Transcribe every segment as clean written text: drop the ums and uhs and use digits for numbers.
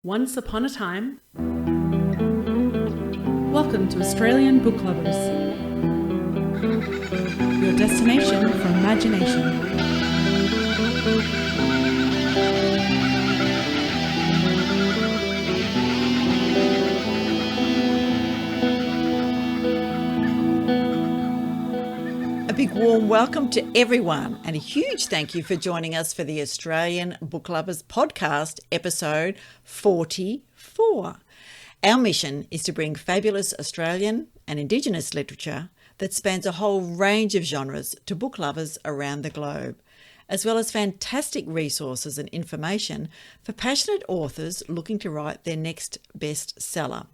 Once upon a time. Welcome to Australian Book Lovers, your destination for imagination. A big warm welcome to everyone and a huge thank you for joining us for the Australian Book Lovers podcast, episode 44. Our mission is to bring fabulous Australian and Indigenous literature that spans a whole range of genres to book lovers around the globe, as well as fantastic resources and information for passionate authors looking to write their next bestseller.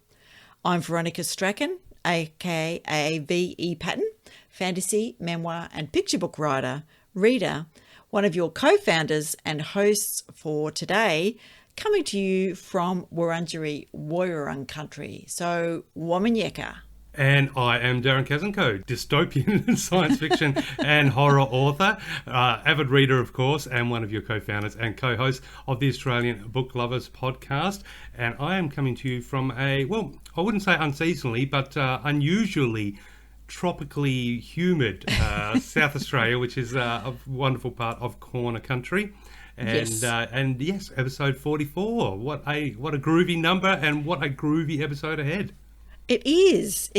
I'm Veronica Strachan, aka V.E. Patton, fantasy, memoir and picture book writer, reader, one of your co-founders and hosts for today, coming to you from Wurundjeri Woiwurrung country. So, Womanyeka. And I am Darren Kazenko, dystopian science fiction and horror author, avid reader, of course, and one of your co-founders and co-hosts of the Australian Book Lovers podcast. And I am coming to you from I wouldn't say unseasonally, but unusually tropically humid South Australia, which is a wonderful part of Corner Country. And yes, episode 44. What a groovy number and what a groovy episode ahead. It is.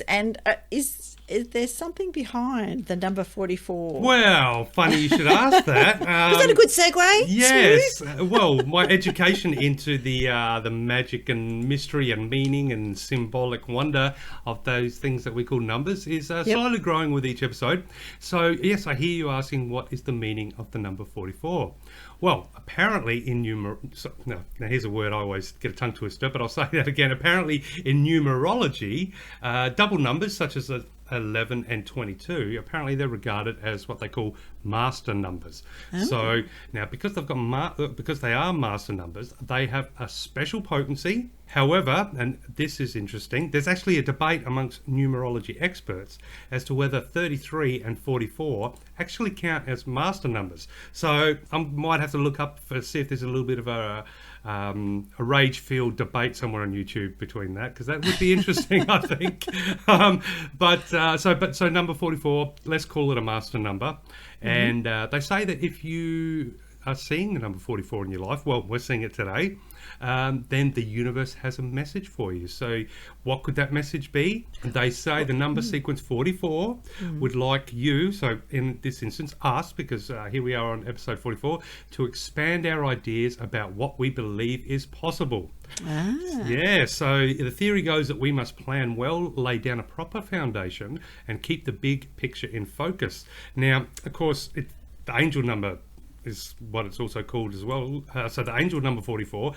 And is there something behind the number 44? Well, funny you should ask that. Is that a good segue? Yes. Smooth? Well, my education into the magic and mystery and meaning and symbolic wonder of those things that we call numbers is slowly growing with each episode. So, yes, I hear you asking, what is the meaning of the number 44? Well, apparently in now here's a word I always get a tongue twister, but I'll say that again. Apparently in numerology, double numbers such as 11 and 22, apparently they're regarded as what they call master numbers. Oh. So now, because they've got because they are master numbers, they have a special potency. However, and this is interesting, there's actually a debate amongst numerology experts as to whether 33 and 44 actually count as master numbers. So I might have to look up to see if there's a little bit of a rage-filled debate somewhere on YouTube between that, because that would be interesting, I think. So number 44, let's call it a master number. Mm-hmm. And they say that if you are seeing the number 44 in your life, well, we're seeing it today, then the universe has a message for you. So what could that message be? They say the number sequence 44 would like you, so in this instance us, because here we are on episode 44, to expand our ideas about what we believe is possible. Yeah, so the theory goes that we must plan well, lay down a proper foundation and keep the big picture in focus. Now, of course, the angel number is what it's also called as well. So the angel number 44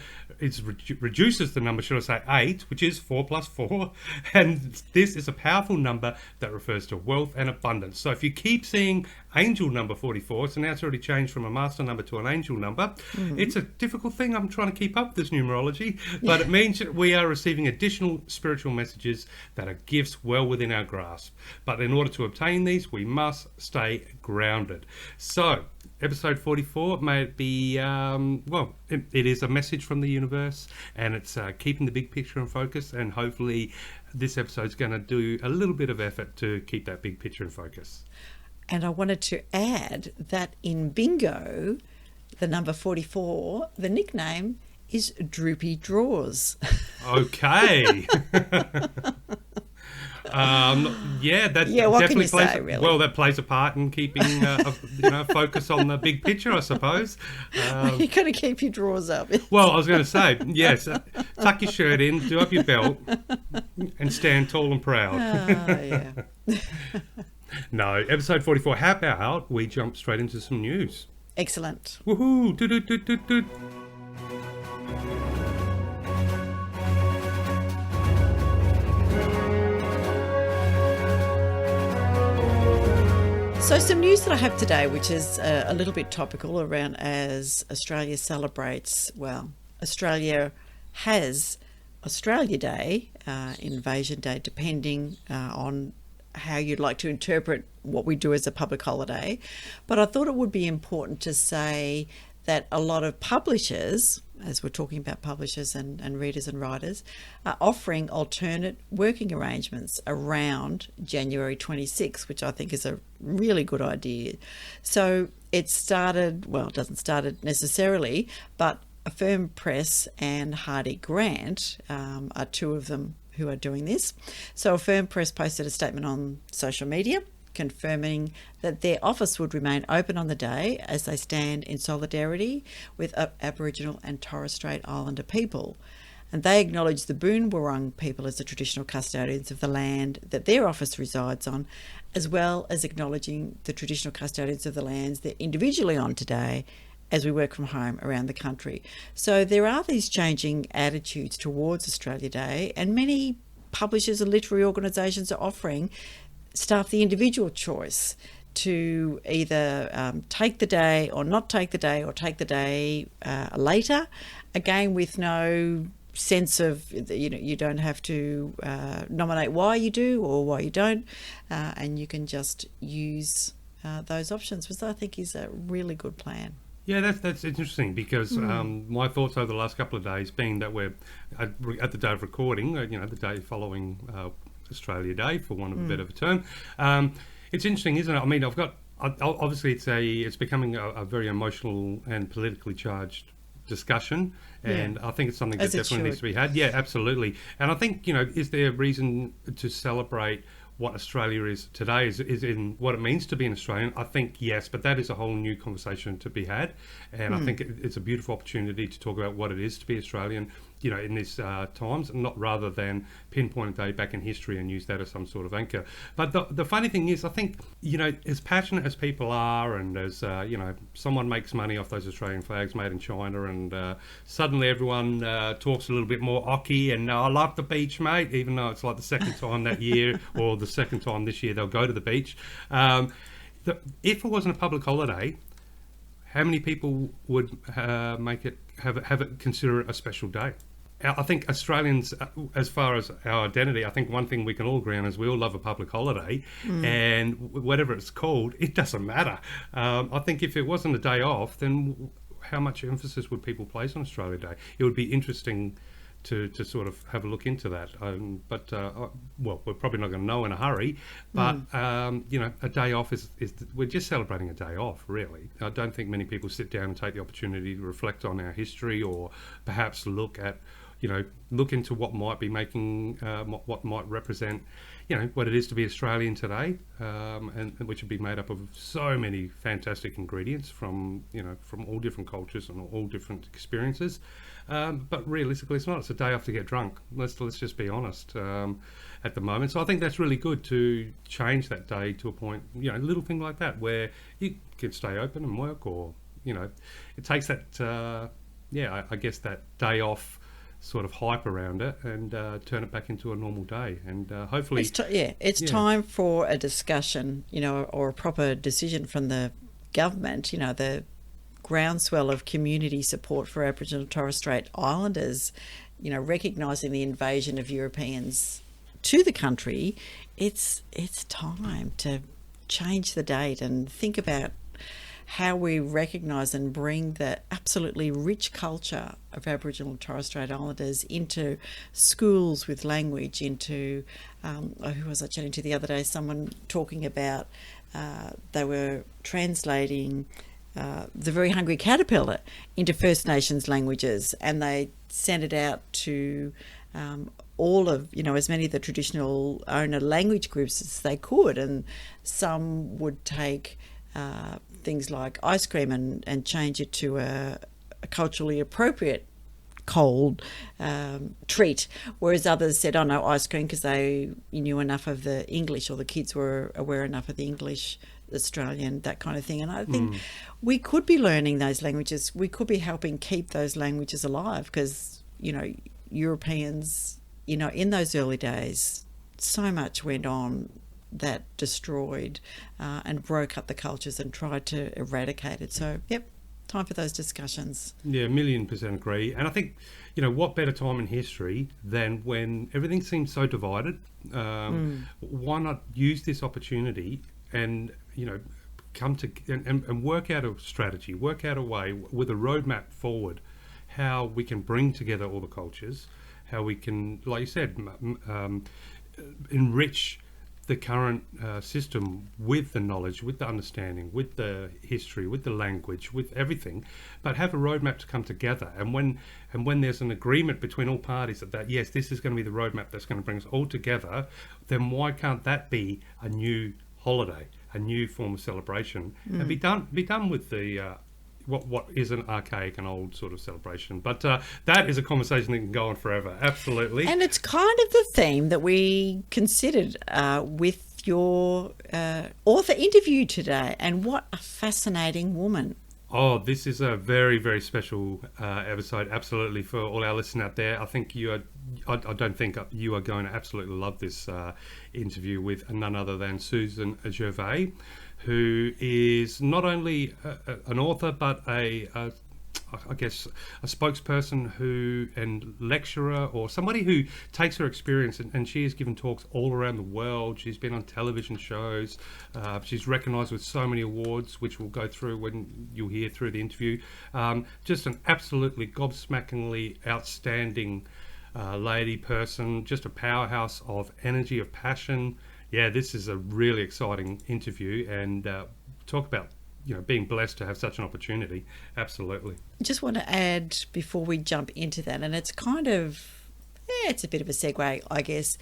reduces the number, should I say 8, which is 4 plus 4. And this is a powerful number that refers to wealth and abundance. So if you keep seeing angel number 44, so now it's already changed from a master number to an angel number. Mm-hmm. It's a difficult thing. I'm trying to keep up with this numerology, but it means that we are receiving additional spiritual messages that are gifts well within our grasp. But in order to obtain these, we must stay grounded. So episode 44 may be, it is a message from the universe, and it's keeping the big picture in focus, and hopefully this episode's going to do a little bit of effort to keep that big picture in focus. And I wanted to add that in bingo, the number 44, the nickname is Droopy Drawers. Okay. What definitely can you say, really? Well, that plays a part in keeping focus on the big picture, I suppose. You've got to keep your drawers up. Well, I was going to say, yes, tuck your shirt in, do up your belt, and stand tall and proud. Oh, yeah. No, episode 44. How about we jump straight into some news? Excellent. Woohoo! Do. So some news that I have today, which is a little bit topical around as Australia celebrates, Australia has Australia Day, Invasion Day, depending on how you'd like to interpret what we do as a public holiday. But I thought it would be important to say that a lot of publishers, as we're talking about publishers and readers and writers, are offering alternate working arrangements around January 26, which I think is a really good idea. So it started, well, it doesn't start it necessarily, but Affirm Press and Hardy Grant are two of them who are doing this. So Affirm Press posted a statement on social media confirming that their office would remain open on the day as they stand in solidarity with Aboriginal and Torres Strait Islander people. And they acknowledge the Boon Wurrung people as the traditional custodians of the land that their office resides on, as well as acknowledging the traditional custodians of the lands they're individually on today as we work from home around the country. So there are these changing attitudes towards Australia Day, and many publishers and literary organisations are offering staff the individual choice to either take the day or not take the day, or take the day later, again with no sense of, you don't have to nominate why you do or why you don't, and you can just use those options, which I think is a really good plan. Yeah, that's interesting, because my thoughts over the last couple of days, being that we're at the day of recording, the day following Australia Day, for want of a bit of a term. It's interesting, isn't it? I mean, obviously it's becoming a very emotional and politically charged discussion, and I think it's something that definitely needs to be had. Yeah, absolutely. And I think, is there a reason to celebrate what Australia is today, is in what it means to be an Australian? I think yes, but that is a whole new conversation to be had, and I think it's a beautiful opportunity to talk about what it is to be Australian, in these times, not rather than pinpoint a day back in history and use that as some sort of anchor. But the funny thing is, I think, as passionate as people are, and as someone makes money off those Australian flags made in China, and suddenly everyone talks a little bit more Aussie, and I love the beach, mate, even though it's like the second time that year or the second time this year they'll go to the beach. If it wasn't a public holiday, how many people would have it consider it a special day? I think Australians, as far as our identity, I think one thing we can all agree on is we all love a public holiday, and whatever it's called, it doesn't matter. I think if it wasn't a day off, then how much emphasis would people place on Australia Day? It would be interesting to sort of have a look into that. But we're probably not going to know in a hurry. But a day off is we're just celebrating a day off, really. I don't think many people sit down and take the opportunity to reflect on our history, or perhaps look into what might be making, what might represent, what it is to be Australian today, and which would be made up of so many fantastic ingredients from all different cultures and all different experiences. But realistically, it's not. It's a day off to get drunk. Let's just be honest at the moment. So I think that's really good to change that day to a point, a little thing like that, where you can stay open and work, or, it takes that, I guess that day off sort of hype around it, and turn it back into a normal day, and hopefully it's time for a discussion, or a proper decision from the government. The groundswell of community support for Aboriginal and Torres Strait Islanders, recognising the invasion of Europeans to the country. It's time to change the date and think about how we recognise and bring the absolutely rich culture of Aboriginal and Torres Strait Islanders into schools with language, into, who was I chatting to the other day? Someone talking about they were translating The Very Hungry Caterpillar into First Nations languages, and they sent it out to all of, as many of the traditional owner language groups as they could, and some would take things like ice cream and change it to a culturally appropriate cold treat, whereas others said, oh no, ice cream, because they knew enough of the English, or the kids were aware enough of the English, Australian, that kind of thing. And I think we could be learning those languages. We could be helping keep those languages alive, because, Europeans, in those early days, so much went on that destroyed and broke up the cultures and tried to eradicate it. So, time for those discussions. Yeah, 1,000,000% agree. And I think, what better time in history than when everything seems so divided? Why not use this opportunity and, come to and work out a strategy, work out a way with a roadmap forward, how we can bring together all the cultures, how we can, like you said, enrich the current system with the knowledge, with the understanding, with the history, with the language, with everything, but have a roadmap to come together. And when there's an agreement between all parties that yes, this is going to be the roadmap that's going to bring us all together, then why can't that be a new holiday, a new form of celebration, and be done with the what is an archaic and old sort of celebration. But that is a conversation that can go on forever. Absolutely. And it's kind of the theme that we considered with your author interview today. And what a fascinating woman. Oh, this is a very, very special episode, absolutely, for all our listeners out there. I think I don't think you are going to absolutely love this interview with none other than Susanne Gervay, who is not only an author, but I guess a spokesperson and lecturer, or somebody who takes her experience, and she has given talks all around the world. She's been on television shows. She's recognised with so many awards, which we'll go through when you'll hear through the interview. Just an absolutely gobsmackingly outstanding lady, person, just a powerhouse of energy, of passion. Yeah, this is a really exciting interview, and talk about being blessed to have such an opportunity. Absolutely. I just want to add before we jump into that, and it's kind of, it's a bit of a segue, I guess.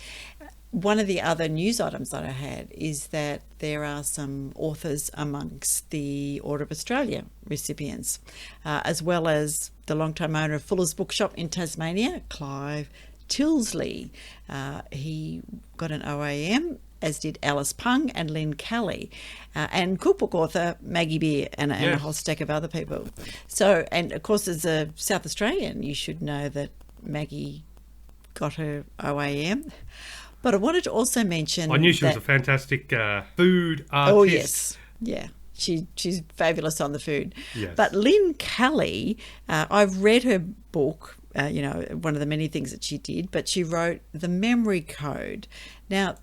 One of the other news items that I had is that there are some authors amongst the Order of Australia recipients, as well as the long-time owner of Fuller's Bookshop in Tasmania, Clive Tilsley. He got an OAM, as did Alice Pung and Lynn Kelly, and cookbook author Maggie Beer, and a whole stack of other people. So, and of course, as a South Australian, you should know that Maggie got her OAM. But I wanted to also mention, I knew she was a fantastic food artist. Oh yes, yeah. She's fabulous on the food. Yes. But Lynn Kelly, I've read her book, one of the many things that she did, but she wrote The Memory Code. Now,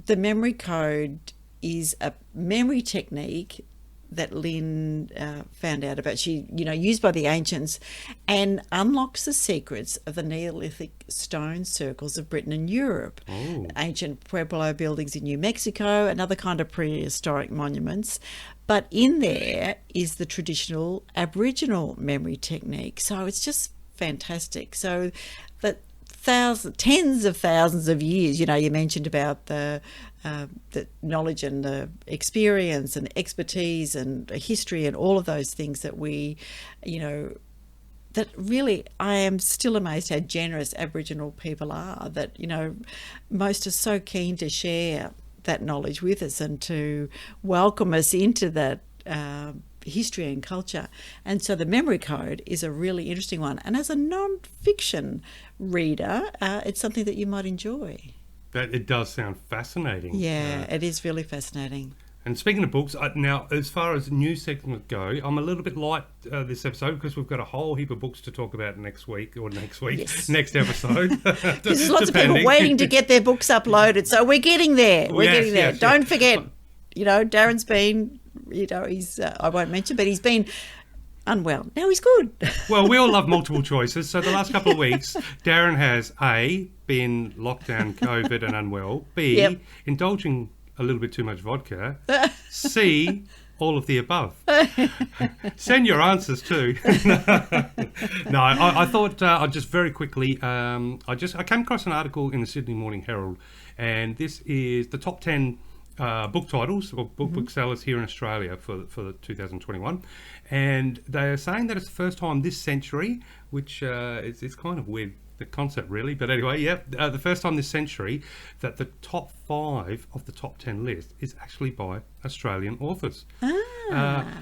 the memory code is a memory technique that Lynn found out about. She, used by the ancients, and unlocks the secrets of the Neolithic stone circles of Britain and Europe. Oh. Ancient Pueblo buildings in New Mexico and other kind of prehistoric monuments. But in there is the traditional Aboriginal memory technique. So it's just fantastic. So that tens of thousands of years, you mentioned about the knowledge and the experience and expertise and history and all of those things that we, that really, I am still amazed how generous Aboriginal people are, that, most are so keen to share that knowledge with us and to welcome us into that history and culture. And so the memory code is a really interesting one, and as a non-fiction reader, it's something that you might enjoy. That it does sound fascinating. Yeah, it is really fascinating. And speaking of books, now as far as news segments go, I'm a little bit light this episode because we've got a whole heap of books to talk about next Yes. next episode. There's lots of people waiting to get their books uploaded, so we're getting there. Yes, Don't forget, Darren's been, he's I won't mention, but he's been unwell. Now he's good. Well, we all love multiple choices. So the last couple of weeks, Darren has A, been locked down, COVID and unwell. B, indulging a little bit too much vodka. C, all of the above. Send your answers too. No, I thought I'd just very quickly, I came across an article in the Sydney Morning Herald, and this is the top 10 book titles or book sellers here in Australia for 2021, and they are saying that it's the first time this century, which it's kind of weird, the concept really, but anyway, the first time this century that the top 5 of the top 10 list is actually by Australian authors.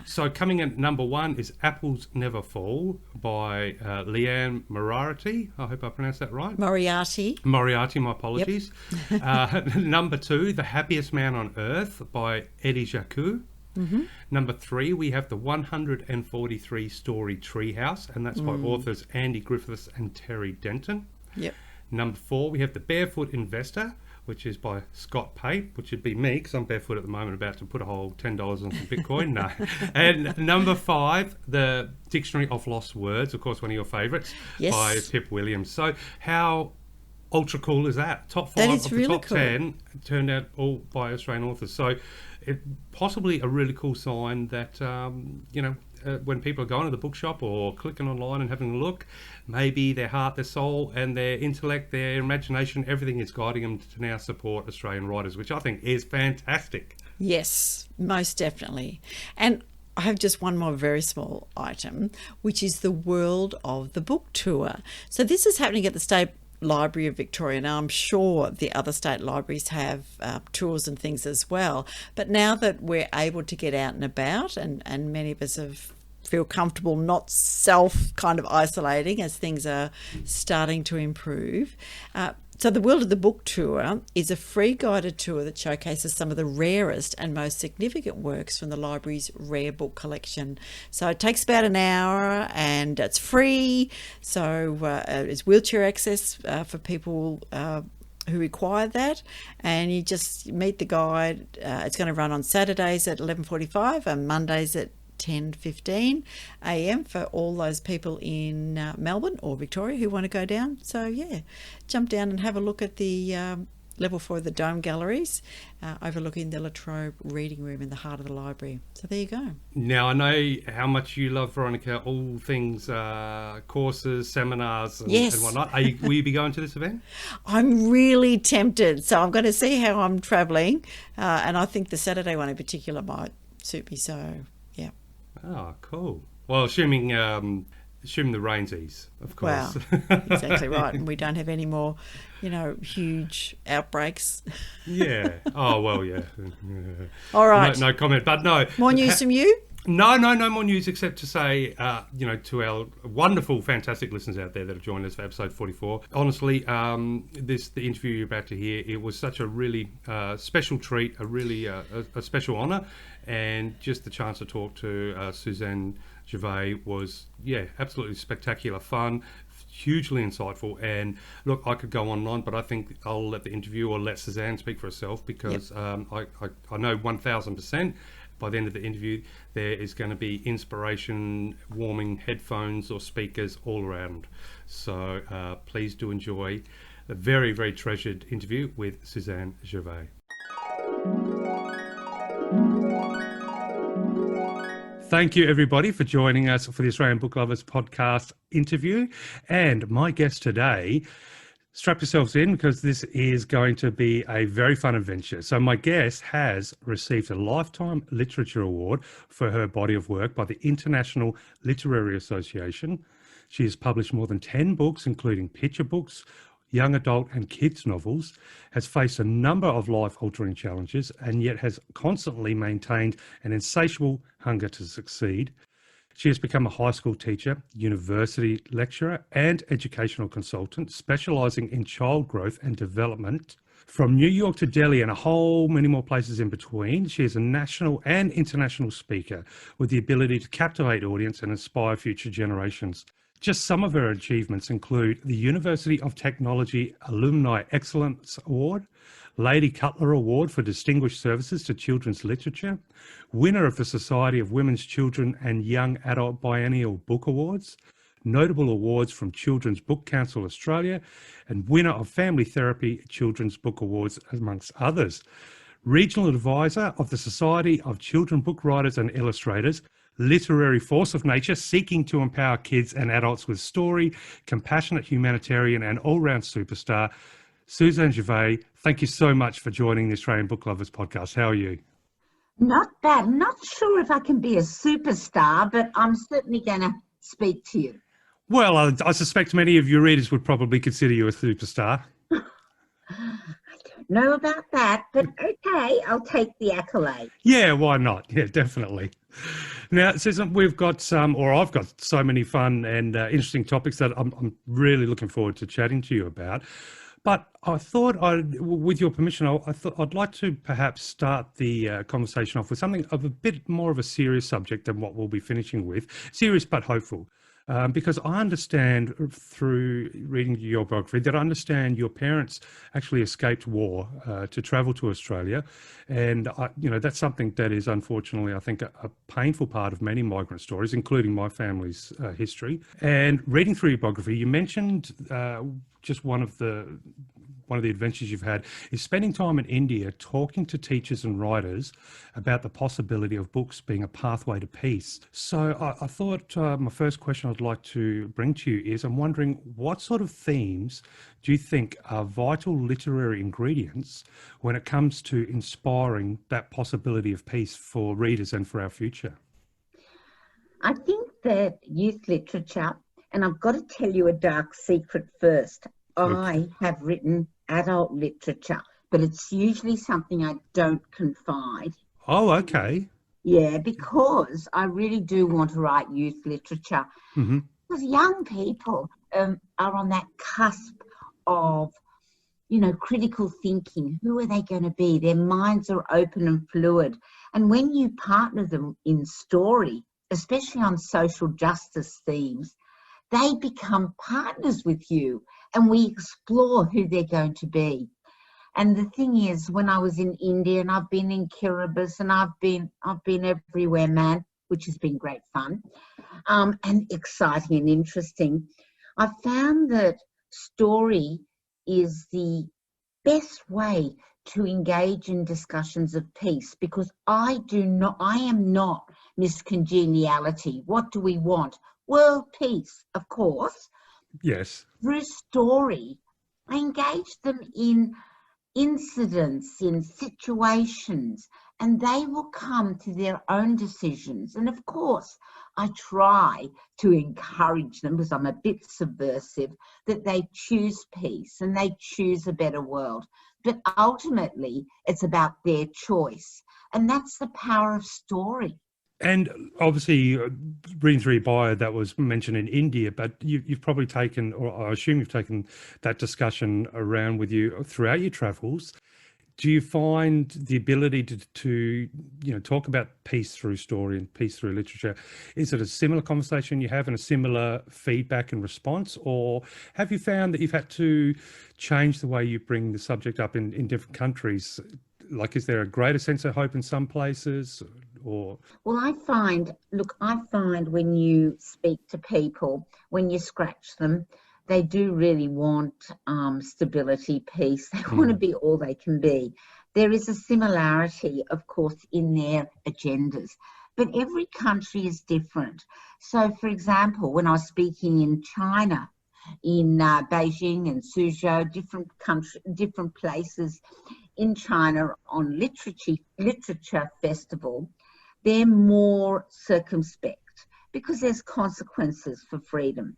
So coming in at number 1 is Apples Never Fall by Leanne Moriarty. I hope I pronounced that right. Moriarty, my apologies. Yep. Number 2, The Happiest Man on Earth by Eddie Jacquot. Mm-hmm. Number 3, we have the 143 Story Treehouse, and that's by authors Andy Griffiths and Terry Denton. Yep. Number 4, we have The Barefoot Investor which is by Scott Pate, which would be me, because I'm barefoot at the moment, about to put a whole $10 on some Bitcoin. No. And number 5, the Dictionary of Lost Words, of course, one of your favourites, Yes. by Pip Williams. So how ultra cool is that? Top 5 That is of the really top cool. 10 turned out all by Australian authors. So it possibly a really cool sign that, when people are going to the bookshop or clicking online and having a look, maybe their heart, their soul and their intellect, their imagination, everything is guiding them to now support Australian writers, which I think is fantastic. Yes, most definitely. And I have just one more very small item, which is the World of the Book Tour. So this is happening at the State Library of Victoria. Now, I'm sure the other state libraries have tours and things as well. But now that we're able to get out and about, and many of us feel comfortable not self kind of isolating as things are starting to improve. So the World of the Book Tour is a free guided tour that showcases some of the rarest and most significant works from the library's rare book collection. So it takes about an hour and it's free. So it's wheelchair access for people who require that, and you just meet the guide. It's going to run on Saturdays at 11:45 and Mondays at 10:15 a.m. for all those people in Melbourne or Victoria who want to go down. So yeah, jump down and have a look at the level 4 of the Dome Galleries, overlooking the Latrobe Reading Room in the heart of the library. So there you go. Now, I know how much you love, Veronica, all things courses, seminars and, Yes. and whatnot. Will you be going to this event? I'm really tempted, so I'm going to see how I'm travelling, and I think the Saturday one in particular might suit me. So yeah. Oh, cool. Well, assuming the rain's ease, of course. Wow, exactly right. And we don't have any more, huge outbreaks. Yeah. Oh, well, yeah. All right. No comment, but no. More news from you? No more news except to say, to our wonderful, fantastic listeners out there that have joined us for episode 44. Honestly, the interview you're about to hear, it was such a really special treat, a really a special honour, and just the chance to talk to Susanne Gervay was, absolutely spectacular fun, hugely insightful. And look, I could go on and on, but I think I'll let the interview or let Susanne speak for herself, because I know 1,000%. By the end of the interview, there is going to be inspiration, warming headphones or speakers all around. So please do enjoy a very, very treasured interview with Susanne Gervay. Thank you, everybody, for joining us for the Australian Book Lovers podcast interview. And my guest today, strap yourselves in, because this is going to be a very fun adventure. So my guest has received a Lifetime Literature Award for her body of work by the International Literary Association. She has published more than 10 books, including picture books, young adult and kids novels, has faced a number of life-altering challenges, and yet has constantly maintained an insatiable hunger to succeed. She has become a high school teacher, university lecturer, and educational consultant, specialising in child growth and development. From New York to Delhi and a whole many more places in between, she is a national and international speaker with the ability to captivate audience and inspire future generations. Just some of her achievements include the University of Technology Alumni Excellence Award, Lady Cutler Award for Distinguished Services to Children's Literature, winner of the Society of Women's Children and Young Adult Biennial Book Awards, notable awards from Children's Book Council Australia, and winner of Family Therapy Children's Book Awards, amongst others. Regional advisor of the Society of Children Book Writers and Illustrators, literary force of nature seeking to empower kids and adults with story, compassionate humanitarian and all-round superstar, Susanne Gervay, thank you so much for joining the Australian Book Lovers podcast. How are you? Not bad. Not sure if I can be a superstar, but I'm certainly going to speak to you. Well, I suspect many of your readers would probably consider you a superstar. Know about that, but okay, I'll take the accolade. Yeah, why not? Yeah, definitely. Now, Susan, I've got so many fun and interesting topics that I'm really looking forward to chatting to you about. But I thought, with your permission, I'd like to perhaps start the conversation off with something of a bit more of a serious subject than what we'll be finishing with. Serious but hopeful. Because I understand through reading your biography that I understand your parents actually escaped war to travel to Australia. And, that's something that is unfortunately, I think, a painful part of many migrant stories, including my family's history. And reading through your biography, you mentioned just one of the adventures you've had is spending time in India talking to teachers and writers about the possibility of books being a pathway to peace. So I thought my first question I'd like to bring to you is I'm wondering what sort of themes do you think are vital literary ingredients when it comes to inspiring that possibility of peace for readers and for our future? I think that youth literature, and I've got to tell you a dark secret first. I have written adult literature, but it's usually something I don't confide. Oh, okay. Yeah, because I really do want to write youth literature. Mm-hmm. Because young people are on that cusp of, critical thinking. Who are they going to be? Their minds are open and fluid. And when you partner them in story, especially on social justice themes, they become partners with you and we explore who they're going to be. And the thing is, when I was in India and I've been in Kiribati and I've been everywhere, man, which has been great fun and exciting and interesting, I found that story is the best way to engage in discussions of peace, because I am not Miss Congeniality. What do we want? World peace, of course. Yes. Through story, I engage them in incidents, in situations, and they will come to their own decisions. And of course, I try to encourage them, because I'm a bit subversive, that they choose peace and they choose a better world. But ultimately, it's about their choice. And that's the power of story. And obviously, reading through your bio, that was mentioned in India, but you've probably taken, or I assume you've taken that discussion around with you throughout your travels. Do you find the ability to talk about peace through story and peace through literature, is it a similar conversation you have and a similar feedback and response, or have you found that you've had to change the way you bring the subject up in different countries? Like, is there a greater sense of hope in some places? Well, I find when you speak to people, when you scratch them, they do really want stability, peace. They want to be all they can be. There is a similarity, of course, in their agendas, but every country is different. So, for example, when I was speaking in China, in Beijing and Suzhou, different places in China on literature festival, they're more circumspect because there's consequences for freedom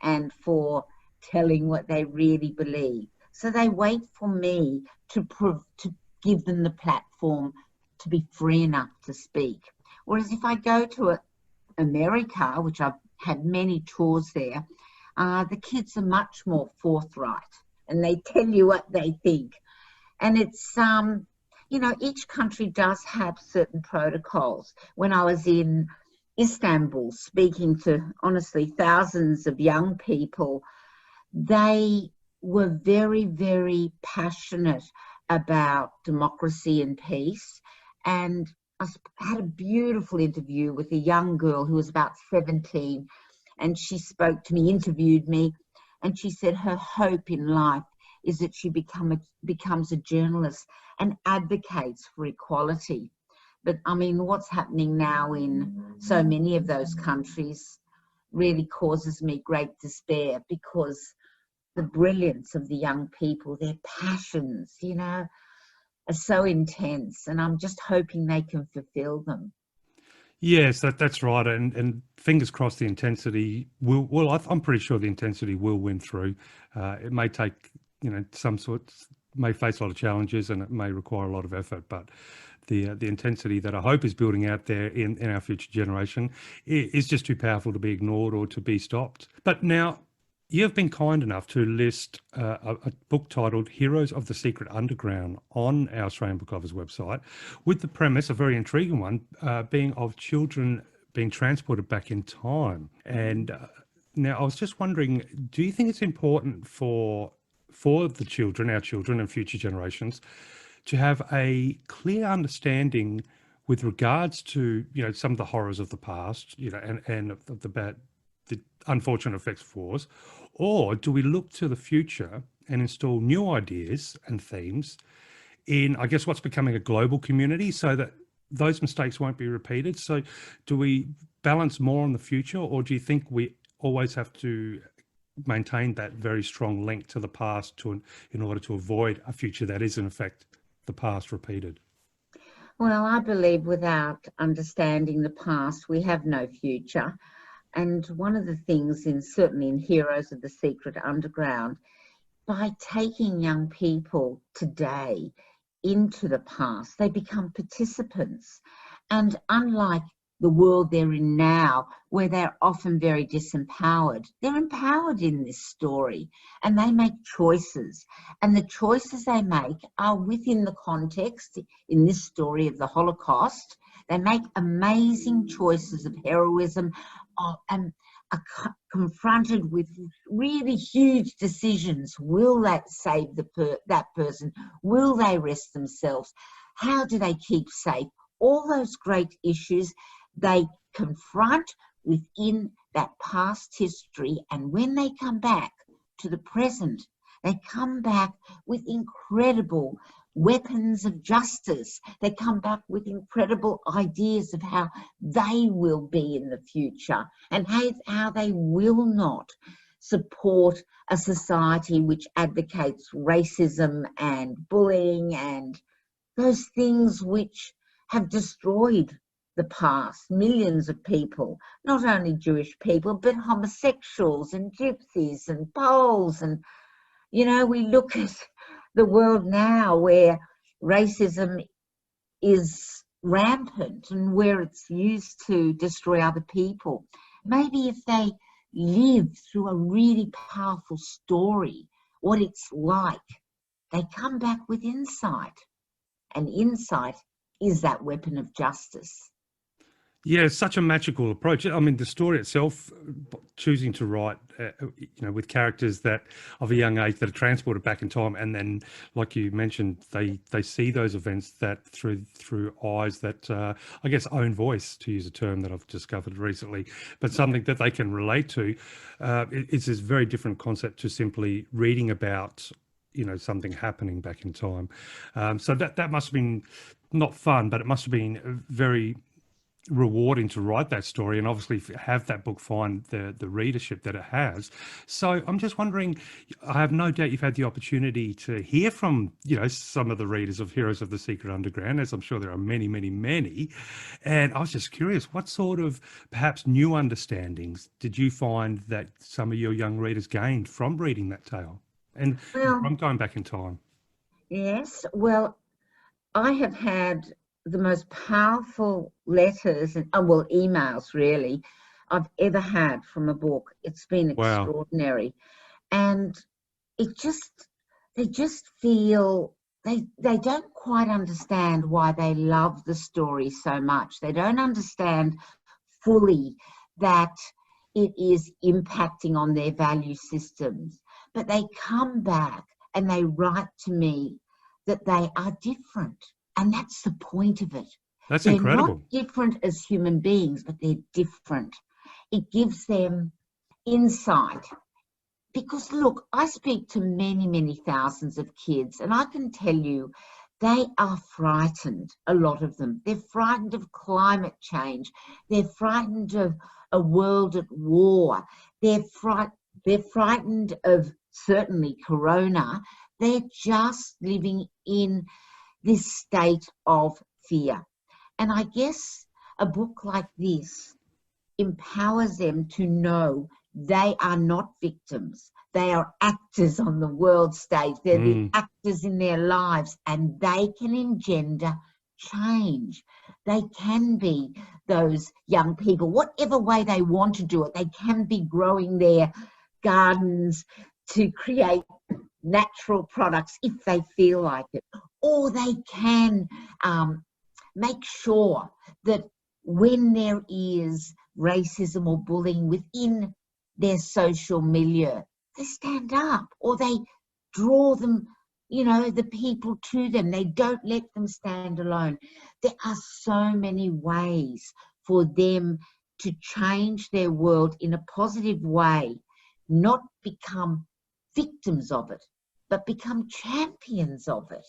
and for telling what they really believe. So they wait for me to give them the platform to be free enough to speak. Whereas if I go to America, which I've had many tours there, the kids are much more forthright and they tell you what they think. And it's, each country does have certain protocols. When I was in Istanbul speaking to, honestly, thousands of young people, they were very, very passionate about democracy and peace. And I had a beautiful interview with a young girl who was about 17, and she spoke to me, interviewed me, and she said her hope in life is that she becomes a journalist and advocates for equality. But I mean, what's happening now in so many of those countries really causes me great despair, because the brilliance of the young people, their passions, are so intense, and I'm just hoping they can fulfill them. Yes, that's right, and fingers crossed the intensity will. Well, I'm pretty sure the intensity will win through. It may take, may face a lot of challenges, and it may require a lot of effort, but the intensity that I hope is building out there in our future generation is just too powerful to be ignored or to be stopped. But now, you've been kind enough to list a book titled Heroes of the Secret Underground on our Australian Book Lovers website, with the premise, a very intriguing one, being of children being transported back in time. And Now, I was just wondering, do you think it's important for the children, our children and future generations, to have a clear understanding with regards to, some of the horrors of the past, and of the unfortunate effects of wars, or do we look to the future and install new ideas and themes in, I guess, what's becoming a global community so that those mistakes won't be repeated? So do we balance more on the future, or do you think we always have to maintain that very strong link to the past in order to avoid a future that is in effect the past repeated? Well, I believe without understanding the past, we have no future. And one of the things certainly in Heroes of the Secret Underground, by taking young people today into the past, they become participants. And unlike the world they're in now, where they're often very disempowered, they're empowered in this story, and they make choices. And the choices they make are within the context, in this story, of the Holocaust. They make amazing choices of heroism, and are confronted with really huge decisions. Will that save that person? Will they risk themselves? How do they keep safe? All those great issues they confront within that past history, and when they come back to the present, they come back with incredible weapons of justice. They come back with incredible ideas of how they will be in the future, and how they will not support a society which advocates racism and bullying and those things which have destroyed the past, millions of people, not only Jewish people, but homosexuals and gypsies and Poles. And, we look at the world now where racism is rampant and where it's used to destroy other people. Maybe if they live through a really powerful story, what it's like, they come back with insight. And insight is that weapon of justice. Yeah, it's such a magical approach. I mean, the story itself, choosing to write, with characters that of a young age that are transported back in time, and then, like you mentioned, they see those events that through eyes that, I guess, own voice, to use a term that I've discovered recently, but something that they can relate to. It's this very different concept to simply reading about, something happening back in time. So that must have been not fun, but it must have been very rewarding to write that story, and obviously have that book find the readership that it has. So I'm just wondering, I have no doubt you've had the opportunity to hear from some of the readers of Heroes of the Secret Underground, as I'm sure there are many, many, many. And I was just curious, what sort of perhaps new understandings did you find that some of your young readers gained from reading that tale and from going back in time? Yes, well, I have had the most powerful letters and emails really I've ever had from a book. It's been extraordinary. And they just feel they don't quite understand why they love the story so much. They don't understand fully that it is impacting on their value systems, but they come back and they write to me that they are different. And that's the point of it. That's incredible. They're not different as human beings, but they're different. It gives them insight. Because, look, I speak to many, many thousands of kids, and I can tell you they are frightened, a lot of them. They're frightened of climate change. They're frightened of a world at war. They're frightened of, certainly, corona. They're just living in this state of fear. And I guess a book like this empowers them to know they are not victims. They are actors on the world stage. They're the actors in their lives, and they can engender change. They can be those young people, whatever way they want to do it. They can be growing their gardens to create natural products if they feel like it, or they can make sure that when there is racism or bullying within their social milieu, they stand up, or they draw them, the people to them. They don't let them stand alone. There are so many ways for them to change their world in a positive way, not become victims of it, but become champions of it.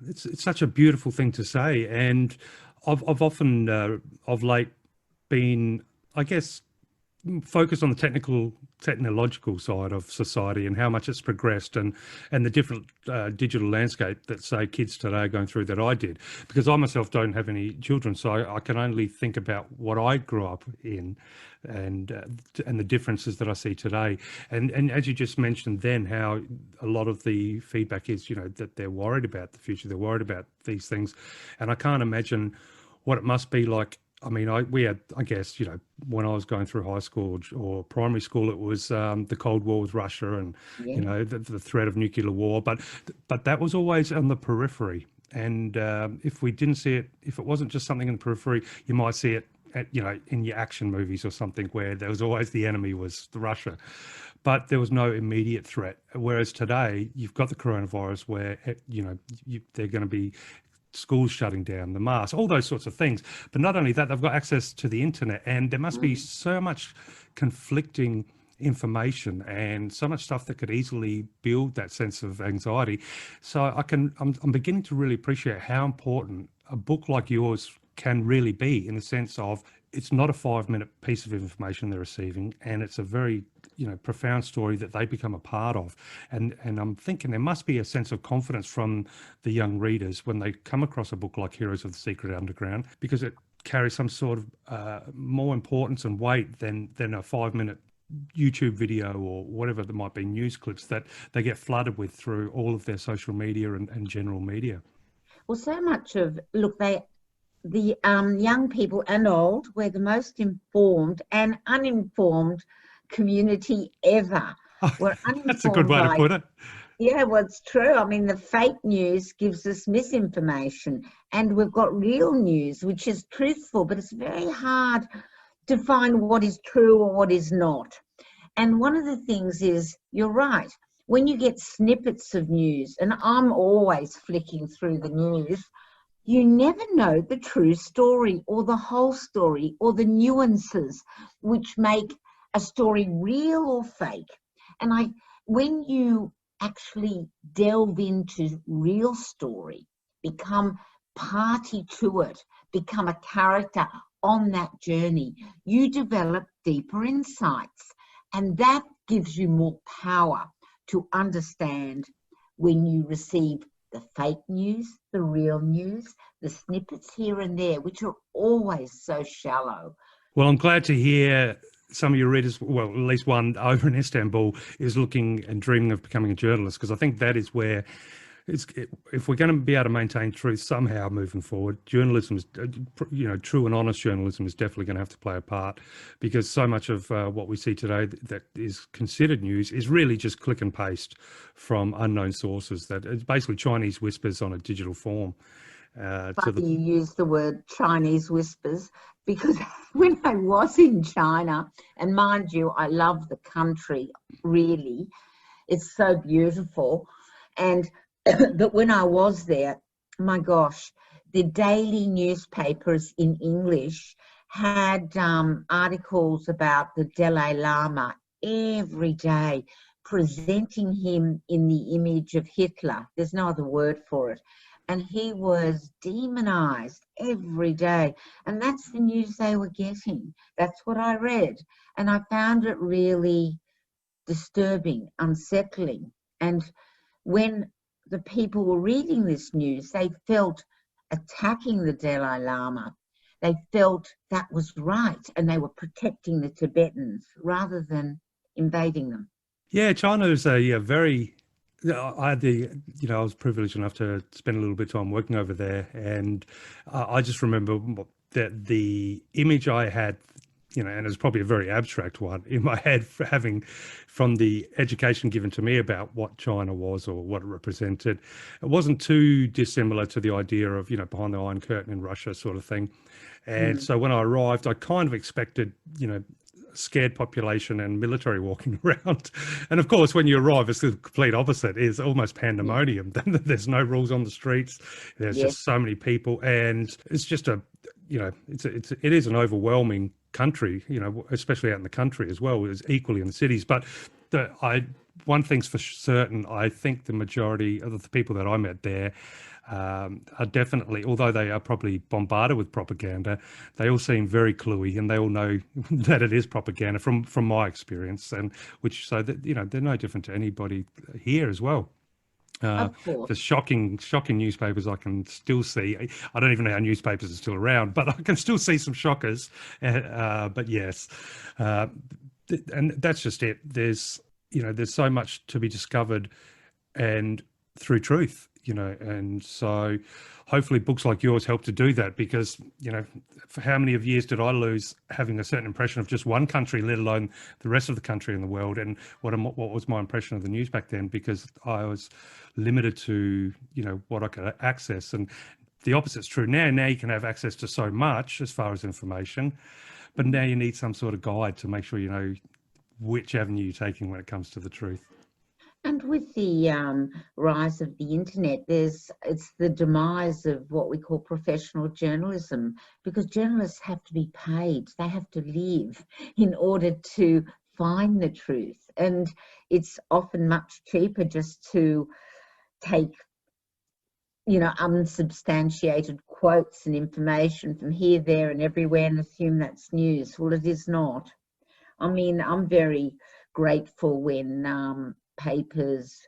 It's such a beautiful thing to say, and I've often of late been, I guess, focused on the technological side of society and how much it's progressed, and the different digital landscape that, say, kids today are going through that I did, because I myself don't have any children, so I can only think about what I grew up in, and the differences that I see today. And as you just mentioned then, how a lot of the feedback is, that they're worried about the future, they're worried about these things, and I can't imagine what it must be like. I mean, we had, I guess, when I was going through high school or primary school, it was the Cold War with Russia, and the threat of nuclear war. But that was always on the periphery. And if we didn't see it, if it wasn't just something in the periphery, you might see it in your action movies or something, where there was always the enemy was Russia. But there was no immediate threat. Whereas today, you've got the coronavirus, where they're going to be schools shutting down, the masks, all those sorts of things. But not only that, they've got access to the internet, and there must be so much conflicting information and so much stuff that could easily build that sense of anxiety. So I'm beginning to really appreciate how important a book like yours can really be, in the sense of it's not a 5-minute piece of information they're receiving, and it's a very profound story that they become a part of. And I'm thinking there must be a sense of confidence from the young readers when they come across a book like Heroes of the Secret Underground, because it carries some sort of more importance and weight than a 5-minute YouTube video or whatever there might be, news clips that they get flooded with through all of their social media and general media. Well, so much of, the young people and old, we're the most informed and uninformed community ever. We're uninformed. That's a good way to put it. Yeah, well, it's true. I mean, the fake news gives us misinformation, and we've got real news, which is truthful, but it's very hard to find what is true or what is not. And one of the things is, you're right, when you get snippets of news, and I'm always flicking through the news, you never know the true story or the whole story or the nuances which make a story real or fake. And when you actually delve into real story, become party to it, become a character on that journey, you develop deeper insights, and that gives you more power to understand when you receive the fake news, the real news, the snippets here and there, which are always so shallow. Well, I'm glad to hear some of your readers, well, at least one over in Istanbul, is looking and dreaming of becoming a journalist, because I think that is where, if we're going to be able to maintain truth somehow moving forward, journalism is, true and honest journalism is definitely going to have to play a part, because so much of what we see today that is considered news is really just click and paste from unknown sources. That it's basically Chinese whispers on a digital form. Funny you use the word Chinese whispers, because when I was in China, and mind you, I love the country, really, it's so beautiful, but when I was there, my gosh, the daily newspapers in English had articles about the Dalai Lama every day, presenting him in the image of Hitler. There's no other word for it. And he was demonized every day. And that's the news they were getting. That's what I read. And I found it really disturbing, unsettling. And when the people were reading this news, they felt attacking the Dalai Lama. They felt that was right, and they were protecting the Tibetans rather than invading them. Yeah, China is a very... I was privileged enough to spend a little bit of time working over there, and I just remember that the image I had, and it's probably a very abstract one in my head, for having from the education given to me about what China was or what it represented. It wasn't too dissimilar to the idea of, behind the Iron Curtain in Russia sort of thing. And so when I arrived, I kind of expected, scared population and military walking around. And of course, when you arrive, it's the complete opposite. It's almost pandemonium. There's no rules on the streets. There's Yes. just so many people, and it's just it is an overwhelming country, especially out in the country as well as equally in the cities. But one thing's for certain, I think the majority of the people that I met there are definitely, although they are probably bombarded with propaganda, they all seem very cluey, and they all know that it is propaganda from my experience, and so that they're no different to anybody here as well. Of course. The shocking newspapers I can still see. I don't even know how newspapers are still around, but I can still see some shockers. But yes, and that's just it. There's so much to be discovered, and through truth, and so hopefully books like yours help to do that, because for how many of years did I lose having a certain impression of just one country, let alone the rest of the country in the world, and what was my impression of the news back then, because I was limited to what I could access. And the opposite's true now you can have access to so much as far as information, but now you need some sort of guide to make sure you know which avenue you're taking when it comes to the truth. And with the rise of the internet, it's the demise of what we call professional journalism, because journalists have to be paid. They have to live in order to find the truth. And it's often much cheaper just to take, unsubstantiated quotes and information from here, there and everywhere and assume that's news. Well, it is not. I mean, I'm very grateful when papers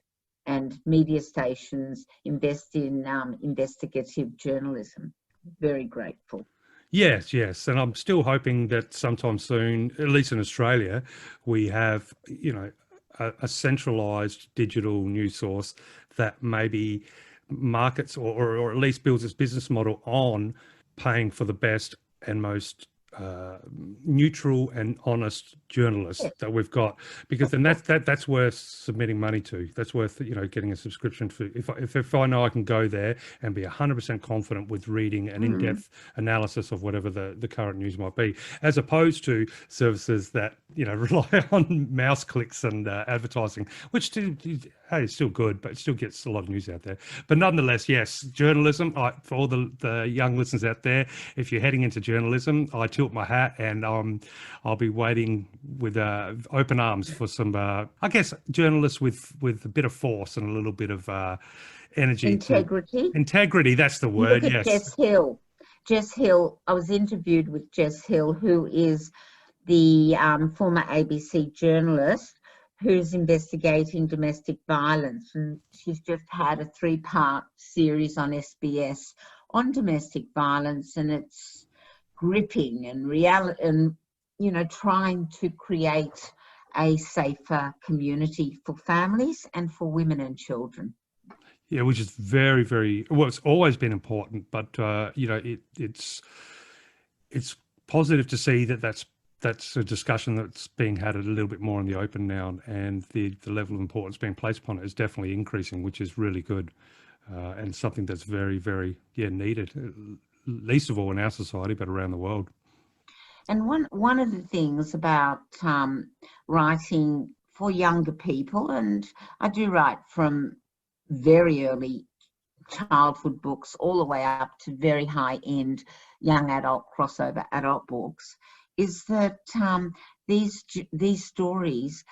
and media stations invest in investigative journalism. Very grateful. Yes, and I'm still hoping that sometime soon, at least in Australia, we have a centralised digital news source that maybe markets or at least builds its business model on paying for the best and most neutral and honest journalists that we've got, because then that's worth submitting money to. That's worth getting a subscription for. If I know I can go there and be 100% confident with reading an in-depth analysis of whatever the current news might be, as opposed to services that rely on mouse clicks and advertising, which is still good, but it still gets a lot of news out there. But nonetheless, yes, journalism. For all the young listeners out there, if you're heading into journalism, I tilt my hat, and I'll be waiting with open arms for some, I guess, journalists with a bit of force and a little bit of energy. Integrity, that's the word. Look at Yes. Jess Hill. I was interviewed with Jess Hill, who is the former ABC journalist who's investigating domestic violence, and she's just had a 3-part series on SBS on domestic violence, and it's gripping and reality, and trying to create a safer community for families and for women and children. Yeah, which is very, very well. It's always been important, but it's positive to see that's a discussion that's being had a little bit more in the open now, and the level of importance being placed upon it is definitely increasing, which is really good, and something that's very, very needed, least of all in our society, but around the world. And one of the things about writing for younger people, and I do write from very early childhood books all the way up to very high-end young adult crossover adult books, is that these stories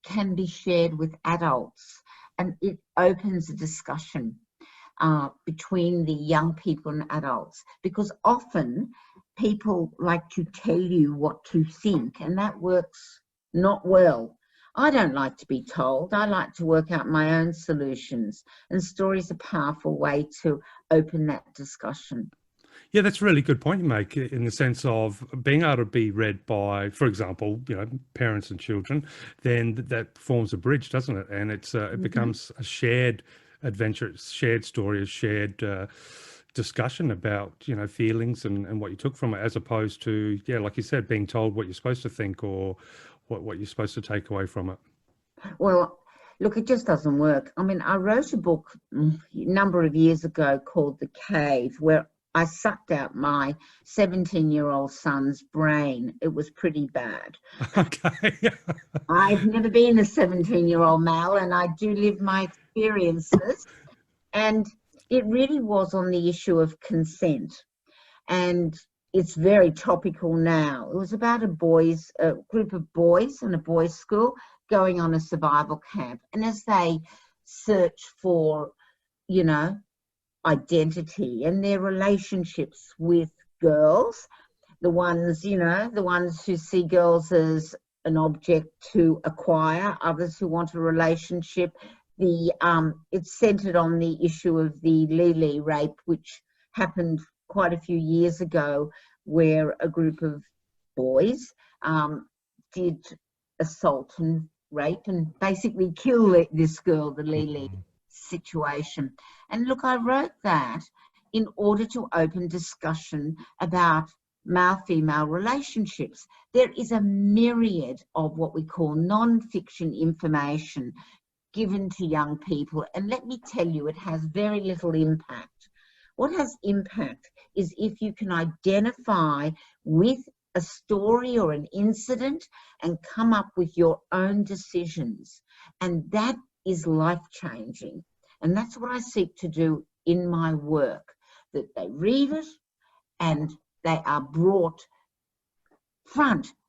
can be shared with adults, and it opens a discussion between the young people and adults, because often people like to tell you what to think, and that works not well. I don't like to be told. I like to work out my own solutions, and stories are a powerful way to open that discussion. Yeah, that's a really good point you make, in the sense of being able to be read by, for example, parents and children. Then that forms a bridge, doesn't it? And it becomes a shared adventure, shared story, a shared discussion about feelings and what you took from it, as opposed to like you said, being told what you're supposed to think or what you're supposed to take away from it. Well, look, it just doesn't work. I mean, I wrote a book a number of years ago called The Cave, where I sucked out my 17-year-old son's brain. It was pretty bad. Okay. I've never been a 17-year-old male, and I do live my experiences. And it really was on the issue of consent. And it's very topical now. It was about a group of boys in a boys' school going on a survival camp. And as they search for, identity and their relationships with girls, the ones who see girls as an object to acquire, others who want a relationship. It's centered on the issue of the Lily rape, which happened quite a few years ago, where a group of boys did assault and rape and basically kill this girl, the Lily situation. And look, I wrote that in order to open discussion about male-female relationships. There is a myriad of what we call non-fiction information given to young people, and let me tell you, it has very little impact. What has impact is if you can identify with a story or an incident and come up with your own decisions, and that is life-changing. And that's what I seek to do in my work, that they read it and they are brought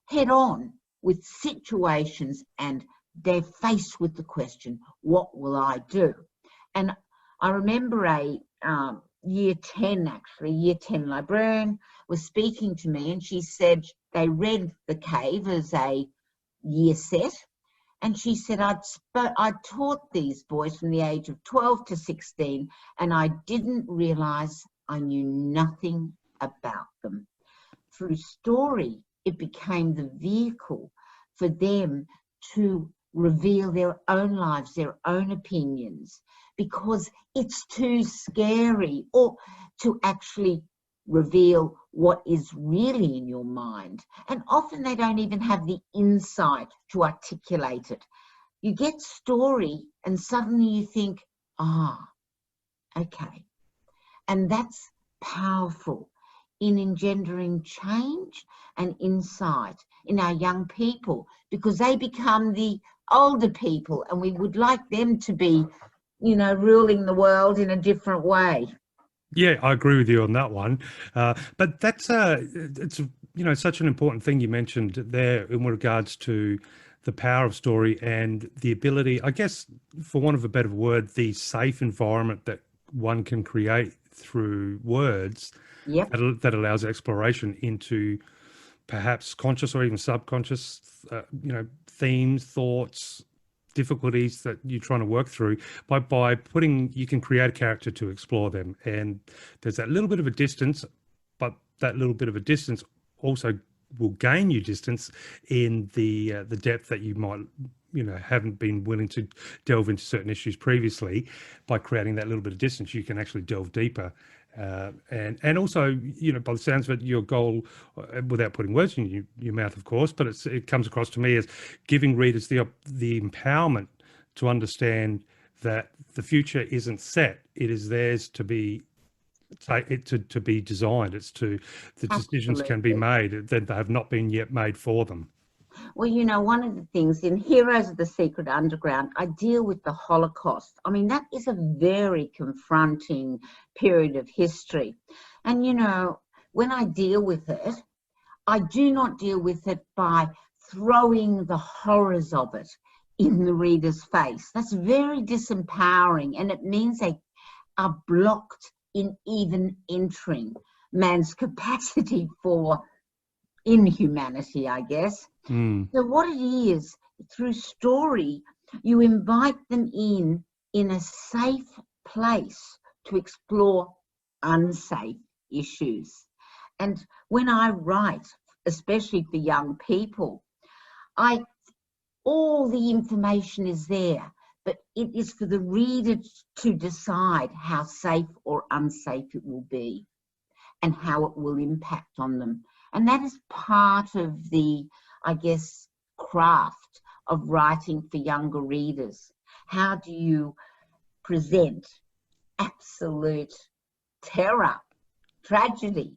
head on with situations, and they're faced with the question, what will I do? And I remember a year 10 librarian was speaking to me, and she said they read The Cave as a year set. And she said, I taught these boys from the age of 12 to 16, and I didn't realise I knew nothing about them. Through story, it became the vehicle for them to reveal their own lives, their own opinions, because it's too scary or to actually reveal what is really in your mind. And often they don't even have the insight to articulate it. You get story and suddenly you think, okay. And that's powerful in engendering change and insight in our young people, because they become the older people, and we would like them to be, ruling the world in a different way. Yeah, I agree with you on that one. But that's it's such an important thing you mentioned there in regards to the power of story and the ability, I guess, for want of a better word, the safe environment that one can create through words. Yep. That allows exploration into perhaps conscious or even subconscious, themes, thoughts, difficulties that you're trying to work through. By putting, you can create a character to explore them, and there's that little bit of a distance, but that little bit of a distance also will gain you distance in the depth that you might haven't been willing to delve into certain issues previously. By creating that little bit of distance, you can actually delve deeper. And also, by the sounds of it, your goal, without putting words in your mouth, of course, but it comes across to me as giving readers the empowerment to understand that the future isn't set; it is theirs to be to be designed. The decisions can be made that they have not been yet made for them. Well, one of the things in Heroes of the Secret Underground, I deal with the Holocaust. I mean, that is a very confronting period of history. And, when I deal with it, I do not deal with it by throwing the horrors of it in the reader's face. That's very disempowering, and it means they are blocked in even entering man's capacity for inhumanity, I guess. So what it is, through story, you invite them in a safe place to explore unsafe issues. And when I write, especially for young people, all the information is there, but it is for the reader to decide how safe or unsafe it will be and how it will impact on them. And that is part of the, I guess, craft of writing for younger readers. How do you present absolute terror tragedy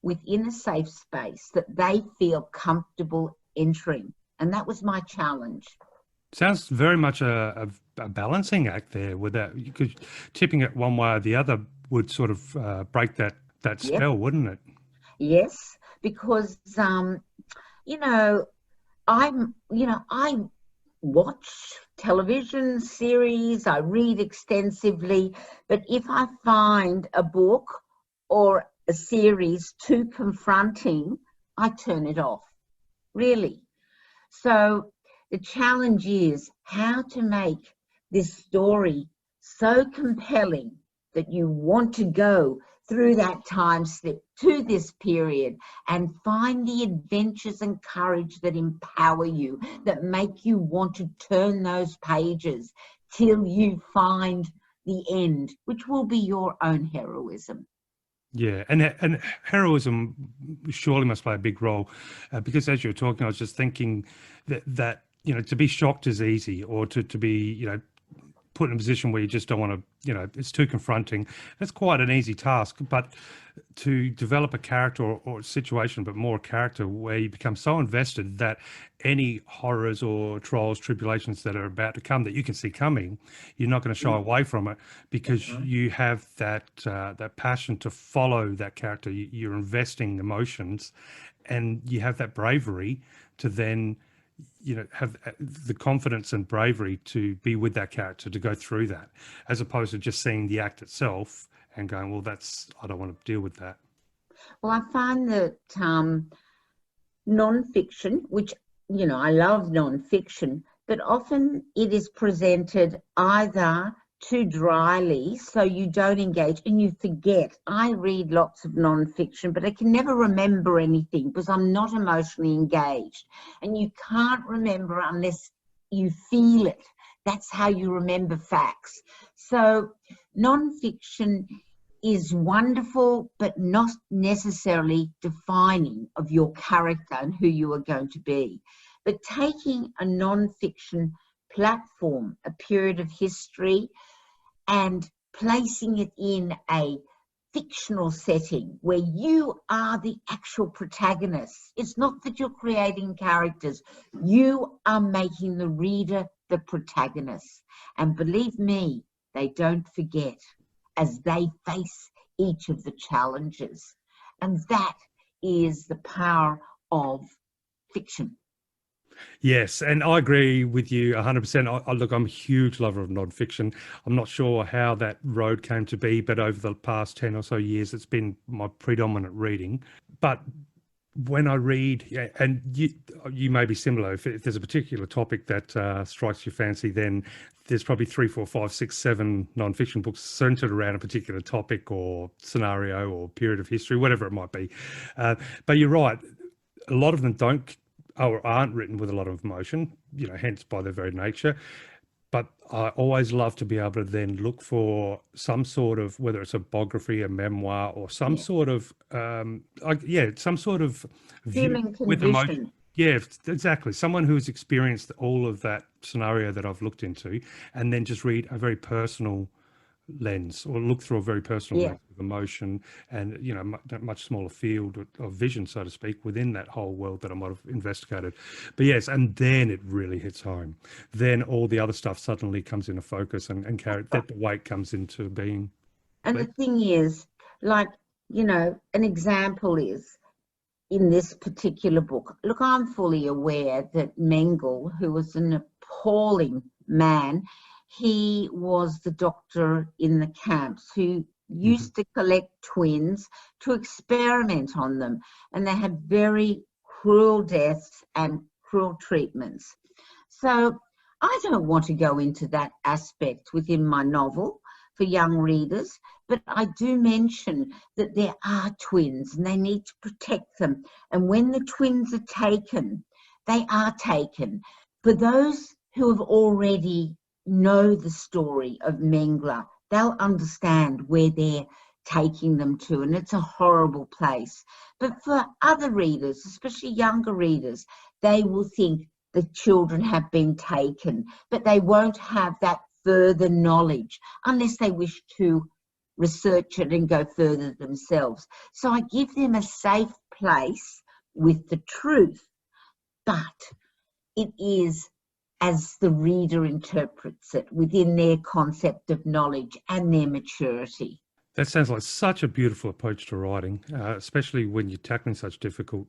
within a safe space that they feel comfortable entering. And that was my challenge. Sounds very much a balancing act there with that, because tipping it one way or the other would sort of break that spell, Yep. wouldn't it? Yes, because you know, I watch television series, I read extensively, but if I find a book or a series too confronting, I turn it off, really. So the challenge is how to make this story so compelling that you want to go through that time slip to this period and find the adventures and courage that empower you, that make you want to turn those pages till you find the end, which will be your own heroism. Yeah, and heroism surely must play a big role, because as you were talking, I was just thinking that to be shocked is easy, or to be put in a position where you just don't want to, it's too confronting. That's quite an easy task, but to develop a character or a situation, but more a character where you become so invested that any horrors or trials, tribulations that are about to come that you can see coming, you're not going to shy away from it, because you have that passion to follow that character. You're investing emotions, and you have that bravery to then have the confidence and bravery to be with that character, to go through that, as opposed to just seeing the act itself and going, well, I don't want to deal with that. Well, I find that non-fiction, which, I love non-fiction, but often it is presented either too dryly, so you don't engage and you forget. I read lots of non-fiction, but I can never remember anything because I'm not emotionally engaged. And you can't remember unless you feel it. That's how you remember facts. So non-fiction is wonderful, but not necessarily defining of your character and who you are going to be. But taking a non-fiction platform, a period of history, and placing it in a fictional setting where you are the actual protagonist. It's not that you're creating characters. You are making the reader the protagonist. And believe me, they don't forget as they face each of the challenges. And that is the power of fiction. Yes, and I agree with you 100%. Look, I'm a huge lover of nonfiction. I'm not sure how that road came to be, but over the past 10 or so years, it's been my predominant reading. But when I read, and you may be similar, if there's a particular topic that strikes your fancy, then there's probably 3, 4, 5, 6, 7 nonfiction books centered around a particular topic or scenario or period of history, whatever it might be. But you're right, a lot of them aren't written with a lot of emotion, hence by their very nature. But I always love to be able to then look for some sort of, whether it's a biography, a memoir, or some sort of, some sort of Human view with emotion. condition. Yeah, exactly. Someone who's experienced all of that scenario that I've looked into, and then just read a very personal lens, or look through a very personal lens of emotion, and much smaller field of vision, so to speak, within that whole world that I might have investigated. But yes, and then it really hits home. Then all the other stuff suddenly comes into focus, and that the weight comes into being. And the thing is, like, an example is in this particular book. Look, I'm fully aware that Mengele, who was an appalling man, he was the doctor in the camps who used to collect twins to experiment on them. And they had very cruel deaths and cruel treatments. So I don't want to go into that aspect within my novel for young readers, but I do mention that there are twins and they need to protect them. And when the twins are taken, they are taken. For those who have already know the story of Mengele, they'll understand where they're taking them to, and it's a horrible place. But for other readers, especially younger readers, they will think the children have been taken, but they won't have that further knowledge unless they wish to research it and go further themselves. So I give them a safe place with the truth, but it is as the reader interprets it within their concept of knowledge and their maturity. That sounds like such a beautiful approach to writing, especially when you're tackling such difficult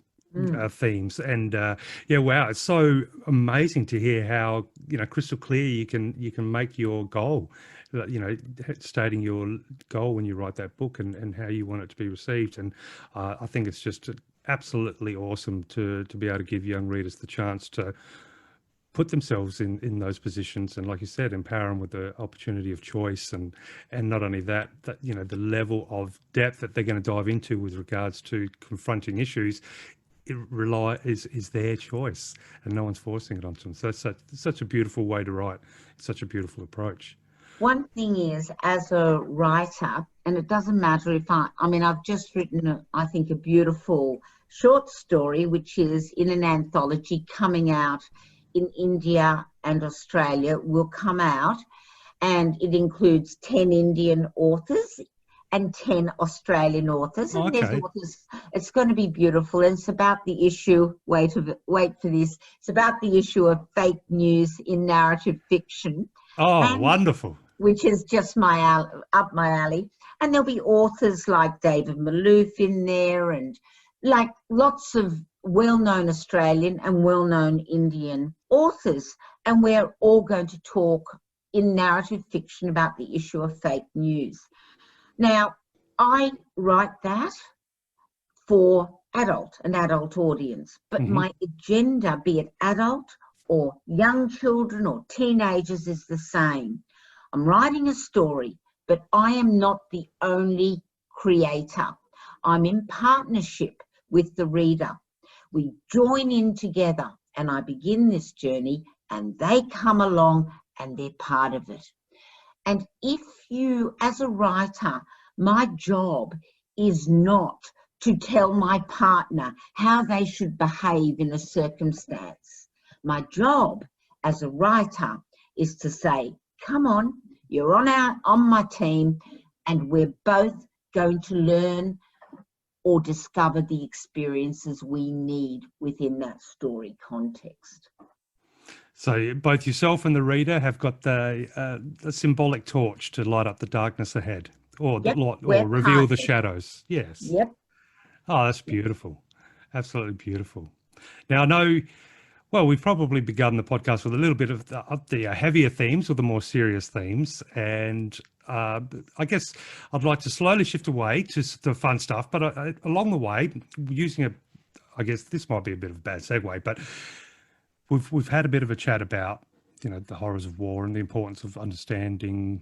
themes. And yeah, wow, it's so amazing to hear how, you know, crystal clear you can make your goal, you know, stating your goal when you write that book and how you want it to be received. And I think it's just absolutely awesome to be able to give young readers the chance to put themselves in those positions, and like you said, empower them with the opportunity of choice, and not only that, you know, the level of depth that they're going to dive into with regards to confronting issues, is their choice, and no one's forcing it onto them. So it's such a beautiful way to write, such a beautiful approach. One thing is, as a writer, and it doesn't matter if I've just written, I think, a beautiful short story, which is in an anthology coming out in India and Australia, will come out, and it includes 10 Indian authors and 10 Australian authors. And Okay. there's authors, it's going to be beautiful. And it's about the issue, wait for this, it's about the issue of fake news in narrative fiction. Oh, wonderful. Which is just up my alley. And there'll be authors like David Malouf in there, and like lots of well-known Australian and well-known Indian authors. And we're all going to talk in narrative fiction about the issue of fake news. Now, I write that for an adult audience, but my agenda, be it adult or young children or teenagers, is the same. I'm writing a story, but I am not the only creator. I'm in partnership with the reader. We join in together, and I begin this journey, and they come along and they're part of it. And if you, as a writer, my job is not to tell my partner how they should behave in a circumstance. My job as a writer is to say, come on, you're on my team, and we're both going to learn or discover the experiences we need within that story context. So both yourself and the reader have got the symbolic torch to light up the darkness ahead, or or reveal the shadows. Yes. Yep. Oh, that's beautiful. Absolutely beautiful. Now, I know, well, we've probably begun the podcast with a little bit of the heavier themes or the more serious themes. And I guess I'd like to slowly shift away to the fun stuff. But along the way, I guess this might be a bit of a bad segue, but we've had a bit of a chat about, you know, the horrors of war and the importance of understanding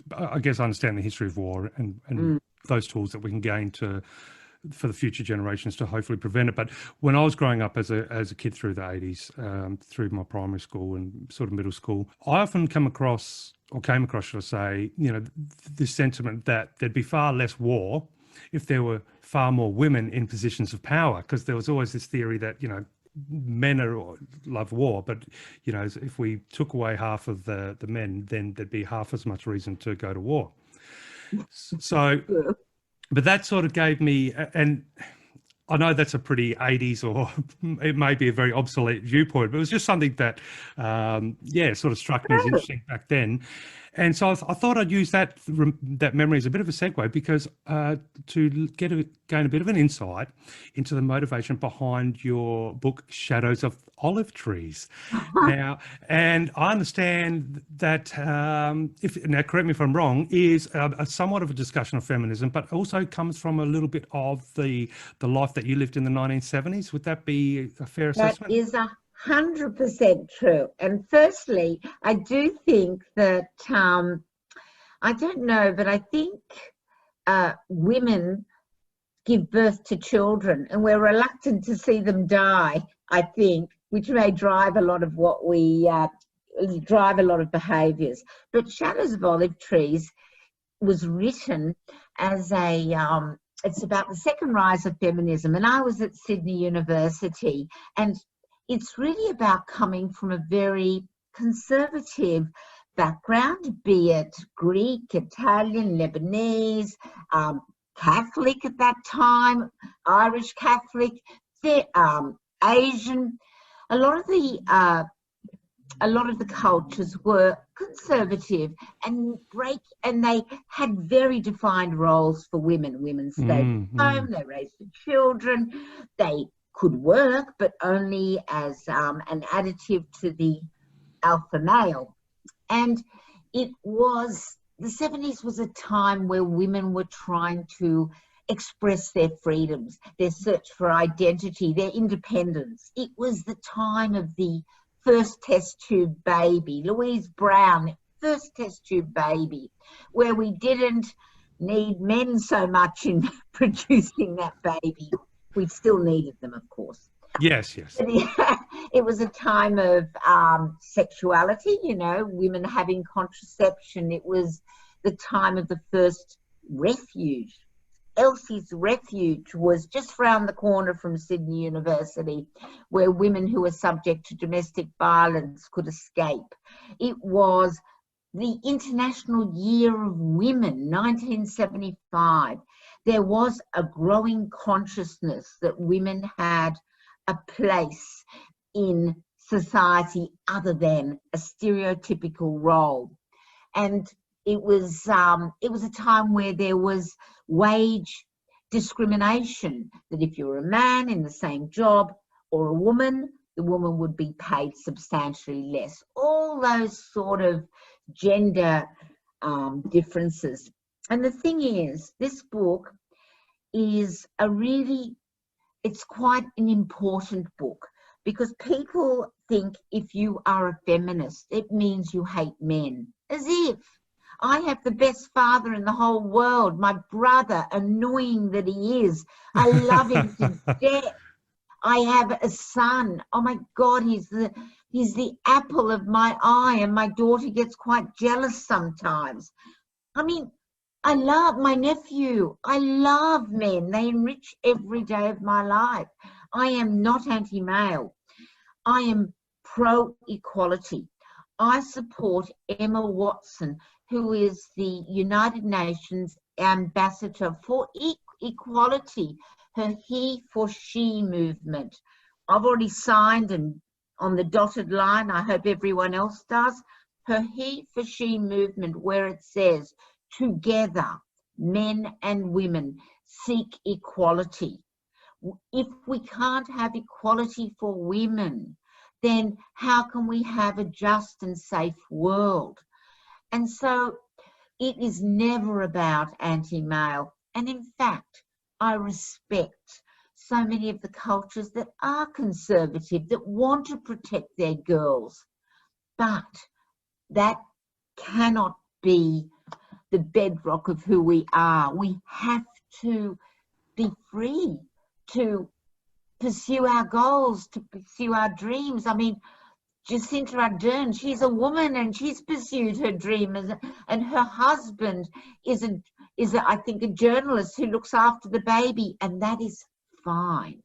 the history of war and those tools that we can gain for the future generations to hopefully prevent it. But when I was growing up as a kid through the 80s, through my primary school and sort of middle school, I often came across, should I say, you know, this sentiment that there'd be far less war if there were far more women in positions of power, because there was always this theory that, you know, men love war, but, you know, if we took away half of the men, then there'd be half as much reason to go to war. So, but that sort of gave me, and I know that's a pretty 80s, or it may be a very obsolete viewpoint, but it was just something that, sort of struck me as interesting back then. And so I thought I'd use that memory as a bit of a segue, because to gain a bit of an insight into the motivation behind your book, Shadows of Olive Trees. Now, and I understand that, now correct me if I'm wrong, is a somewhat of a discussion of feminism, but also comes from a little bit of the life that you lived in the 1970s. Would that be a fair assessment? That is 100% true. And firstly, I do think that, I don't know, but I think women give birth to children, and we're reluctant to see them die, I think, which may drive a lot of behaviours. But Shadows of Olive Trees was written as it's about the second rise of feminism. And I was at Sydney University, and it's really about coming from a very conservative background, be it Greek, Italian, Lebanese, Catholic at that time, Irish Catholic, Asian. A lot of the cultures were conservative and they had very defined roles for women. Women stayed at home, they raised the children, they could work, but only as an additive to the alpha male. And the 70s was a time where women were trying to express their freedoms, their search for identity, their independence. It was the time of the first test tube baby, Louise Brown, first test tube baby, where we didn't need men so much in producing that baby. We still needed them, of course. Yes. But it was a time of sexuality, women having contraception. It was the time of the first refuge. Elsie's Refuge was just round the corner from Sydney University, where women who were subject to domestic violence could escape. It was the International Year of Women, 1975. There was a growing consciousness that women had a place in society other than a stereotypical role. And it was a time where there was wage discrimination, that if you're a man in the same job or a woman, the woman would be paid substantially less. All those sort of gender differences. And the thing is, this book is it's quite an important book, because people think if you are a feminist, it means you hate men. As if I have the best father in the whole world, my brother, annoying that he is. I love him to death. I have a son. Oh my God, he's the apple of my eye, and my daughter gets quite jealous sometimes. I mean, I love my nephew. I love men. They enrich every day of my life. I am not anti-male. I am pro-equality. I support Emma Watson, who is the United Nations ambassador for equality, her He for She movement. I've already signed, and on the dotted line, I hope everyone else does, her He for She movement, where it says, together, men and women seek equality. If we can't have equality for women, then how can we have a just and safe world? And so it is never about anti-male. And in fact, I respect so many of the cultures that are conservative, that want to protect their girls. But that cannot be the bedrock of who we are. We have to be free to pursue our goals, to pursue our dreams. I mean, Jacinta Ardern, she's a woman and she's pursued her dream, and her husband is I think a journalist who looks after the baby, and that is fine.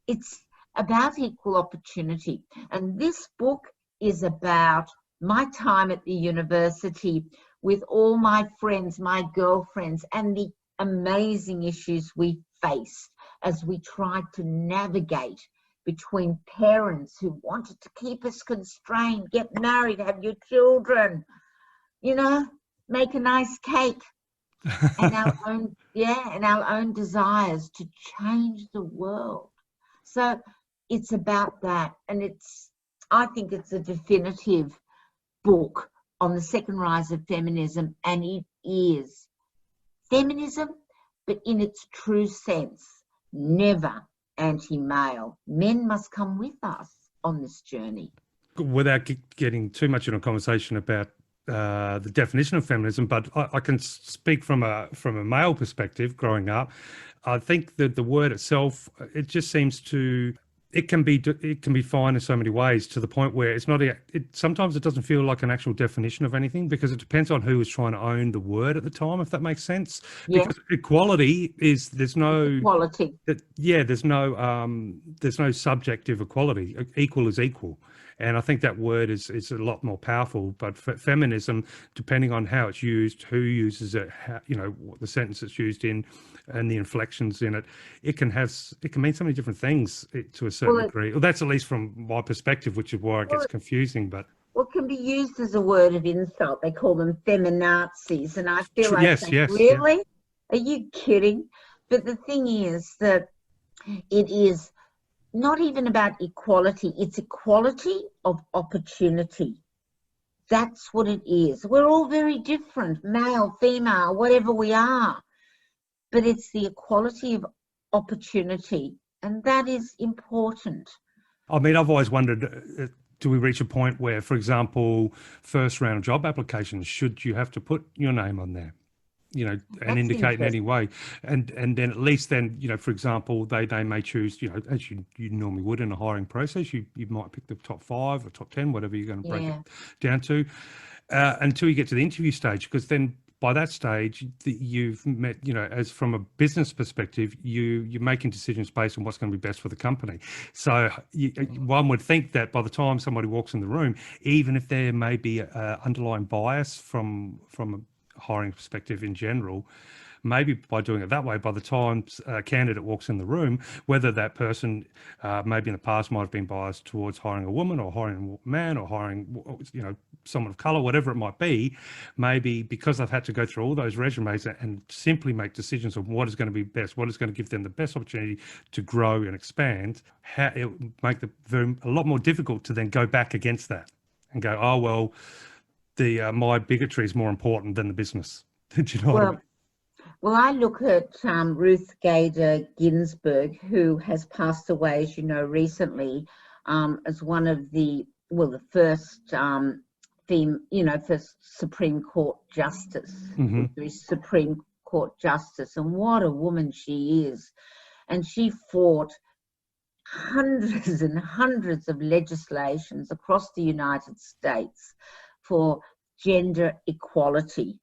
It's about equal opportunity. And this book is about my time at the university with all my friends, my girlfriends, and the amazing issues we faced as we tried to navigate between parents who wanted to keep us constrained, get married, have your children, make a nice cake, and our own desires to change the world. So it's about that, and I think it's a definitive book on the second rise of feminism, and it is feminism, but in its true sense, never anti-male. Men must come with us on this journey. Without getting too much in a conversation about the definition of feminism, but I can speak from a male perspective. Growing up, I think that the word itself, it just seems to. It can be defined in so many ways, to the point where it's not. Sometimes it doesn't feel like an actual definition of anything, because it depends on who is trying to own the word at the time, if that makes sense. Yeah. Because equality is there's no equality. There's no subjective equality. Equal is equal, And I think that word is a lot more powerful. But feminism, depending on how it's used, who uses it, how, what the sentence it's used in, and the inflections in it, it can mean so many different things to a certain degree. Well, that's at least from my perspective, which is why it gets confusing. But well, it can be used as a word of insult. They call them feminazis, and I feel like yes, saying, yes, really? yeah. Are you kidding? But the thing is that it is not even about equality. It's equality of opportunity. That's what it is. We're all very different, male, female, whatever we are. But it's the equality of opportunity, and that is important. I mean, I've always wondered, do we reach a point where, for example, first round job applications, should you have to put your name on there? And That's indicate in any way, and then at least then, for example, they may choose, as you normally would in a hiring process, you might pick the top 5 or top 10, whatever you're going to break it down to, until you get to the interview stage, because then by that stage you've met, as from a business perspective, you're making decisions based on what's going to be best for the company. So one would think that by the time somebody walks in the room, even if there may be underlying bias from a hiring perspective in general, maybe by doing it that way, by the time a candidate walks in the room, whether that person maybe in the past might have been biased towards hiring a woman or hiring a man or hiring someone of color, whatever it might be, maybe because they've had to go through all those resumes and simply make decisions on what is going to be best, what is going to give them the best opportunity to grow and expand, it will make a lot more difficult to then go back against that and go, oh well, my bigotry is more important than the business. Do you know what I mean? Well, I look at Ruth Bader Ginsburg, who has passed away, as you know, recently, as one of the first first Supreme Court Justice, Supreme Court Justice, and what a woman she is. And she fought hundreds and hundreds of legislations across the United States for gender equality.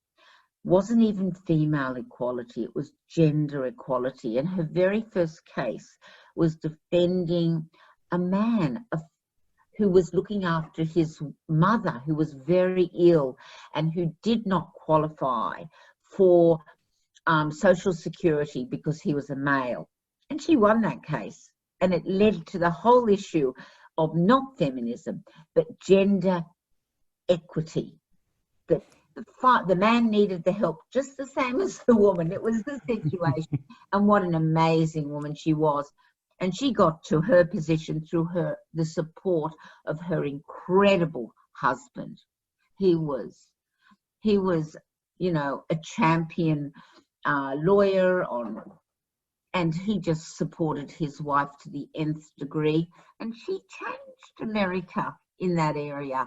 Wasn't even female equality, it was gender equality. And her very first case was defending a man who was looking after his mother, who was very ill and who did not qualify for Social Security because he was a male. And she won that case. And it led to the whole issue of not feminism, but gender equity. The man needed the help just the same as the woman. It was the situation. And what an amazing woman she was. And she got to her position through the support of her incredible husband. He was a champion lawyer and he just supported his wife to the nth degree. And she changed America in that area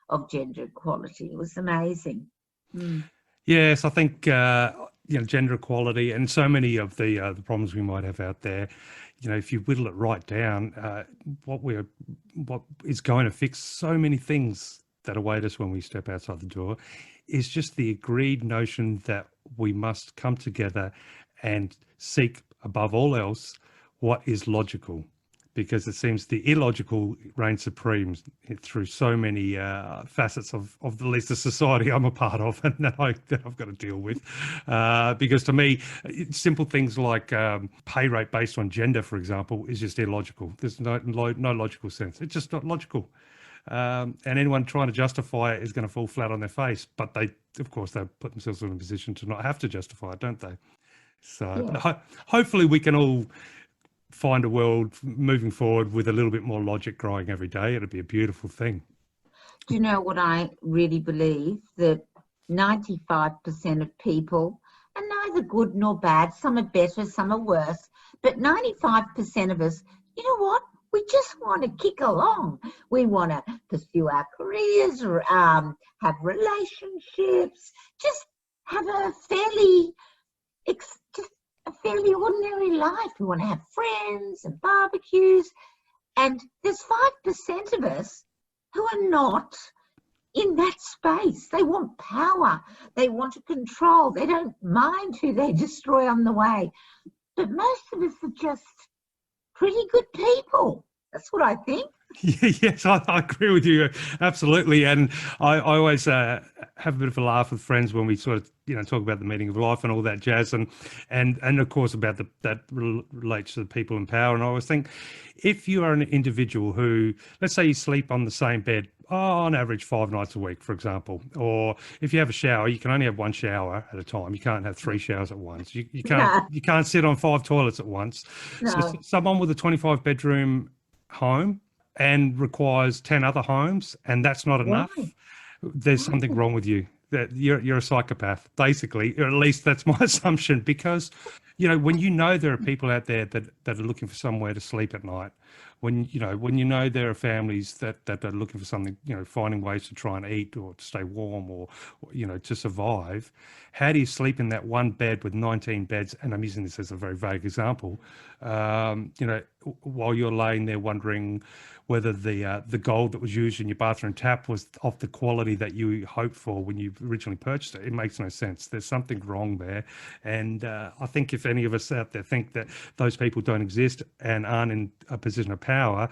of gender equality. It was amazing. Yes, I think gender equality and so many of the problems we might have out there, if you whittle it right down, what is going to fix so many things that await us when we step outside the door is just the agreed notion that we must come together and seek above all else what is logical. Because it seems the illogical reigns supreme through so many facets of at least the society I'm a part of and that I've got to deal with. Because to me, simple things like pay rate based on gender, for example, is just illogical. There's no logical sense. It's just not logical. And anyone trying to justify it is going to fall flat on their face. But they put themselves in a position to not have to justify it, don't they? So hopefully we can all find a world moving forward with a little bit more logic growing every day. It'd be a beautiful thing. Do you know what I really believe? That 95% of people are neither good nor bad. Some are better, some are worse. But 95% of us, you know what? We just want to kick along. We want to pursue our careers, or have relationships, just have a fairly ordinary life. We want to have friends and barbecues. And there's 5% of us who are not in that space. They want power. They want to control. They don't mind who they destroy on the way. But most of us are just pretty good people. That's what I think. Yes, I agree with you absolutely, and I always have a bit of a laugh with friends when we sort of talk about the meaning of life and all that jazz, and of course about that relates to the people in power. And I always think, if you are an individual who, let's say, you sleep on the same bed on average 5 nights a week, for example, or if you have a shower, you can only have one shower at a time. You can't have 3 showers at once. You can't No, you can't sit on 5 toilets at once. So no. someone with a 25 bedroom home and requires 10 other homes, and that's not Why? enough, there's something wrong with you. That you're a psychopath, basically, or at least that's my assumption. Because, when there are people out there that are looking for somewhere to sleep at night, when there are families that are looking for something, finding ways to try and eat or to stay warm or to survive, how do you sleep in that one bed with 19 beds? And I'm using this as a very vague example, while you're laying there wondering whether the gold that was used in your bathroom tap was of the quality that you hoped for when you originally purchased it. It makes no sense. There's something wrong there. And I think if any of us out there think that those people don't exist and aren't in a position of power,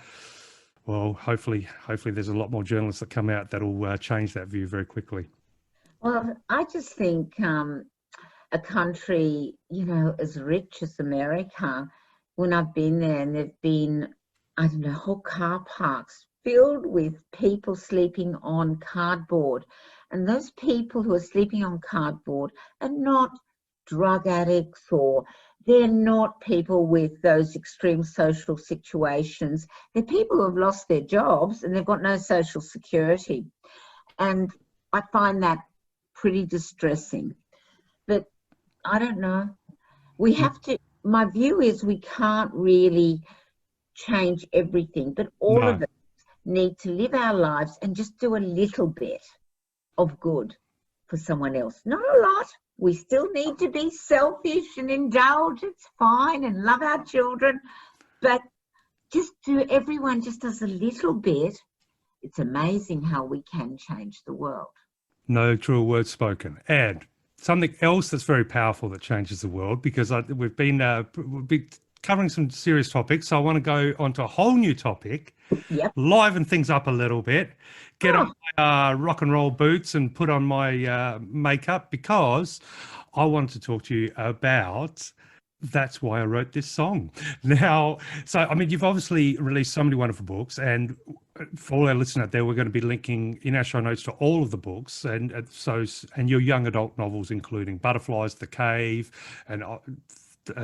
well, hopefully there's a lot more journalists that come out that'll change that view very quickly. Well, I just think a country, as rich as America, when I've been there and there've been, I don't know, whole car parks filled with people sleeping on cardboard. And those people who are sleeping on cardboard are not drug addicts, or they're not people with those extreme social situations. They're people who have lost their jobs and they've got no social security. And I find that pretty distressing. But I don't know. We have to, my view is we can't really change everything, but all of us need to live our lives and just do a little bit of good for someone else. Not a lot. We still need to be selfish and indulge. It's fine, and love our children, but everyone just does a little bit. It's amazing how we can change the world. No truer words spoken. And something else that's very powerful that changes the world, because we've been covering some serious topics, so I want to go on to a whole new topic. Yep. Liven things up a little bit, get on my rock and roll boots and put on my makeup, because I wanted to talk to you about That's Why I Wrote This Song. Now, so, I mean, you've obviously released so many wonderful books, and for all our listeners out there, we're going to be linking in our show notes to all of the books, and your young adult novels, including Butterflies, The Cave, and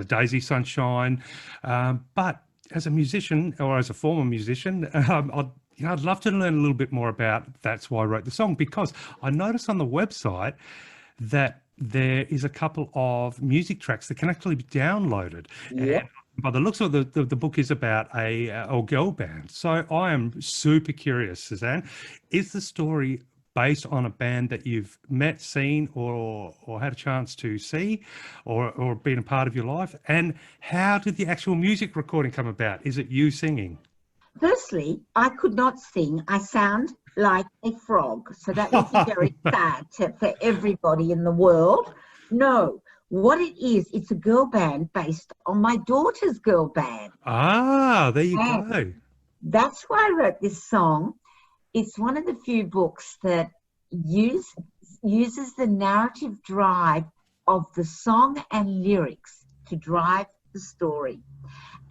Daisy Sunshine. But as a musician, or as a former musician, I'd love to learn a little bit more about That's Why I Wrote the Song, because I noticed on the website that there is a couple of music tracks that can actually be downloaded. Yep. And by the looks of the book is about a girl band. So I am super curious, Susanne, is the story based on a band that you've met, seen, or had a chance to see, or been a part of your life? And how did the actual music recording come about? Is it you singing? Firstly, I could not sing. I sound like a frog. So that would be very sad for everybody in the world. No, what it is, it's a girl band based on my daughter's girl band. Ah, there you go. That's why I wrote this song. It's one of the few books that uses the narrative drive of the song and lyrics to drive the story.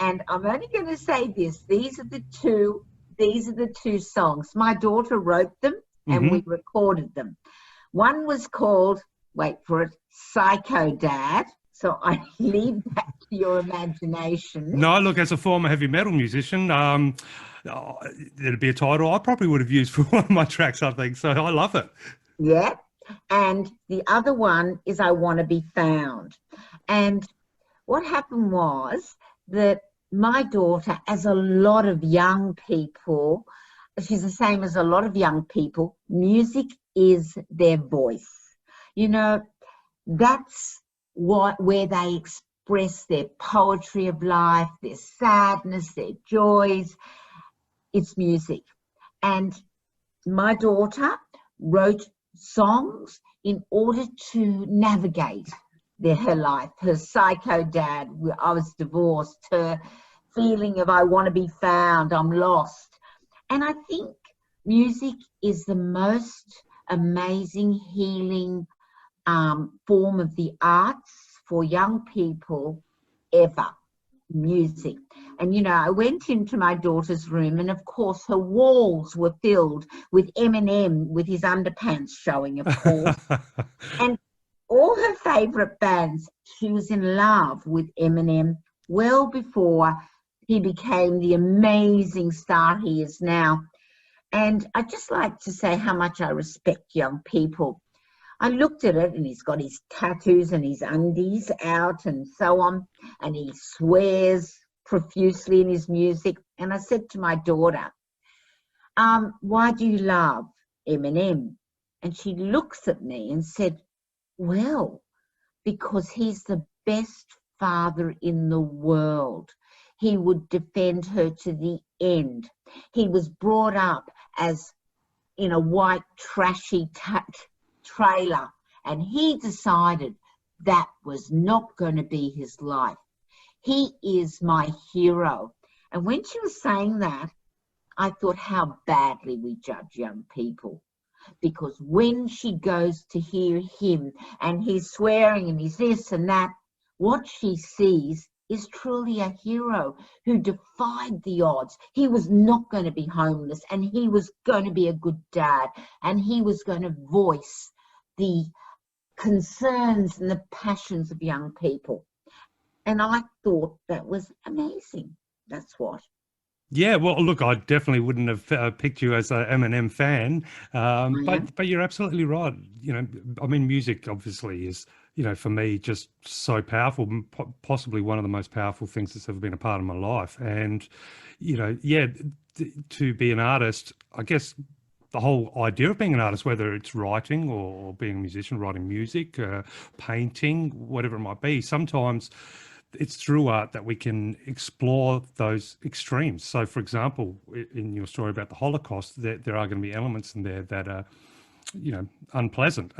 And I'm only going to say this: these are the two songs. My daughter wrote them, and we recorded them. One was called, wait for it, Psycho Dad. So I leave that to your imagination. No, look, as a former heavy metal musician, it'd be a title I probably would have used for one of my tracks, I think. So I love it. Yeah. And the other one is I Want to Be Found. And what happened was that my daughter, as a lot of young people, she's the same as a lot of young people, music is their voice. That's where they express their poetry of life, their sadness, their joys. It's music. And my daughter wrote songs in order to navigate her life, her psycho dad, I was divorced, her feeling of I want to be found, I'm lost. And I think music is the most amazing healing form of the arts for young people ever. Music. And I went into my daughter's room, and of course her walls were filled with Eminem with his underpants showing, of course. And all her favorite bands. She was in love with Eminem well before he became the amazing star he is now. And I'd just like to say how much I respect young people. I looked at it, and he's got his tattoos and his undies out and so on, and he swears profusely in his music. And I said to my daughter, why do you love Eminem? And she looks at me and said, well, because he's the best father in the world. He would defend her to the end. He was brought up as in a white, trashy trailer, and he decided that was not going to be his life. He is my hero. And when she was saying that, I thought how badly we judge young people. Because when she goes to hear him and he's swearing and he's this and that, what she sees is truly a hero who defied the odds. He was not going to be homeless, and he was going to be a good dad, and he was going to voice the concerns and the passions of young people. And I thought that was amazing. That's what. Yeah, well, look, I definitely wouldn't have picked you as an Eminem fan, but you're absolutely right. I mean, music obviously is, for me, just so powerful, possibly one of the most powerful things that's ever been a part of my life. And, to be an artist, I guess the whole idea of being an artist, whether it's writing or being a musician, writing music, painting, whatever it might be, sometimes it's through art that we can explore those extremes. So, for example, in your story about the Holocaust, there are going to be elements in there that are, unpleasant.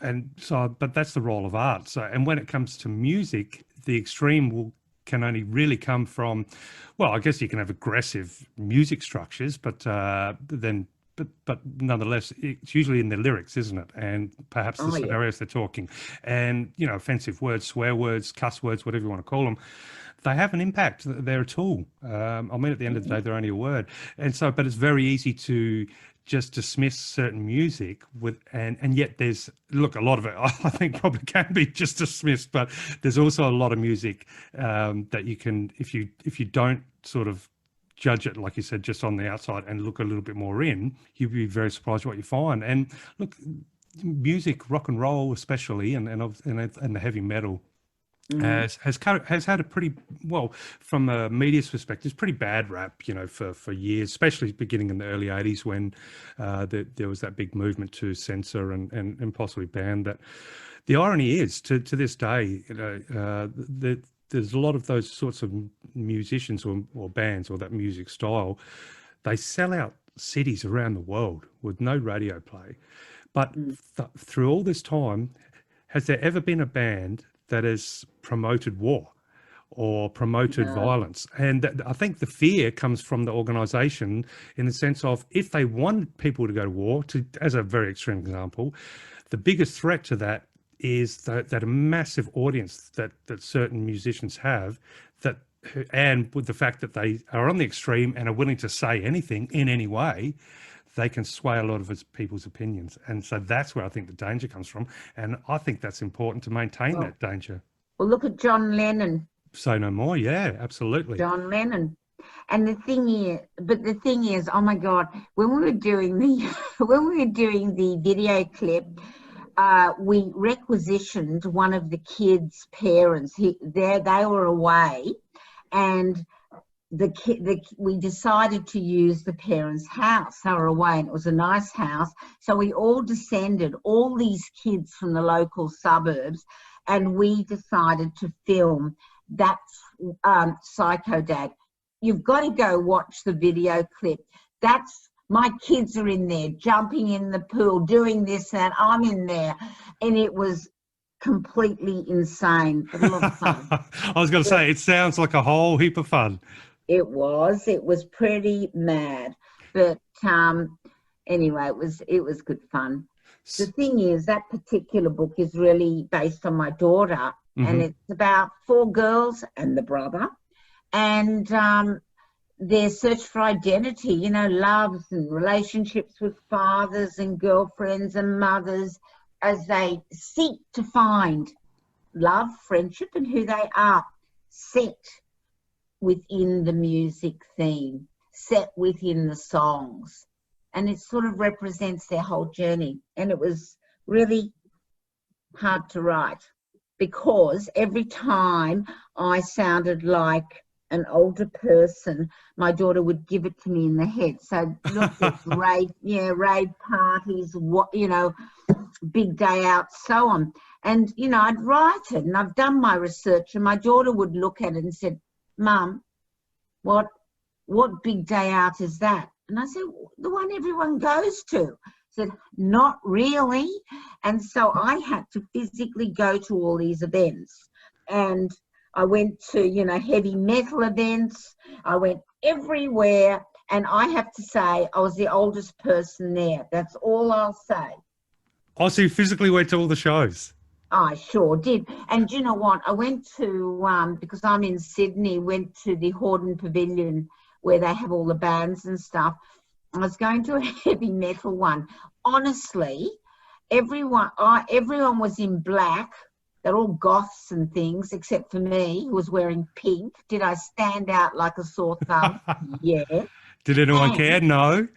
And so, but that's the role of art. So, and when it comes to music, the extreme can only really come from, well, I guess you can have aggressive music structures, but nonetheless, it's usually in the lyrics, isn't it? And perhaps the scenarios they're talking, and offensive words, swear words, cuss words, whatever you want to call them, they have an impact. They're a tool. I mean, at the end of the day, they're only a word, and so. But it's very easy to just dismiss certain music and yet there's a lot of it I think probably can be just dismissed, but there's also a lot of music that you can, if you don't sort of judge it, like you said, just on the outside and look a little bit more in, you'll be very surprised what you find. And look, music, rock and roll especially, and the heavy metal has had a pretty, well, from a media's perspective, pretty bad rap, for years, especially beginning in the early 80s when there was that big movement to censor and possibly ban that. The irony is, to this day, there's a lot of those sorts of musicians or bands or that music style, they sell out cities around the world with no radio play. But through all this time, has there ever been a band that has promoted war or promoted violence? And I think the fear comes from the organisation in the sense of, if they want people to go to war, as a very extreme example, the biggest threat to that is that a massive audience that certain musicians have, and with the fact that they are on the extreme and are willing to say anything in any way, they can sway a lot of people's opinions. And so that's where I think the danger comes from. And I think that's important to maintain that danger. Well, look at John Lennon. Say no more. Yeah, absolutely. John Lennon. And the thing is, oh my God, when we were doing the video clip, we requisitioned one of the kids' parents. They were away, and we decided to use the parents' house. They were away, and it was a nice house. So we all descended, all these kids from the local suburbs, and we decided to film that Psycho Dad. You've got to go watch the video clip. My kids are in there, jumping in the pool, doing this, and I'm in there. And it was completely insane, but a lot of fun. I was going to say, it sounds like a whole heap of fun. It was pretty mad. But anyway, it was good fun. The thing is, that particular book is really based on my daughter, and it's about 4 girls and the brother, and their search for identity, you know, loves and relationships with fathers and girlfriends and mothers, as they seek to find love, friendship, and who they are, set within the music theme, set within the songs. And it sort of represents their whole journey. And it was really hard to write, because every time I sounded like an older person, my daughter would give it to me in the head. So look, it's rave parties, what, you know, big day out, so on. And, you know, I'd write it, and I've done my research, and my daughter would look at it and said, Mum, what big day out is that? And I said, the one everyone goes to. I said, not really. And so I had to physically go to all these events. And I went to, you know, heavy metal events. I went everywhere. And I have to say, I was the oldest person there. That's all I'll say. Oh, so you physically went to all the shows? I sure did. And you know what? I went to, because I'm in Sydney, went to the Hordern Pavilion where they have all the bands and stuff. I was going to a heavy metal one. Honestly, everyone was in black. They're all goths and things, except for me, who was wearing pink. Did I stand out like a sore thumb? Yeah. Did anyone care? No.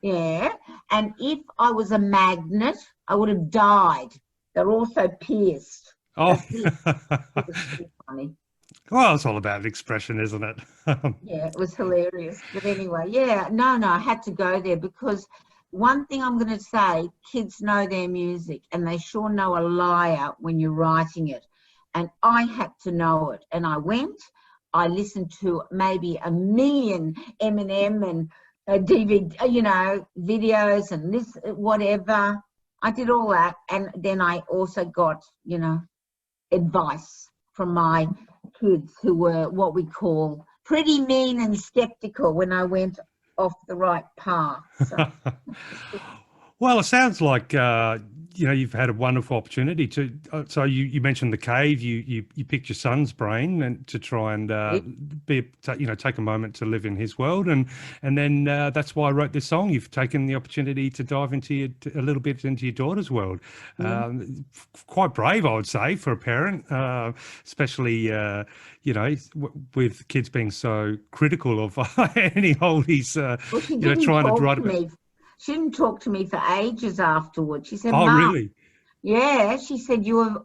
Yeah. And if I was a magnet, I would have died. They're also pierced. Oh. It was pretty funny. Well, it's all about expression, isn't it? Yeah, it was hilarious. But anyway, yeah, no, I had to go there, because one thing I'm going to say, kids know their music, and they sure know a liar when you're writing it. And I had to know it. And I went, I listened to maybe 1 million Eminem and DVD, you know, videos and this, whatever. I did all that. And then I also got, you know, advice from my kids, who were what we call pretty mean and skeptical when I went off the right path. So. Well, it sounds like you know, you've had a wonderful opportunity to. So you mentioned the cave. You picked your son's brain and to try and take a moment to live in his world, and then that's why I wrote this song. You've taken the opportunity to dive into a little bit into your daughter's world. Quite brave, I would say, for a parent, especially you know, with kids being so critical of any oldies. You know, trying to write about. She didn't talk to me for ages afterwards. She said, "Oh, Mom, really?" Yeah. She said, you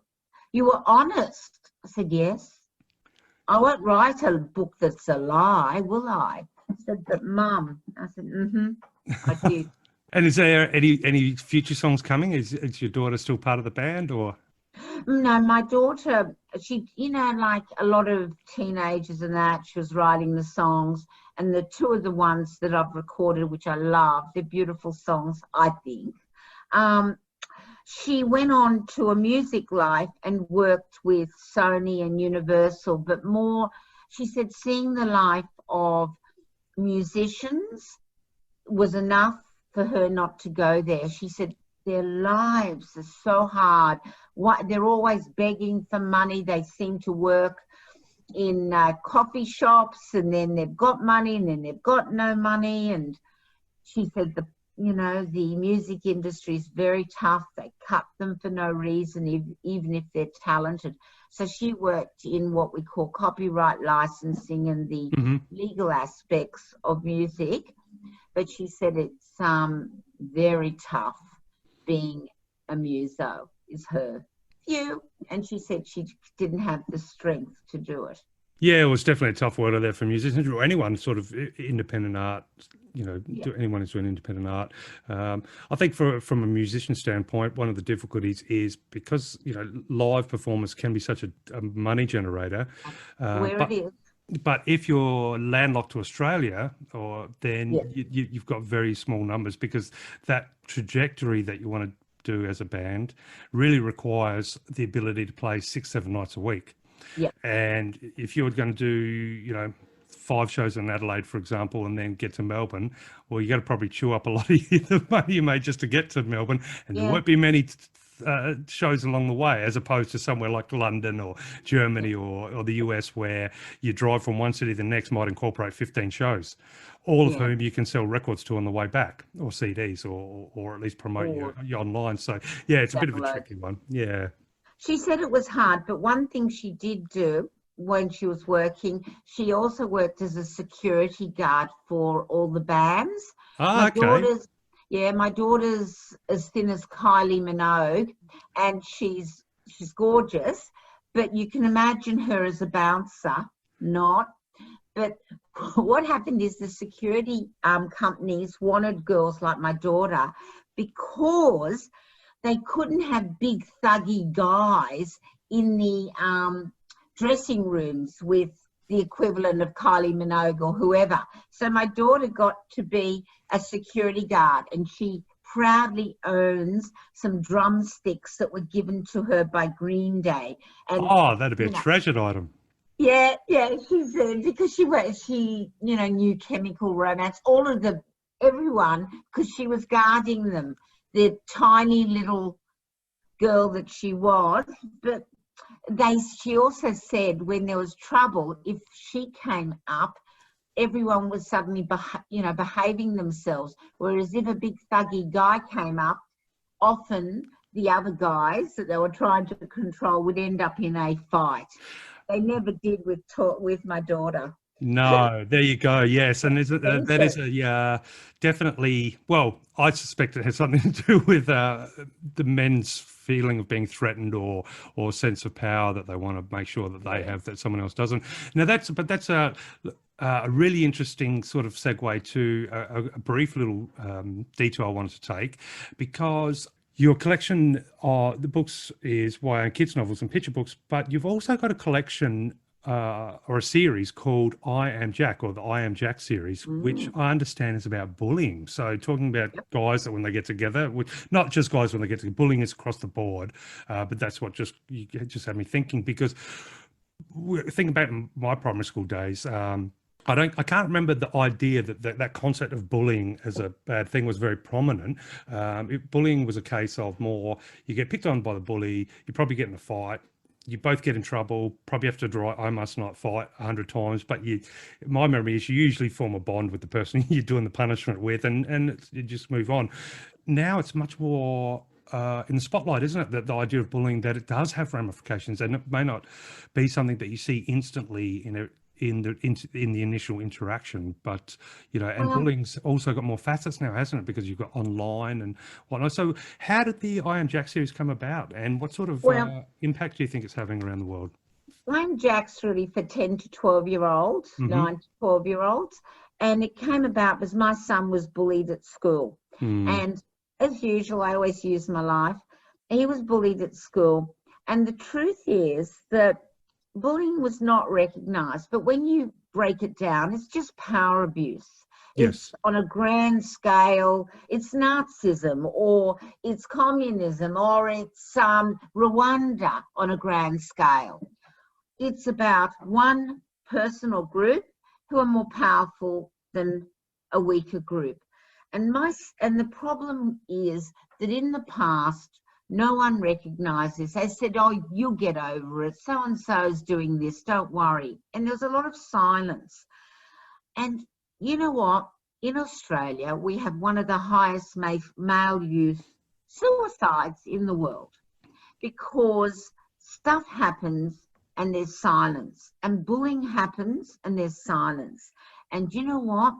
were honest. I said, yes. I won't write a book that's a lie, will I? I said, but Mum. I said, I did. And is there any future songs coming? Is your daughter still part of the band, or? No, my daughter, she, you know, like a lot of teenagers and that, she was writing the songs. And the 2 of the ones that I've recorded, which I love, they're beautiful songs, I think. She went on to a music life and worked with Sony and Universal, but more, she said, seeing the life of musicians was enough for her not to go there. She said, their lives are so hard. They're always begging for money. They seem to work in coffee shops, and then they've got money, and then they've got no money. And she said, the music industry is very tough. They cut them for no reason, even if they're talented. So she worked in what we call copyright licensing and the legal aspects of music. But she said it's very tough being a muso, is her view. And she said she didn't have the strength to do it. Yeah, it was definitely a tough world out there for musicians or anyone sort of independent art, you know, anyone who's doing independent art. I think from a musician standpoint, one of the difficulties is because, you know, live performance can be such a money generator. It is. But if you're landlocked to Australia, then you've got very small numbers, because that trajectory that you want to do as a band really requires the ability to play 6-7 nights a week. Yeah. And if you're going to do, you know, 5 shows in Adelaide, for example, and then get to Melbourne, well, you got to probably chew up a lot of the money you made just to get to Melbourne, and there Yeah. won't be many shows along the way, as opposed to somewhere like London or Germany or the US, where you drive from one city to the next might incorporate 15 shows, all of Yeah. whom you can sell records to on the way back, or CDs, or at least promote Or your online. So yeah, it's a bit of a download. tricky one. Yeah. She said it was hard, but one thing she did do when she was working, she also worked as a security guard for all the bands. Ah, okay. My daughter's as thin as Kylie Minogue, and she's gorgeous, but you can imagine her as a bouncer, not. But what happened is the security companies wanted girls like my daughter because they couldn't have big thuggy guys in the dressing rooms with the equivalent of Kylie Minogue or whoever. So my daughter got to be a security guard, and she proudly owns some drumsticks that were given to her by Green Day. And Oh, that'd be a treasured item. yeah, she said, because she knew Chemical Romance, everyone, because she was guarding them, the tiny little girl that she was. But she also said when there was trouble, if she came up, everyone was suddenly behaving themselves, whereas if a big thuggy guy came up, often the other guys that they were trying to control would end up in a fight. They never did with my daughter. No, there you go. Yes, and that is a definitely. Well, I suspect it has something to do with the men's feeling of being threatened or sense of power that they want to make sure that they have that someone else doesn't. Now that's a really interesting sort of segue to a brief little detour I wanted to take, because your collection of the books is YA and kids novels and picture books, but you've also got a collection or a series called I Am Jack, or the I Am Jack series, which I understand is about bullying. So talking about guys that when they get together, not just guys when they get together, bullying is across the board. But that's what you just had me thinking, because thinking about my primary school days, I can't remember the idea that concept of bullying as a bad thing was very prominent. Bullying was a case of more, you get picked on by the bully, you probably get in a fight, you both get in trouble, probably have to draw I must not fight 100 times, but my memory is you usually form a bond with the person you're doing the punishment with, and you just move on. Now it's much more in the spotlight, isn't it? The idea of bullying, that it does have ramifications, and it may not be something that you see instantly in the initial interaction, but bullying's also got more facets now, hasn't it? Because you've got online and whatnot. So how did the I Am Jack series come about, and what sort of impact do you think it's having around the world? I Am Jack's really for 10 to 12-year-olds, 9 to 12-year-olds, and it came about because my son was bullied at school. And as usual, I always use my life. He was bullied at school, and the truth is that bullying was not recognised, but when you break it down, it's just power abuse. Yes. It's on a grand scale, it's Nazism, or it's communism, or it's Rwanda on a grand scale. It's about one person or group who are more powerful than a weaker group. And the problem is that in the past, no one recognised this. They said, oh, you'll get over it. So-and-so's doing this, don't worry. And there was a lot of silence. And you know what? In Australia, we have one of the highest male youth suicides in the world, because stuff happens and there's silence. And bullying happens and there's silence. And you know what?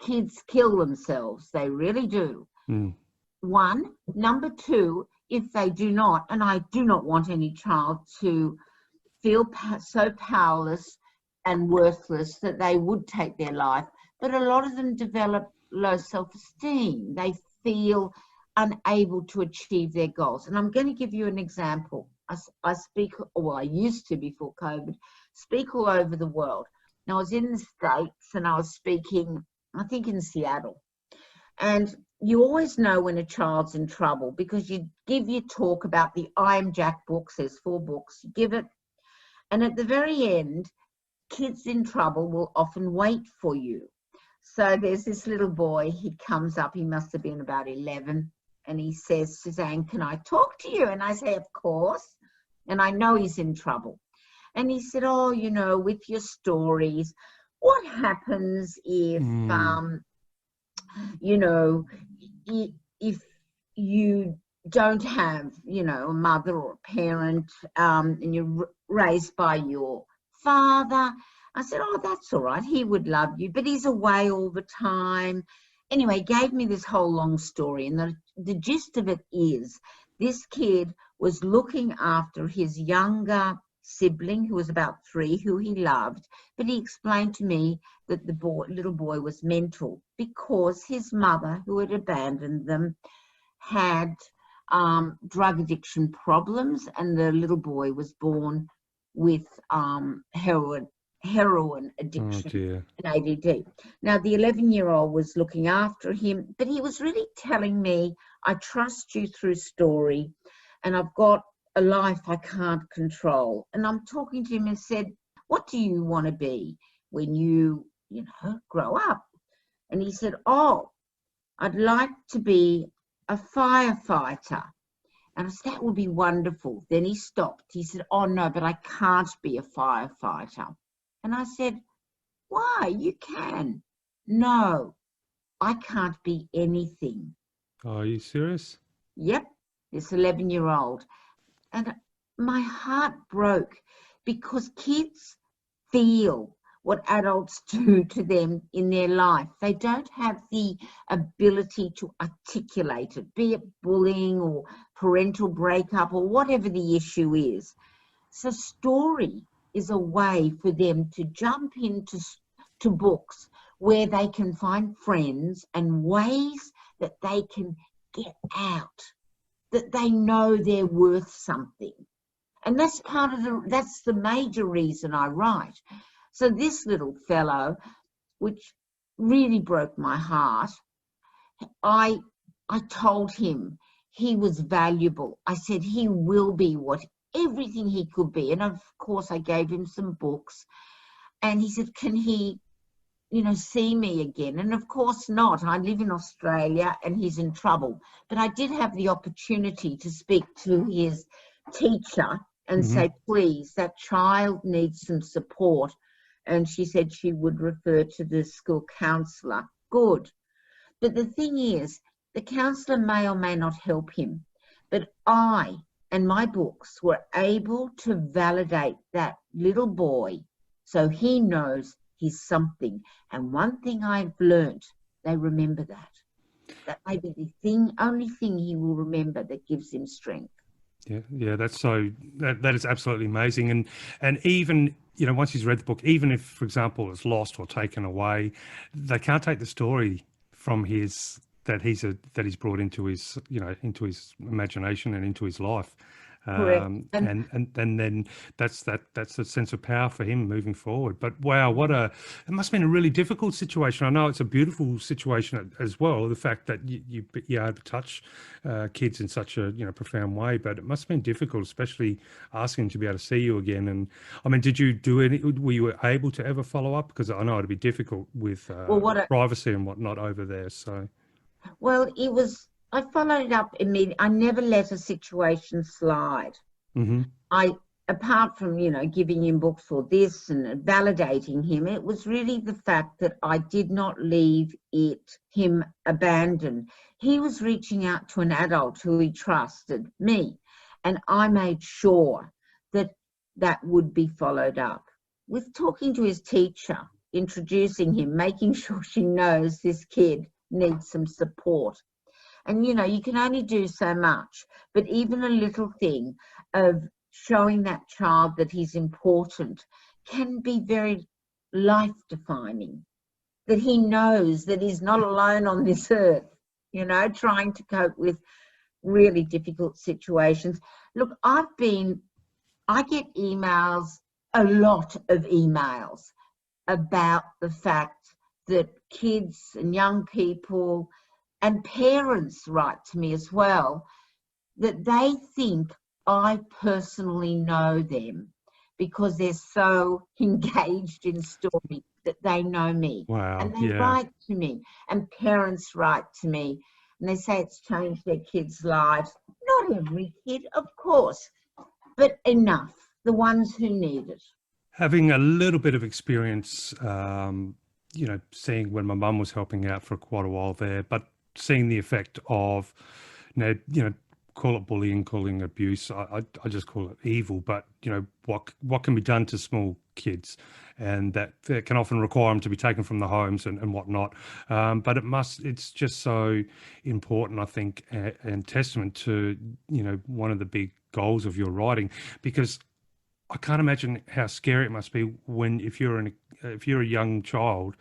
Kids kill themselves. They really do. One. Number two, if they do not, and I do not want any child to feel so powerless and worthless that they would take their life, but a lot of them develop low self-esteem. They feel unable to achieve their goals. And I'm going to give you an example. I used to, before COVID, speak all over the world. And I was in the States and I was speaking, I think in Seattle. And you always know when a child's in trouble because you give your talk about the I Am Jack books. There's 4 books. You give it. And at the very end, kids in trouble will often wait for you. So there's this little boy, he comes up, he must have been about 11, and he says, Suzanne, can I talk to you? And I say, of course. And I know he's in trouble. And he said, oh, you know, with your stories, what happens if, you know, if you don't have, you know, a mother or a parent, and you're raised by your father? I said, oh, that's all right. He would love you, but he's away all the time. Anyway, he gave me this whole long story. And the gist of it is this kid was looking after his younger sibling, who was about 3, who he loved. But he explained to me that the little boy was mental because his mother, who had abandoned them, had drug addiction problems, and the little boy was born with heroin addiction and ADD. Now, the 11-year-old was looking after him, but he was really telling me, I trust you through story, and I've got a life I can't control. And I'm talking to him and said, what do you want to be when you know, grow up? And he said, oh, I'd like to be a firefighter. And I said, that would be wonderful. Then he stopped. He said, oh, no, but I can't be a firefighter. And I said, why? You can. No, I can't be anything. Oh, are you serious? Yep, this 11-year-old. And my heart broke because kids feel what adults do to them in their life. They don't have the ability to articulate it, be it bullying or parental breakup or whatever the issue is. So story is a way for them to jump into books where they can find friends and ways that they can get out, that they know they're worth something. And that's that's the major reason I write. So this little fellow, which really broke my heart, I told him he was valuable. I said he will be everything he could be. And of course I gave him some books, and he said, can he, see me again? And of course not. I live in Australia and he's in trouble. But I did have the opportunity to speak to his teacher and say, please, that child needs some support. And she said she would refer to the school counsellor. Good. But the thing is, the counsellor may or may not help him. But I and my books were able to validate that little boy so he knows he's something. And one thing I've learnt, they remember that. That may be the only thing he will remember that gives him strength. Yeah, that's that is absolutely amazing. And even, once he's read the book, even if, for example, it's lost or taken away, they can't take the story from that he's brought into his, into his imagination and into his life. And then that's a sense of power for him moving forward. But wow, it must have been a really difficult situation. I know it's a beautiful situation as well, the fact that you're able to touch kids in such a profound way, but it must have been difficult, especially asking to be able to see you again. And I mean, were you able to ever follow up? Because I know it'd be difficult with privacy and whatnot over there. So well, I followed it up immediately. I never let a situation slide. Apart from, giving him books for this and validating him, it was really the fact that I did not leave him abandoned. He was reaching out to an adult who he trusted, me, and I made sure that would be followed up with talking to his teacher, introducing him, making sure she knows this kid needs some support. And, you can only do so much, but even a little thing of showing that child that he's important can be very life-defining, that he knows that he's not alone on this earth, trying to cope with really difficult situations. Look, I get emails, a lot of emails about the fact that kids and young people and parents write to me as well, that they think I personally know them because they're so engaged in story that they know me. Wow. And they write to me, and parents write to me, and they say it's changed their kids' lives. Not every kid, of course, but enough, the ones who need it. Having a little bit of experience, seeing when my mum was helping out for quite a while there, but seeing the effect of, call it bullying, calling it abuse. I just call it evil. But what can be done to small kids, and that can often require them to be taken from the homes and whatnot. But it's just so important, I think, and testament to one of the big goals of your writing, because I can't imagine how scary it must be if you're a young child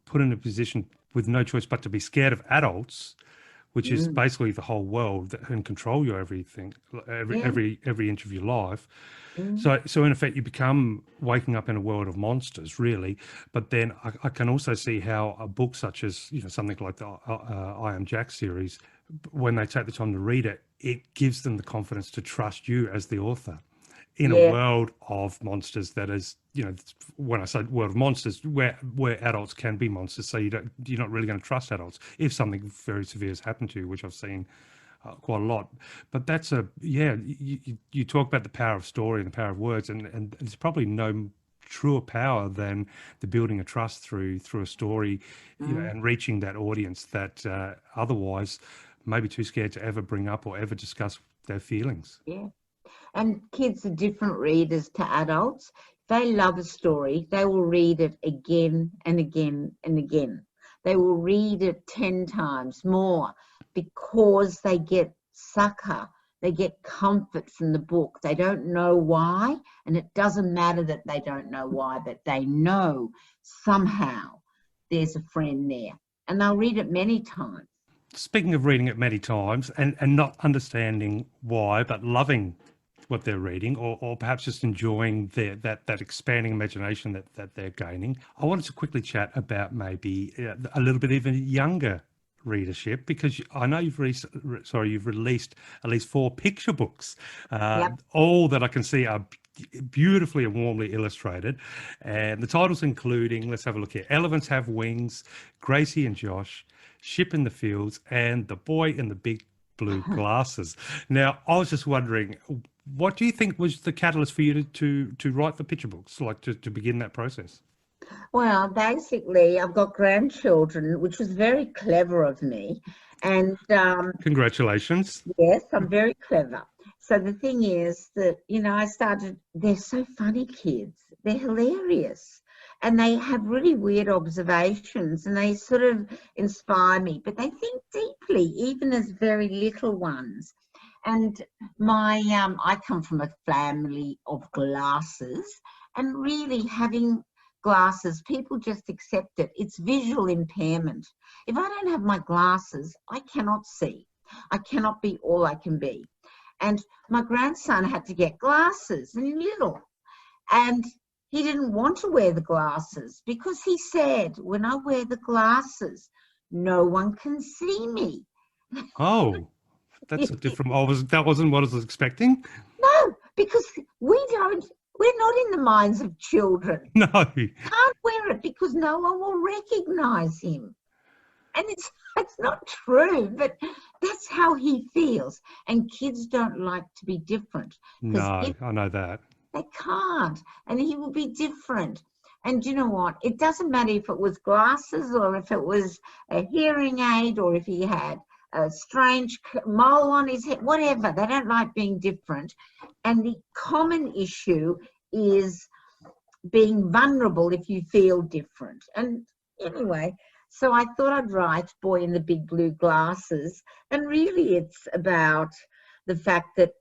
put in a position with no choice but to be scared of adults, which is basically the whole world that can control your everything, every inch of your life. So in effect, you become waking up in a world of monsters, really. But then I can also see how a book such as something like the I Am Jack series, when they take the time to read it, it gives them the confidence to trust you as the author in a world of monsters that is, when I say world of monsters, where adults can be monsters. So you're not really going to trust adults if something very severe has happened to you, which I've seen quite a lot. But that's you talk about the power of story and the power of words, and there's probably no truer power than the building of trust through a story, and reaching that audience that otherwise may be too scared to ever bring up or ever discuss their feelings. Yeah. And kids are different readers to adults. If they love a story, they will read it again and again and again. They will read it 10 times more because they get succor. They get comfort from the book. They don't know why, and it doesn't matter that they don't know why, but they know somehow there's a friend there. And they'll read it many times. Speaking of reading it many times and not understanding why, but loving what they're reading, or perhaps just enjoying that expanding imagination that they're gaining, I wanted to quickly chat about maybe a little bit even younger readership, because I know you've released at least 4 picture books, all that I can see are beautifully and warmly illustrated, and the titles including, let's have a look here, Elephants Have Wings, Gracie and Josh, Ship in the Fields, and The Boy in the Big Blue Glasses. Now, I was just wondering, what do you think was the catalyst for you to write the picture books, like to begin that process? Well, basically, I've got grandchildren, which was very clever of me. And Congratulations. yes, I'm very clever. So the thing is that, they're so funny kids. They're hilarious. And they have really weird observations, and they sort of inspire me. But they think deeply, even as very little ones. And I come from a family of glasses, and really having glasses, people just accept it. It's visual impairment. If I don't have my glasses, I cannot see. I cannot be all I can be. And my grandson had to get glasses, and little. And he didn't want to wear the glasses because he said, when I wear the glasses, no one can see me. Oh, that's a different. That wasn't what I was expecting. No, because we're not in the minds of children. No. Can't wear it because no one will recognize him. And it's not true, but that's how he feels. And kids don't like to be different. No, I know that. They can't, and he will be different. And you know what? It doesn't matter if it was glasses or if it was a hearing aid or if he had a strange mole on his head, whatever. They don't like being different. And the common issue is being vulnerable if you feel different. And anyway, so I thought I'd write Boy in the Big Blue Glasses. And really it's about the fact that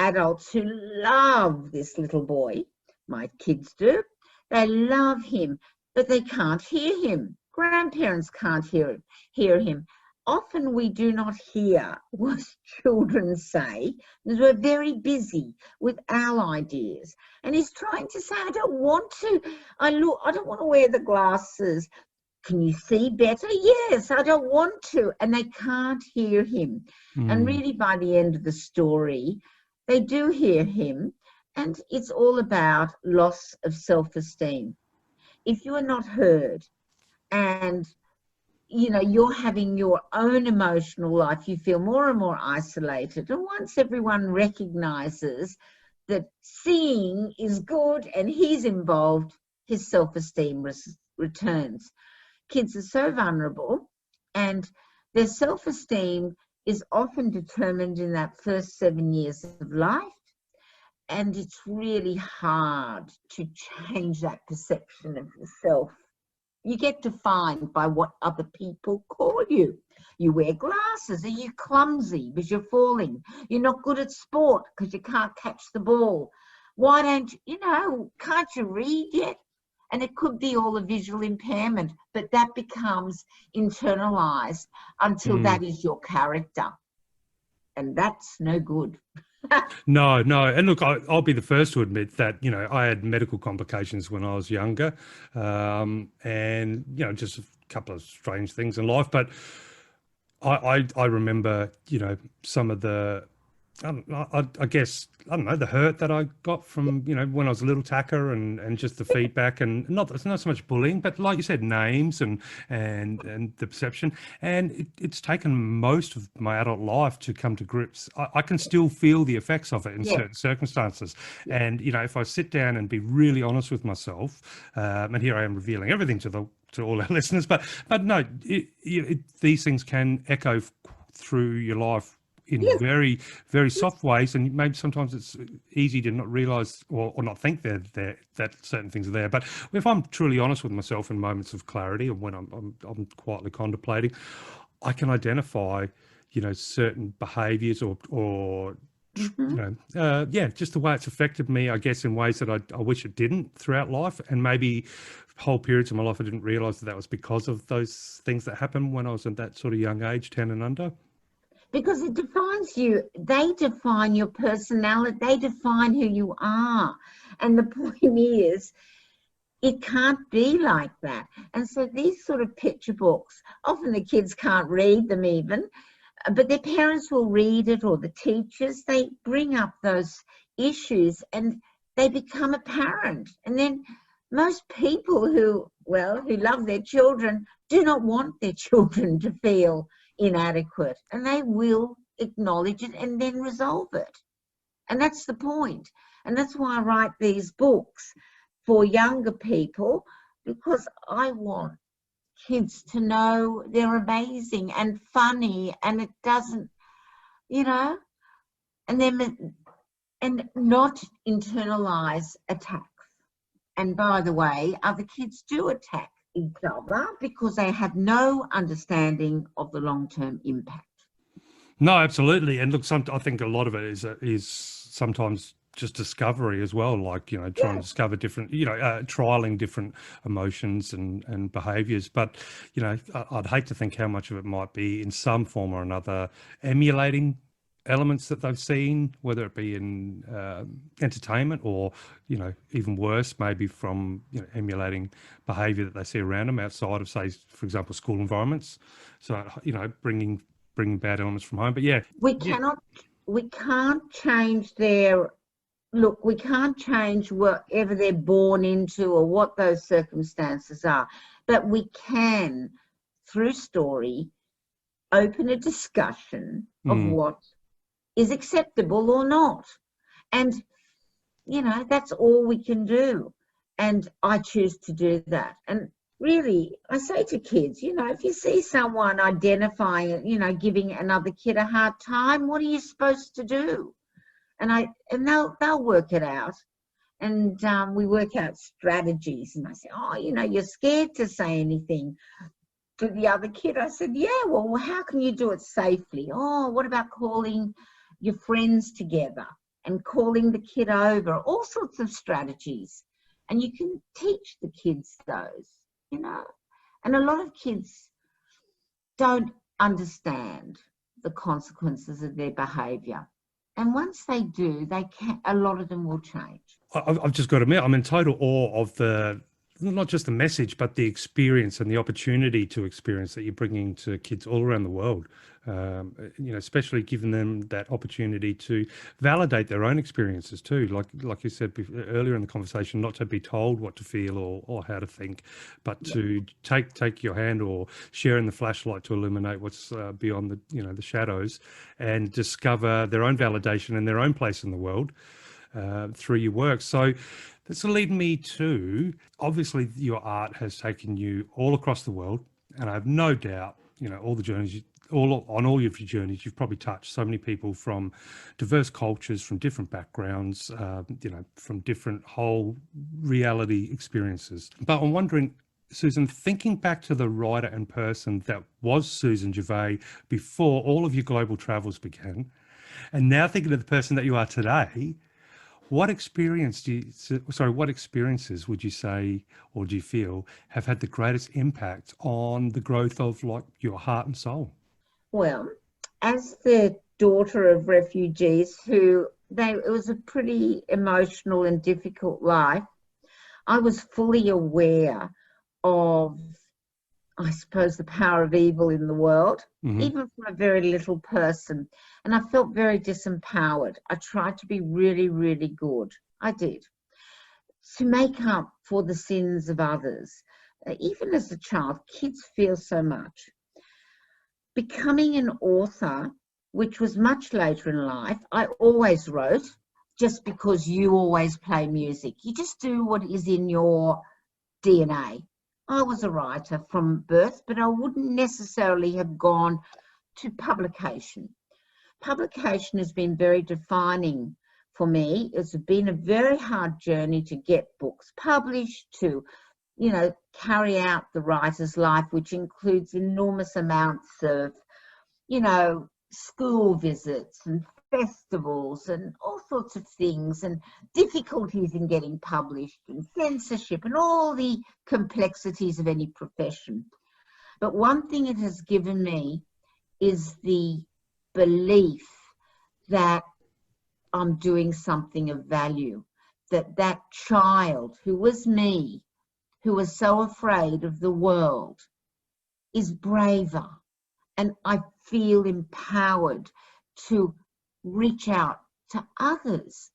adults who love this little boy, my kids do, they love him, but they can't hear him. Grandparents can't hear him. Often we do not hear what children say because we're very busy with our ideas. And he's trying to say, I don't want to wear the glasses. Can you see better? Yes, I don't want to. And they can't hear him. And really by the end of the story, they do hear him, And it's all about loss of self-esteem. If you are not heard and, you know, you're having your own emotional life, you feel more and more isolated. And once everyone recognizes that seeing is good and he's involved, his self-esteem returns. Kids are so vulnerable, and their self-esteem is often determined in that first 7 years of life. And it's really hard to change that perception of yourself. You get defined by what other people call you. You wear glasses. Are you clumsy because you're falling? You're not good at sport because you can't catch the ball. Why don't you know, can't you read yet? And it could be all a visual impairment, but that becomes internalized until that is your character. And that's no good. No. And look, I'll be the first to admit that, you know, I had medical complications when I was younger, and, you know, just a couple of strange things in life. But I remember, you know, some of the, I guess, I don't know, the hurt that I got from, you know, when I was a little tacker, and just the feedback, and it's not so much bullying, but like you said, names and the perception. And it's taken most of my adult life to come to grips. I can still feel the effects of it in certain circumstances. And, you know, if I sit down and be really honest with myself, and here I am revealing everything to all our listeners, but no, these things can echo through your life in very, very soft ways, and maybe sometimes it's easy to not realize or not think that certain things are there. But if I'm truly honest with myself in moments of clarity, and when I'm quietly contemplating, I can identify, you know, certain behaviours or you know, just the way it's affected me, I guess, in ways that I wish it didn't throughout life, and maybe whole periods of my life I didn't realise that was because of those things that happened when I was at that sort of young age, 10 and under. Because it defines you. They define your personality. They define who you are. And the point is, it can't be like that. And so these sort of picture books, often the kids can't read them even, but their parents will read it, or the teachers. They bring up those issues and they become apparent. And then most people who love their children do not want their children to feel inadequate, and they will acknowledge it and then resolve it. And that's the point. And that's why I write these books for younger people, because I want kids to know they're amazing and funny, and it doesn't, you know, and not internalize attacks. And by the way, other kids do attack each other because they have no understanding of the long-term impact. No, absolutely. And look, I think a lot of it is sometimes just discovery as well, like, you know, trying to discover different, you know, trialing different emotions and behaviours. But, you know, I'd hate to think how much of it might be in some form or another emulating elements that they've seen, whether it be in entertainment or, you know, even worse, maybe from, you know, emulating behaviour that they see around them outside of, say, for example, school environments. So, you know, bringing bad elements from home. But we can't change we can't change whatever they're born into or what those circumstances are, but we can, through story, open a discussion of what is acceptable or not. And, you know, that's all we can do. And I choose to do that. And really, I say to kids, you know, if you see someone identifying, you know, giving another kid a hard time, what are you supposed to do? And they'll work it out. And we work out strategies. And I say, oh, you know, you're scared to say anything to the other kid. I said, yeah, well, how can you do it safely? Oh, what about calling your friends together and calling the kid over? All sorts of strategies. And you can teach the kids those, you know. And a lot of kids don't understand the consequences of their behaviour. And once they do, a lot of them will change. I've just got to admit, I'm in total awe of the not just the message, but the experience and the opportunity to experience that you're bringing to kids all around the world. Especially giving them that opportunity to validate their own experiences too. Like you said earlier in the conversation, not to be told what to feel or how to think, but to take your hand or share in the flashlight to illuminate what's beyond the shadows, and discover their own validation and their own place in the world through your work. So this will lead me to, obviously, your art has taken you all across the world, and I have no doubt, all the journeys, on all of your journeys, you've probably touched so many people from diverse cultures, from different backgrounds, from different whole reality experiences. But I'm wondering, Susan, thinking back to the writer and person that was Susanne Gervay before all of your global travels began, and now thinking of the person that you are today, what experiences would you say, or do you feel, have had the greatest impact on the growth of your heart and soul? Well, as the daughter of refugees it was a pretty emotional and difficult life, I was fully aware of, I suppose, the power of evil in the world, even from a very little person. And I felt very disempowered. I tried to be really, really good. I did. To make up for the sins of others. Even as a child, kids feel so much. Becoming an author, which was much later in life, I always wrote, just because you always play music. You just do what is in your DNA. I was a writer from birth, but I wouldn't necessarily have gone to publication. Publication has been very defining for me. It's been a very hard journey to get books published, to, carry out the writer's life, which includes enormous amounts of, school visits and festivals and all sorts of things, and difficulties in getting published, and censorship, and all the complexities of any profession. But one thing it has given me is the belief that I'm doing something of value, that child who was me, who was so afraid of the world, is braver, and I feel empowered to reach out to others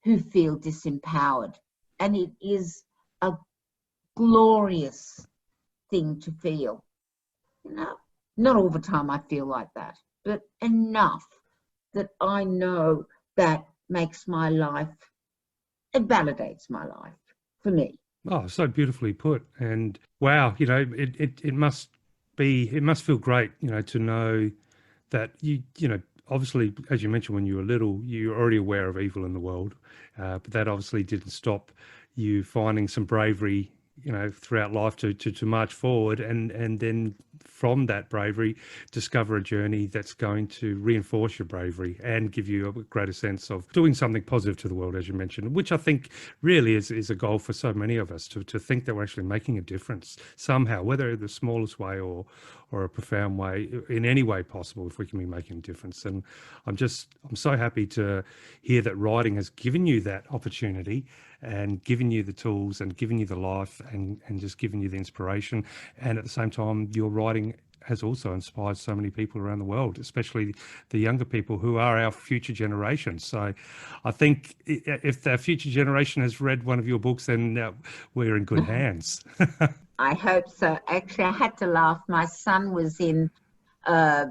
who feel disempowered. And it is a glorious thing to feel. Not all the time I feel like that, but enough that I know that makes my life, it validates my life for me. Oh, so beautifully put. And wow, it must feel great, to know that obviously, as you mentioned, when you were little, you were already aware of evil in the world, but that obviously didn't stop you finding some bravery, throughout life to march forward, and then from that bravery, discover a journey that's going to reinforce your bravery and give you a greater sense of doing something positive to the world, as you mentioned, which I think really is a goal for so many of us, to think that we're actually making a difference somehow, whether the smallest way or a profound way, in any way possible, if we can be making a difference. And I'm so happy to hear that writing has given you that opportunity, and given you the tools, and given you the life, and just given you the inspiration. And at the same time, your writing has also inspired so many people around the world, especially the younger people who are our future generation. So I think if the future generation has read one of your books, then we're in good hands. I hope so. Actually, I had to laugh. My son was in a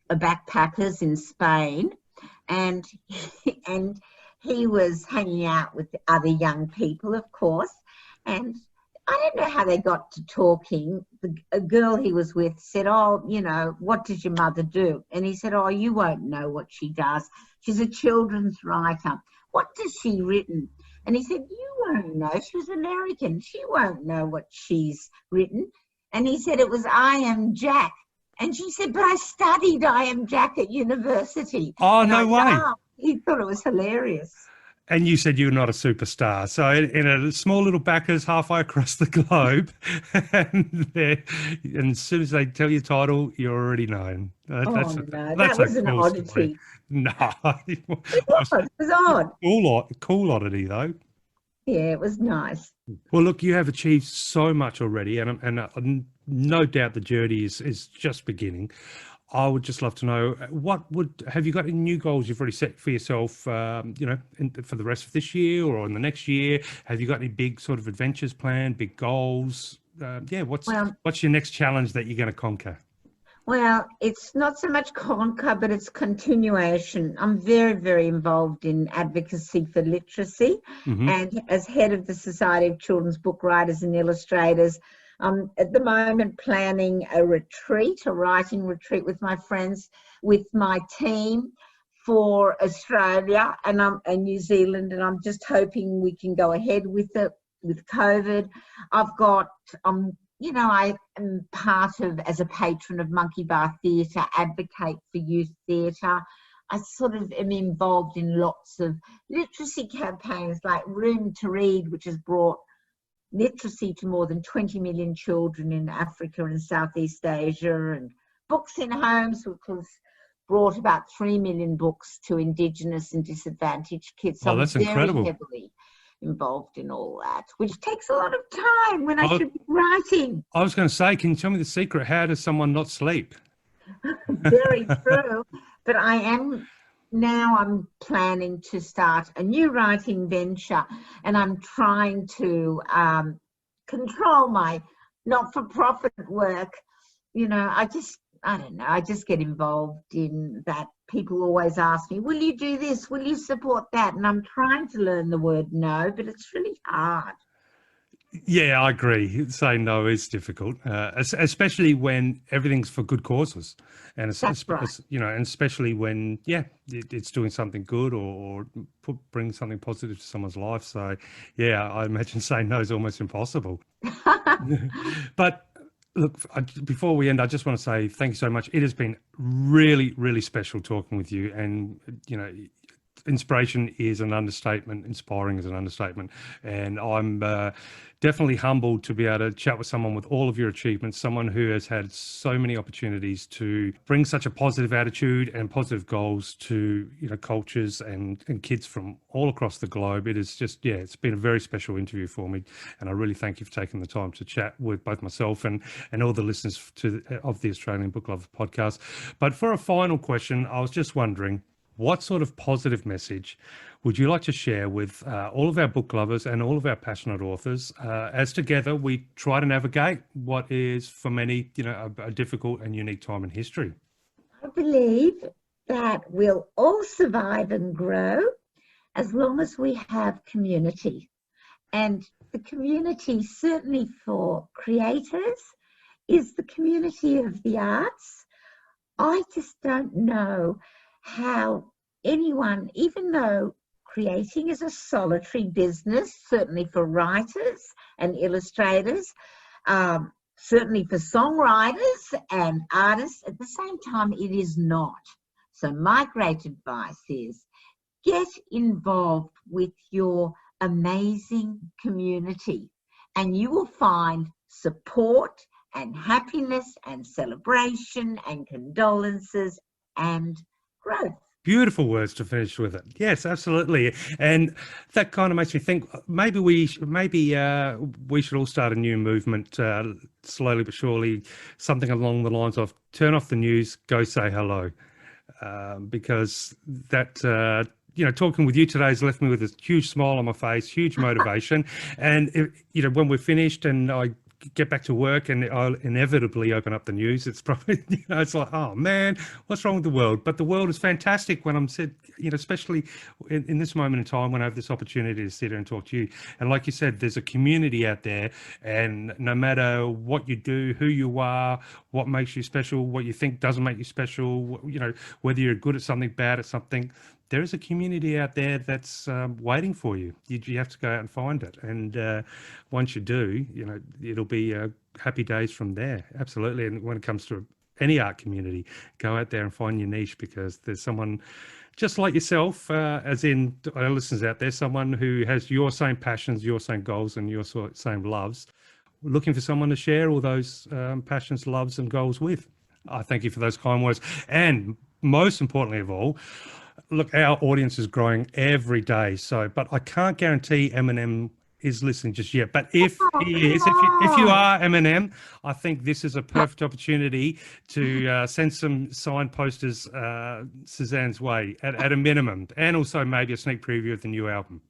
backpackers in Spain, and he was hanging out with other young people, of course, and I don't know how they got to talking. A girl he was with said, "Oh, what does your mother do?" And he said, "Oh, you won't know what she does. She's a children's writer. What does she written?" And he said, "You won't know. She was American. She won't know what she's written." And he said, "It was I Am Jack." And she said, "But I studied I Am Jack at university." Oh, no way. He thought it was hilarious. And you said you're not a superstar. So in a small little backers halfway across the globe, and as soon as they tell your title, you're already known. That was an oddity. Story. No. It was odd. Cool oddity, though. Yeah, it was nice. Well, look, you have achieved so much already, and no doubt the journey is just beginning. I would just love to know have you got any new goals you've already set for yourself, for the rest of this year or in the next year? Have you got any big sort of adventures planned, big goals? Well, What's your next challenge that you're going to conquer? Well, it's not so much conquer, but it's continuation. I'm very, very involved in advocacy for literacy. Hmm. And as head of the Society of Children's Book Writers and Illustrators, I'm at the moment planning a retreat, a writing retreat with my friends, with my team for Australia and New Zealand. And I'm just hoping we can go ahead with it with COVID. I've got, I am part of, as a patron of Monkey Bar Theatre, advocate for youth theatre. I sort of am involved in lots of literacy campaigns like Room to Read, which has brought literacy to more than 20 million children in Africa and Southeast Asia, and Books in Homes, which has brought about 3 million books to Indigenous and disadvantaged kids. So Oh, that's I'm very incredible. heavily involved in all that, which takes a lot of time when I should be writing. I was going to say, can you tell me the secret? How does someone not sleep? Very true. But I'm planning to start a new writing venture, and I'm trying to control my not-for-profit work. I don't know, I just get involved in that. People always ask me, will you do this? Will you support that? And I'm trying to learn the word no, but it's really hard. Yeah, I agree. Saying no is difficult, especially when everything's for good causes, and That's right. and especially when it's doing something good or bring something positive to someone's life. So, yeah, I imagine saying no is almost impossible. But look, before we end, I just want to say thank you so much. It has been really, really special talking with you, and inspiration is an understatement. Inspiring is an understatement. And I'm definitely humbled to be able to chat with someone with all of your achievements, someone who has had so many opportunities to bring such a positive attitude and positive goals to, cultures and kids from all across the globe. It is just, it's been a very special interview for me. And I really thank you for taking the time to chat with both myself and all the listeners of the Australian Book Lovers podcast. But for a final question, I was just wondering, what sort of positive message would you like to share with all of our book lovers and all of our passionate authors as together we try to navigate what is for many, a difficult and unique time in history? I believe that we'll all survive and grow as long as we have community. And the community, certainly for creators, is the community of the arts. I just don't know how anyone, even though creating is a solitary business, certainly for writers and illustrators, certainly for songwriters and artists, at the same time, it is not. So my great advice is get involved with your amazing community, and you will find support and happiness and celebration and condolences and growth. Beautiful words to finish with it. Yes, absolutely. And that kind of makes me think maybe we should all start a new movement, slowly but surely, something along the lines of turn off the news, go say hello, because that. Talking with you today has left me with a huge smile on my face, huge motivation. And when we're finished and I get back to work and I'll inevitably open up the news, it's probably, it's like, oh man, what's wrong with the world? But the world is fantastic when I'm said, especially in this moment in time when I have this opportunity to sit here and talk to you. And like you said, there's a community out there, and no matter what you do, who you are, what makes you special, what you think doesn't make you special, whether you're good at something, bad at something, there is a community out there that's waiting for you. You have to go out and find it. And once you do, it'll be happy days from there. Absolutely. And when it comes to any art community, go out there and find your niche, because there's someone just like yourself, as in our listeners out there, someone who has your same passions, your same goals, and your same loves, looking for someone to share all those passions, loves, and goals with. I thank you for those kind words. And most importantly of all, look, our audience is growing every day. So, but I can't guarantee Eminem is listening just yet. But if he is, if you are Eminem, I think this is a perfect opportunity to send some signed posters Suzanne's way at a minimum, and also maybe a sneak preview of the new album.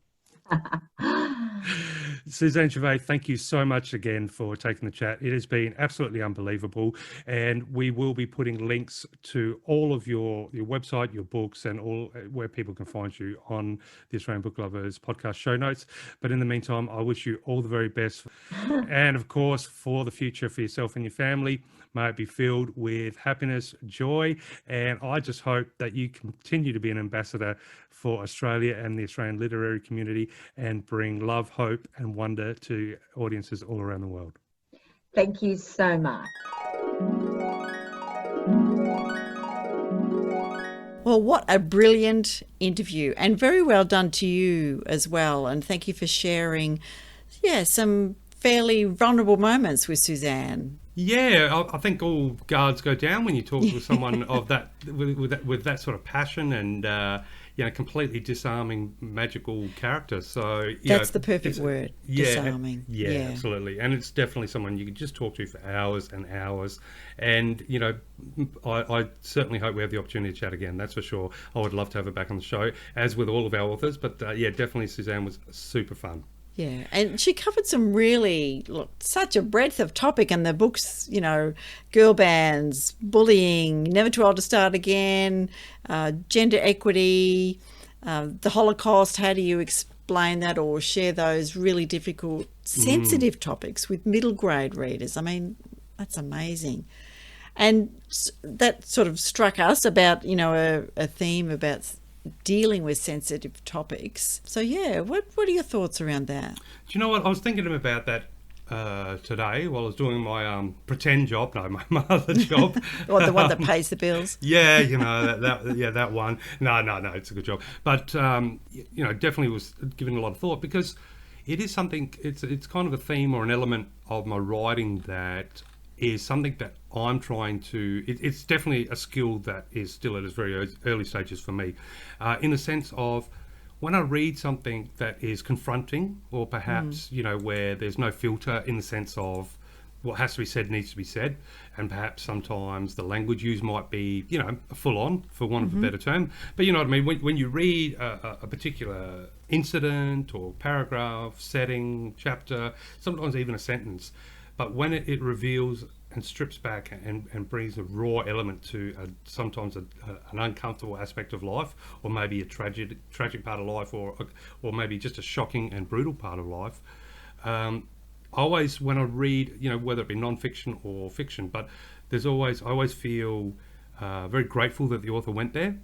Susanne Gervay, thank you so much again for taking the chat. It has been absolutely unbelievable, and we will be putting links to all of your website, your books, and all where people can find you on the Australian Book Lovers podcast show notes. But in the meantime, I wish you all the very best, and of course for the future for yourself and your family. May it be filled with happiness, joy, and I just hope that you continue to be an ambassador for Australia and the Australian literary community and bring love, hope, and wonder to audiences all around the world. Thank you so much. Well, what a brilliant interview, and very well done to you as well. And thank you for sharing, some fairly vulnerable moments with Susanne. Yeah, I think all guards go down when you talk with someone of that with that sort of passion and completely disarming magical character. So that's the perfect word, disarming. Yeah, absolutely, and it's definitely someone you could just talk to for hours and hours. And I certainly hope we have the opportunity to chat again. That's for sure. I would love to have her back on the show, as with all of our authors. But definitely Susanne was super fun. Yeah, and she covered some such a breadth of topic in the books, girl bands, bullying, Never Too Old to Start Again, gender equity, the Holocaust. How do you explain that or share those really difficult, sensitive topics with middle grade readers? I mean, that's amazing. And that sort of struck us about, a theme about dealing with sensitive topics. So what are your thoughts around that? Do you know what? I was thinking about that today while I was doing my pretend job, my other job. Or the one that pays the bills? Yeah, that one. No, it's a good job. But definitely was giving a lot of thought, because it is something. It's kind of a theme or an element of my writing that is something that I'm trying to. It's definitely a skill that is still at its very early stages for me, in the sense of when I read something that is confronting, or perhaps where there's no filter, in the sense of what has to be said needs to be said, and perhaps sometimes the language used might be full on, for want of a better term. But you know what I mean, when you read a particular incident or paragraph, setting, chapter, sometimes even a sentence, but when it reveals and strips back and brings a raw element to sometimes an uncomfortable aspect of life, or maybe a tragic part of life, or maybe just a shocking and brutal part of life. Always, when I read, whether it be non-fiction or fiction, but I always feel very grateful that the author went there.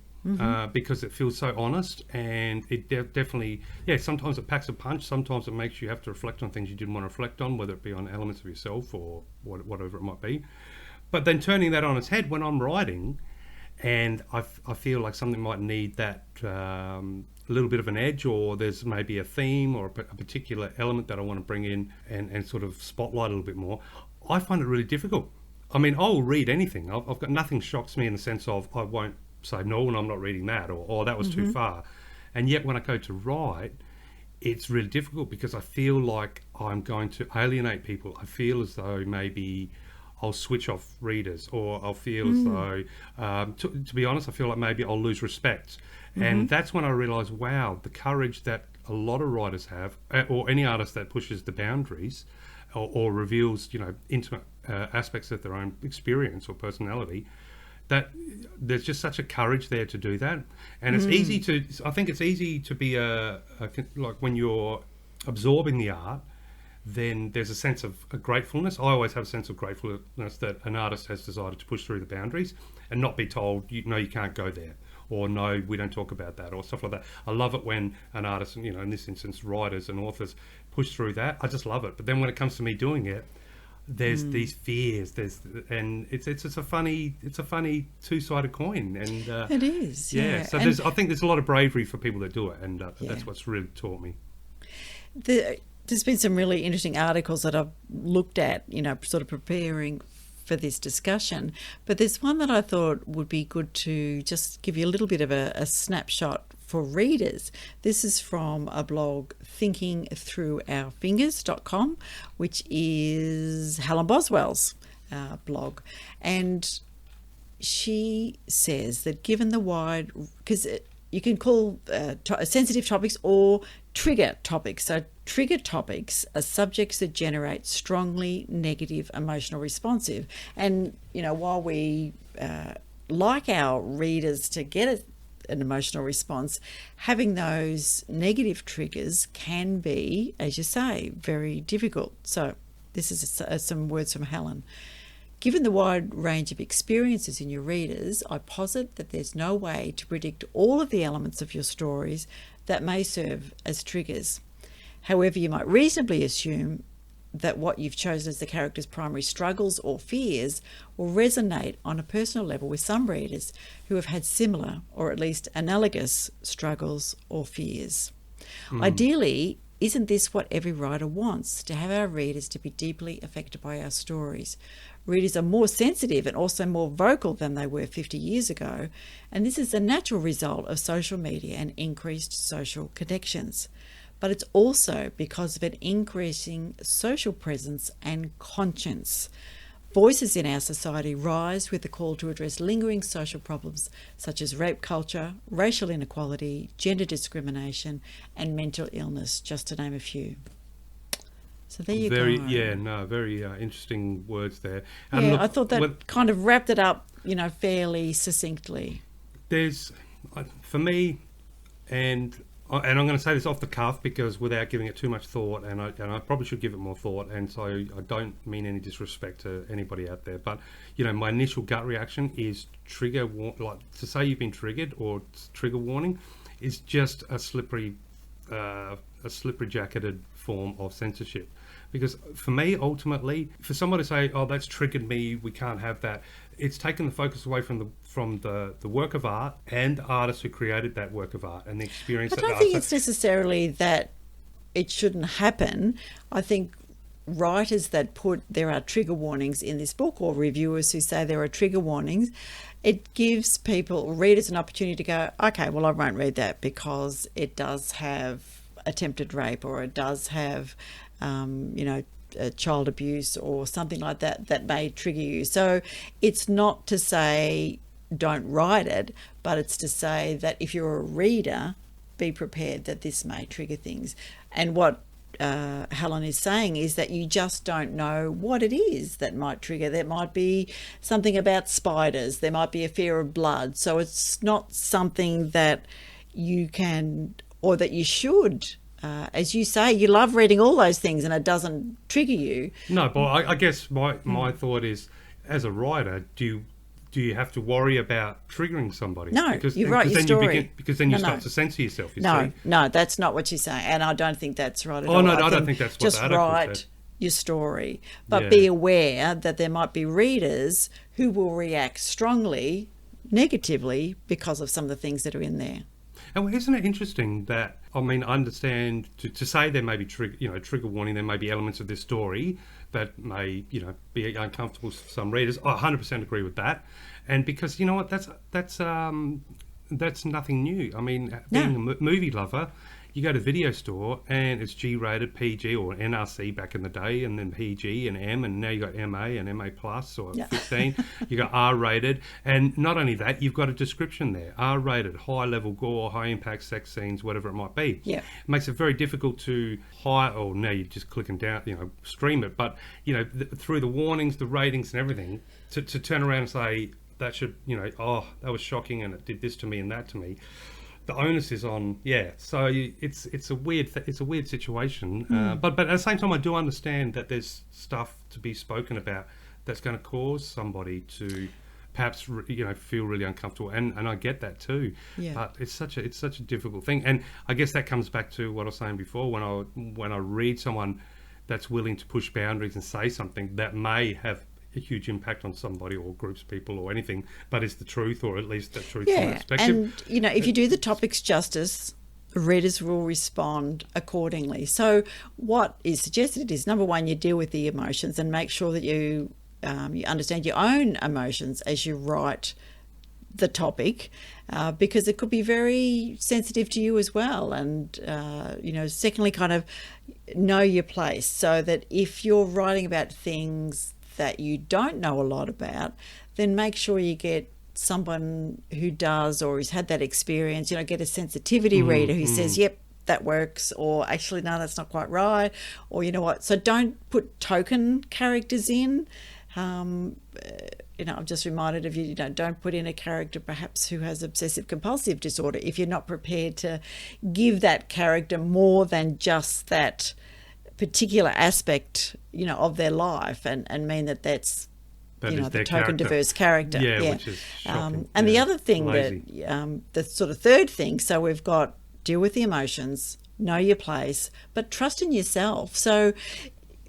Because it feels so honest, and it definitely, sometimes it packs a punch, sometimes it makes you have to reflect on things you didn't want to reflect on, whether it be on elements of yourself or whatever it might be. But then turning that on its head when I'm writing, and I feel like something might need that little bit of an edge, or there's maybe a theme or a particular element that I want to bring in and sort of spotlight a little bit more, I find it really difficult. I mean, I'll read anything. I've got nothing shocks me in the sense of I won't say no, and I'm not reading that, or that was too far. And yet when I go to write, it's really difficult, because I feel like I'm going to alienate people. I feel as though maybe I'll switch off readers, or I'll feel as though, to be honest, I feel like maybe I'll lose respect. And that's when I realise, wow, the courage that a lot of writers have, or any artist that pushes the boundaries, or reveals, intimate aspects of their own experience or personality, that there's just such a courage there to do that. And it's easy to, I think it's easy to be like when you're absorbing the art, then there's a sense of a gratefulness. I always have a sense of gratefulness that an artist has decided to push through the boundaries and not be told, you can't go there, or no, we don't talk about that, or stuff like that. I love it when an artist, in this instance, writers and authors push through that. I just love it. But then when it comes to me doing it, there's these fears, and it's a funny two-sided coin, and it is, so I think there's a lot of bravery for people that do it, and that's what's really taught me. There's been some really interesting articles that I've looked at, sort of preparing for this discussion, but there's one that I thought would be good to just give you a little bit of a snapshot for readers. This is from a blog, thinkingthroughourfingers.com, which is Helen Boswell's blog. And she says that given the wide, because you can call sensitive topics or trigger topics. So trigger topics are subjects that generate strongly negative emotional responsive. And, while we like our readers to get an emotional response, having those negative triggers can be, as you say, very difficult. So this is some words from Helen. Given the wide range of experiences in your readers, I posit that there's no way to predict all of the elements of your stories that may serve as triggers. However, you might reasonably assume that what you've chosen as the character's primary struggles or fears will resonate on a personal level with some readers who have had similar or at least analogous struggles or fears. Ideally, isn't this what every writer wants? To have our readers to be deeply affected by our stories. Readers are more sensitive and also more vocal than they were 50 years ago, and this is a natural result of social media and increased social connections. But it's also because of an increasing social presence and conscience. Voices in our society rise with the call to address lingering social problems such as rape culture, racial inequality, gender discrimination, and mental illness, just to name a few. So there you go. Very interesting words there. And I thought that kind of wrapped it up, fairly succinctly. There's, for me, and I'm going to say this off the cuff because without giving it too much thought, and I probably should give it more thought, and so I don't mean any disrespect to anybody out there, but my initial gut reaction is like to say you've been triggered or trigger warning is just a slippery jacketed form of censorship. Because for me, ultimately, for someone to say, "Oh, that's triggered me, we can't have that," it's taken the focus away from the work of art and the artists who created that work of art and the experience. I don't think it's necessarily that it shouldn't happen. I think writers that put there are trigger warnings in this book, or reviewers who say there are trigger warnings, it gives readers an opportunity to go, okay, well, I won't read that because it does have attempted rape, or it does have child abuse or something like that may trigger you. So it's not to say don't write it, but it's to say that if you're a reader, be prepared that this may trigger things. And what Helen is saying is that you just don't know what it is that might trigger. There might be something about spiders, there might be a fear of blood, so it's not something that you can or that you should. As you say, you love reading all those things and it doesn't trigger you. No, but I guess my thought is, as a writer, do you have to worry about triggering somebody? No, you write your story. Because then you start to censor yourself, see? No, that's not what you're saying. And I don't think that's right at all. Oh, no, I don't think that's what just the article write said. Your story. But be aware that there might be readers who will react strongly, negatively, because of some of the things that are in there. And isn't it interesting that, I understand to say there may be trigger warning, there may be elements of this story that may, be uncomfortable for some readers. I 100% agree with that. And because, you know what, that's nothing new. Being a movie lover, you go to the video store and it's G-rated, PG or NRC back in the day, and then PG and M, and now you got MA and MA plus or 15. You got R-rated, and not only that, you've got a description there: R-rated, high-level gore, high-impact sex scenes, whatever it might be. Yeah, it makes it very difficult to or now you're just clicking down, stream it. But through the warnings, the ratings, and everything, to turn around and say that should, that was shocking and it did this to me and that to me. The onus is on, So it's a weird situation, but at the same time, I do understand that there's stuff to be spoken about that's going to cause somebody to perhaps feel really uncomfortable, and I get that too. Yeah. But it's such a difficult thing, and I guess that comes back to what I was saying before. When I read someone that's willing to push boundaries and say something that may have a huge impact on somebody or groups of people or anything, but it's the truth, or at least the truth from that perspective. And if you do the topics justice, readers will respond accordingly. So what is suggested is, number one, you deal with the emotions and make sure that you you understand your own emotions as you write the topic, because it could be very sensitive to you as well. And secondly, kind of know your place, so that if you're writing about things that you don't know a lot about, then make sure you get someone who does, or who's had that experience. Get a sensitivity reader who says, yep, that works, or actually no, that's not quite right, or what. So don't put token characters in. I'm just reminded of you, don't put in a character perhaps who has obsessive compulsive disorder if you're not prepared to give that character more than just that particular aspect, of their life, and mean that's the token character. Diverse character. Yeah. Which is shocking. And the other thing lazy. that, the sort of third thing, so we've got deal with the emotions, know your place, but trust in yourself. So,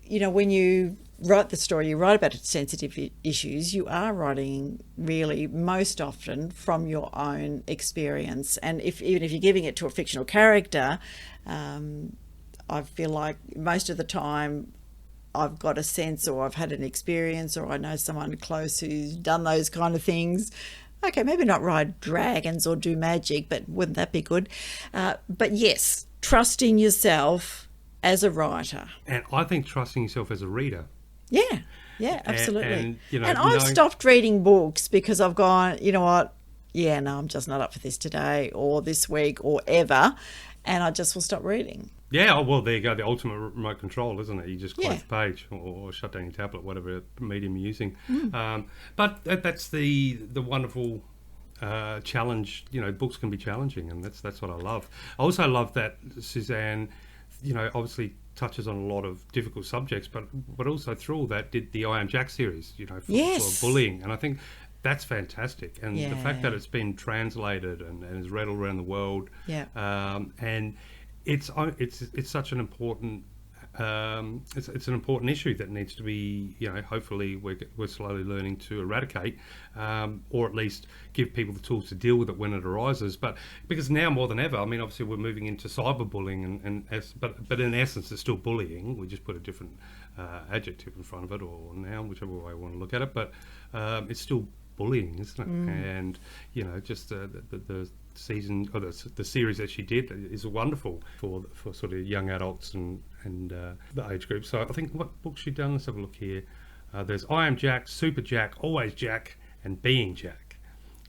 when you write the story, you write about sensitive issues, you are writing really most often from your own experience. And even if you're giving it to a fictional character, I feel like most of the time I've got a sense, or I've had an experience, or I know someone close who's done those kind of things. Okay, maybe not ride dragons or do magic, but wouldn't that be good? But yes, trust in yourself as a writer. And I think trusting yourself as a reader. Yeah, absolutely. And I've stopped reading books because I've gone, you know what? Yeah, no, I'm just not up for this today or this week or ever. And I just will stop reading. Yeah, well, there you go. The ultimate remote control, isn't it? You just close the page or shut down your tablet, whatever medium you're using. But that's the wonderful challenge. Books can be challenging, and that's what I love. I also love that Susanne, obviously touches on a lot of difficult subjects, but also through all that did the I Am Jack series, for bullying. And I think that's fantastic. And the fact that it's been translated and is read all around the world. And it's such an important it's an important issue that needs to be, hopefully we're slowly learning to eradicate, or at least give people the tools to deal with it when it arises. But because now more than ever, obviously we're moving into cyberbullying, but in essence it's still bullying. We just put a different adjective in front of it, or noun, whichever way we want to look at it. But it's still bullying, isn't it? And just the season, or the series that she did is wonderful for sort of young adults and the age group. So I think what books she's done, let's have a look here. There's I Am Jack, Super Jack, Always Jack, and Being Jack.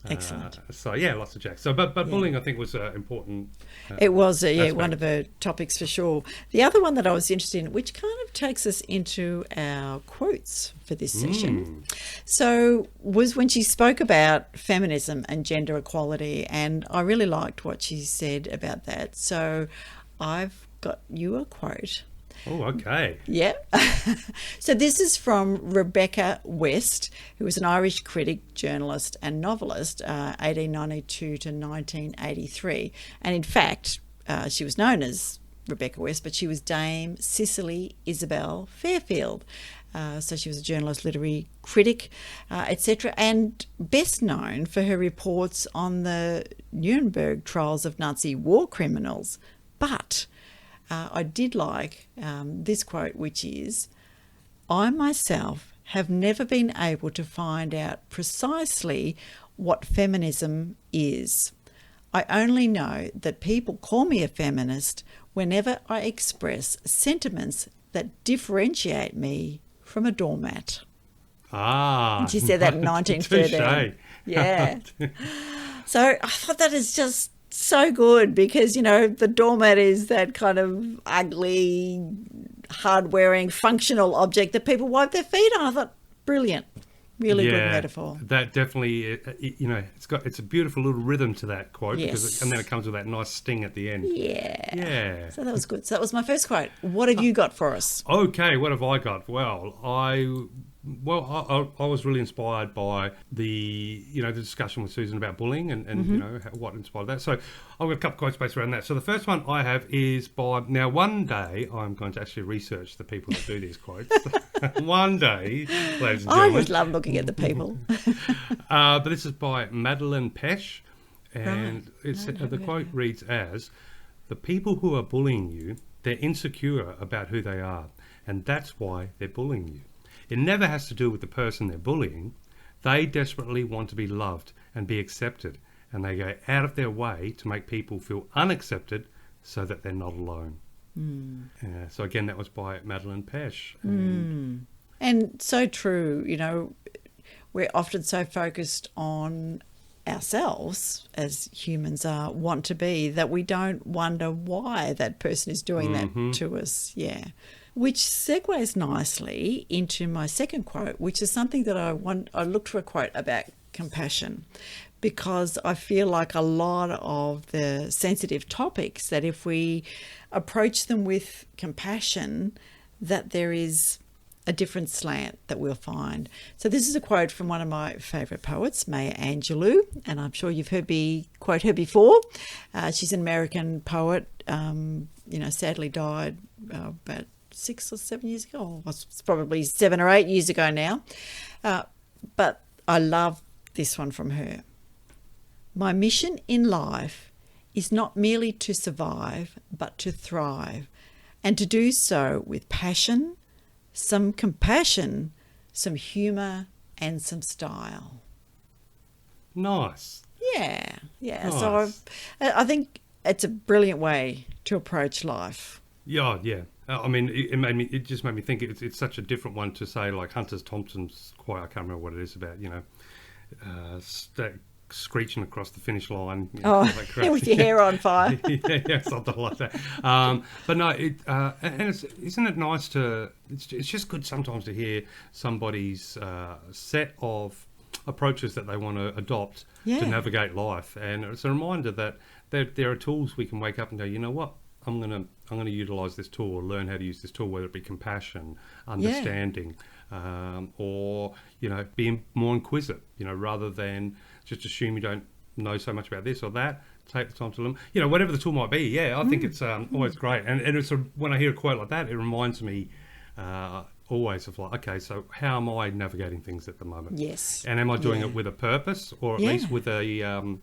Excellent. So lots of Jack. So but bullying, I think, was important. It was one of her topics for sure. The other one that I was interested in, which kind of takes us into our quotes for this session, so was when she spoke about feminism and gender equality, and I really liked what she said about that. So I've got you a quote. Oh, okay. Yeah. So this is from Rebecca West, who was an Irish critic, journalist and novelist, 1892 to 1983. And in fact, she was known as Rebecca West, but she was Dame Cicely Isabel Fairfield. So she was a journalist, literary critic, etc., and best known for her reports on the Nuremberg trials of Nazi war criminals. But I did like this quote, which is, I myself have never been able to find out precisely what feminism is. I only know that people call me a feminist whenever I express sentiments that differentiate me from a doormat. She said that in 1913. Yeah. So I thought that is just so good, because the doormat is that kind of ugly, hard-wearing, functional object that people wipe their feet on. I thought, brilliant, really good metaphor. That definitely, it's a beautiful little rhythm to that quote, and then it comes with that nice sting at the end. Yeah. So that was good. So that was my first quote. What have you got for us? Okay, what have I got? Well, I was really inspired by the discussion with Susan about bullying and what inspired that. So I've got a couple of quotes based around that. So the first one I have is by, now one day I'm going to actually research the people that do these quotes. One day, ladies and gentlemen. I just love looking at the people. But this is by Madeleine Pesch, and the quote reads as, the people who are bullying you, they're insecure about who they are, and that's why they're bullying you. It never has to do with the person they're bullying. They desperately want to be loved and be accepted, and they go out of their way to make people feel unaccepted so that they're not alone. So again, that was by Madeline Pesh. And so true, you know, we're often so focused on ourselves as humans want to be that we don't wonder why that person is doing that to us. Yeah. Which segues nicely into my second quote, which is something that I looked for a quote about compassion, because I feel like a lot of the sensitive topics, that if we approach them with compassion, that there is a different slant that we'll find. So this is a quote from one of my favourite poets, Maya Angelou, and I'm sure you've heard me quote her before. She's an American poet, sadly died about 6 or 7 years ago. It's probably 7 or 8 years ago now. But I love this one from her. My mission in life is not merely to survive, but to thrive, and to do so with passion, some compassion, some humour, and some style. Nice. Yeah. Nice. So I think it's a brilliant way to approach life. Yeah. I mean, it just made me think it's such a different one to say like Hunter Thompson's quote. I can't remember what it is about. Screeching across the finish line. With your hair on fire. yeah, something like that. But no, isn't it nice to? It's just good sometimes to hear somebody's set of approaches that they want to adopt to navigate life, and it's a reminder that there are tools we can wake up and go, you know what, I'm gonna utilize this tool or learn how to use this tool, whether it be compassion, understanding, or being more inquisitive, rather than just assume you don't know so much about this or that. Take the time to learn, whatever the tool might be. I think it's always great, and it's when I hear a quote like that, it reminds me always of like, okay, so how am I navigating things at the moment? Yes. And am I doing it with a purpose, or at least with a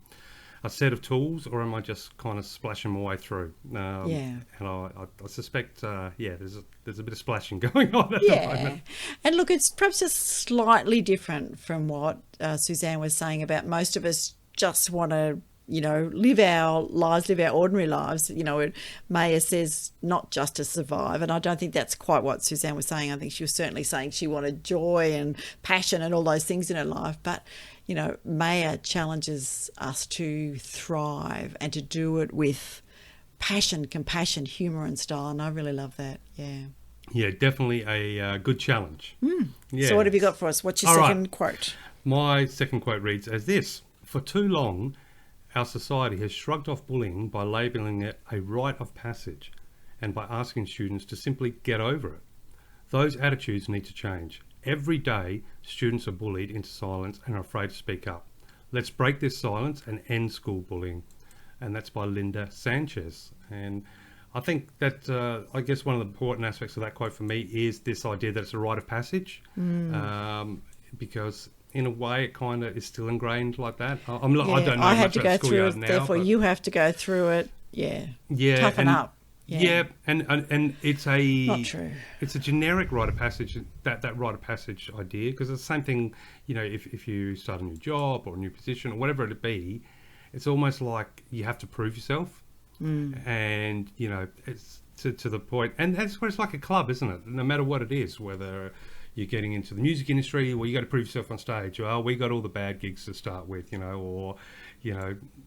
set of tools, or am I just kind of splashing my way through? And I suspect, there's a bit of splashing going on at the moment. And look, it's perhaps just slightly different from what Susanne was saying about most of us just want to, live our lives, live our ordinary lives. Maya says not just to survive, and I don't think that's quite what Susanne was saying. I think she was certainly saying she wanted joy and passion and all those things in her life, but Maya challenges us to thrive and to do it with passion, compassion, humour and style, and I really love that. Yeah, definitely a good challenge. So what have you got for us? What's your second quote? My second quote reads as this: for too long, our society has shrugged off bullying by labelling it a rite of passage and by asking students to simply get over it. Those attitudes need to change. Every day, students are bullied into silence and are afraid to speak up. Let's break this silence and end school bullying. And that's by Linda Sanchez. And I think that, I guess one of the important aspects of that quote for me is this idea that it's a rite of passage. Because in a way it kind of is still ingrained like that. I don't know I had much to about go through it, now, therefore you have to go through it. Toughen up. And it's not true. It's a generic rite of passage, that rite of passage idea, because it's the same thing, if you start a new job or a new position or whatever it be, it's almost like you have to prove yourself. And it's to the point, and that's where it's like a club, isn't it? No matter what it is, whether you're getting into the music industry, well, you got to prove yourself on stage. Well, we got all the bad gigs to start with, or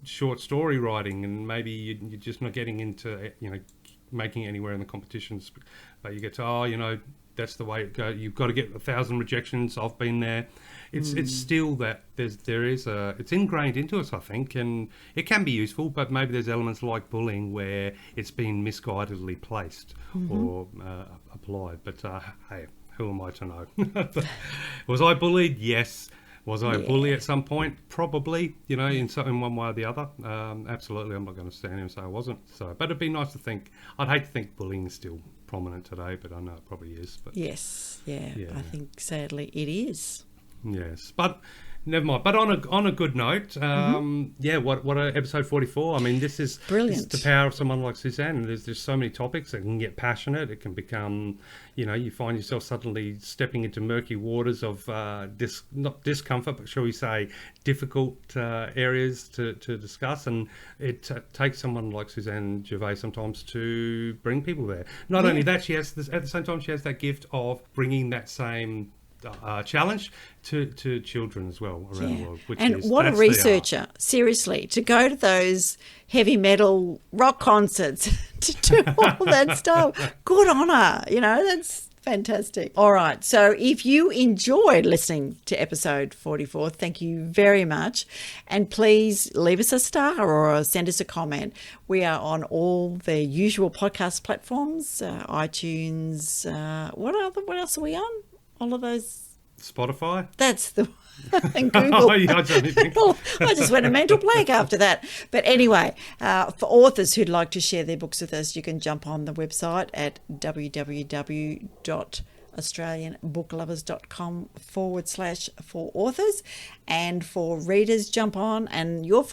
short story writing, and maybe you're just not getting into making it anywhere in the competitions, but you get to that's the way it goes. You've got to get 1,000 rejections. I've been there. It's still that it's ingrained into us, I think, and it can be useful, but maybe there's elements like bullying where it's been misguidedly placed or applied. But hey, who am I to know? Was I bullied? Yes. Was I a bully at some point? Probably, in one way or the other. Absolutely, I'm not going to stand here and say I wasn't. But it'd be nice to think. I'd hate to think bullying is still prominent today, but I know it probably is. But yes, I think sadly it is. Yes, but Never mind. But on a good note, what a episode 44. I mean, this is Brilliant. This is the power of someone like Susanne. There's so many topics. It can get passionate. It can become, you find yourself suddenly stepping into murky waters of not discomfort, but shall we say, difficult areas to discuss. And it takes someone like Susanne Gervay sometimes to bring people there. Not only that, she has at the same time she has that gift of bringing that same challenge to children as well around the world. What a researcher, seriously, to go to those heavy metal rock concerts to do all that stuff. Good on her, that's fantastic. All right, so if you enjoyed listening to episode 44, thank you very much. And please leave us a star or send us a comment. We are on all the usual podcast platforms, iTunes, what else are we on? All of those. Spotify? That's the and Google. I don't think. I just went a mental blank after that. But anyway, for authors who'd like to share their books with us, you can jump on the website at www.australianbooklovers.com/for authors. And for readers, jump on, and your /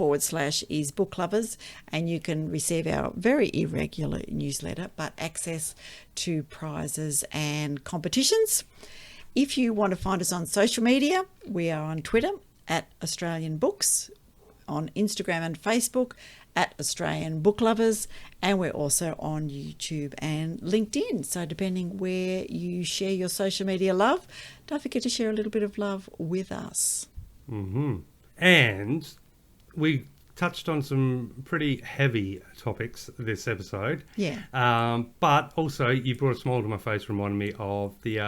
is book lovers, and you can receive our very irregular newsletter, but access to prizes and competitions. If you want to find us on social media, we are on Twitter at Australian Books, on Instagram and Facebook at Australian Book Lovers, and we're also on YouTube and LinkedIn. So depending where you share your social media love, don't forget to share a little bit of love with us. Mm-hmm. And we touched on some pretty heavy topics this episode. Yeah. But also, you brought a smile to my face, reminding me of the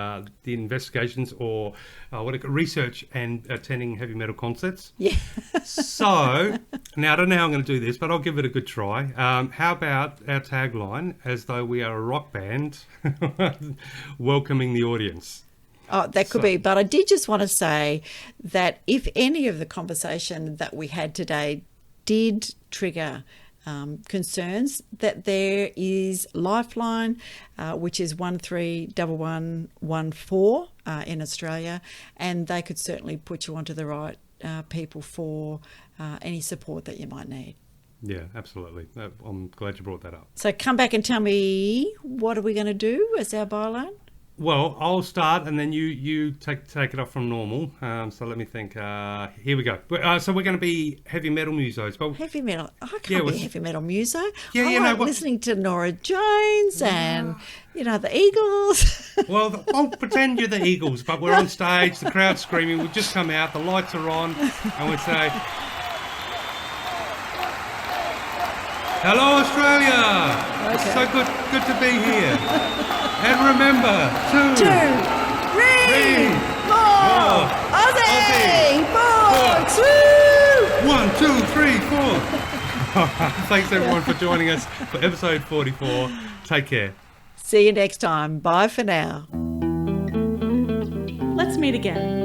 investigations or research and attending heavy metal concerts. Yeah. So, now I don't know how I'm going to do this, but I'll give it a good try. How about our tagline, as though we are a rock band, welcoming the audience? Oh, that could be. But I did just want to say that if any of the conversation that we had today did trigger concerns, that there is Lifeline, which is 131114 in Australia, and they could certainly put you onto the right people for any support that you might need. Yeah, absolutely. I'm glad you brought that up. So come back and tell me, what are we going to do as our byline? Well, I'll start, and then you take it off from normal. So let me think. Here we go. So we're going to be heavy metal musos. But heavy metal. I can't be a heavy metal muso. Yeah, I like listening to Nora Jones and the Eagles. Well, I'll pretend you're the Eagles, but we're on stage. The crowd's screaming. We've just come out. The lights are on, and we say, "Hello, Australia! Okay. It's so good to be here." And remember, two, three, four, Aussie, Box, woo! 1, 2, 3, 4. Thanks everyone for joining us for episode 44. Take care. See you next time. Bye for now. Let's meet again,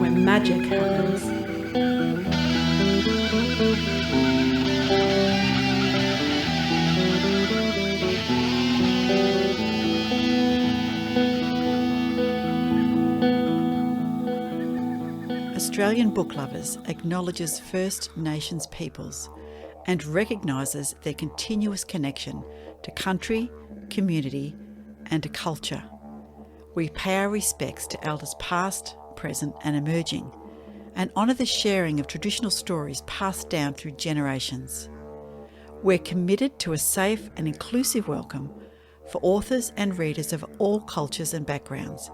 where magic happens. Australian Book Lovers acknowledges First Nations peoples and recognises their continuous connection to country, community and to culture. We pay our respects to elders past, present and emerging, and honour the sharing of traditional stories passed down through generations. We're committed to a safe and inclusive welcome for authors and readers of all cultures and backgrounds,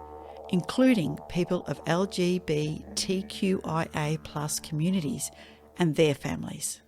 including people of LGBTQIA+ communities and their families.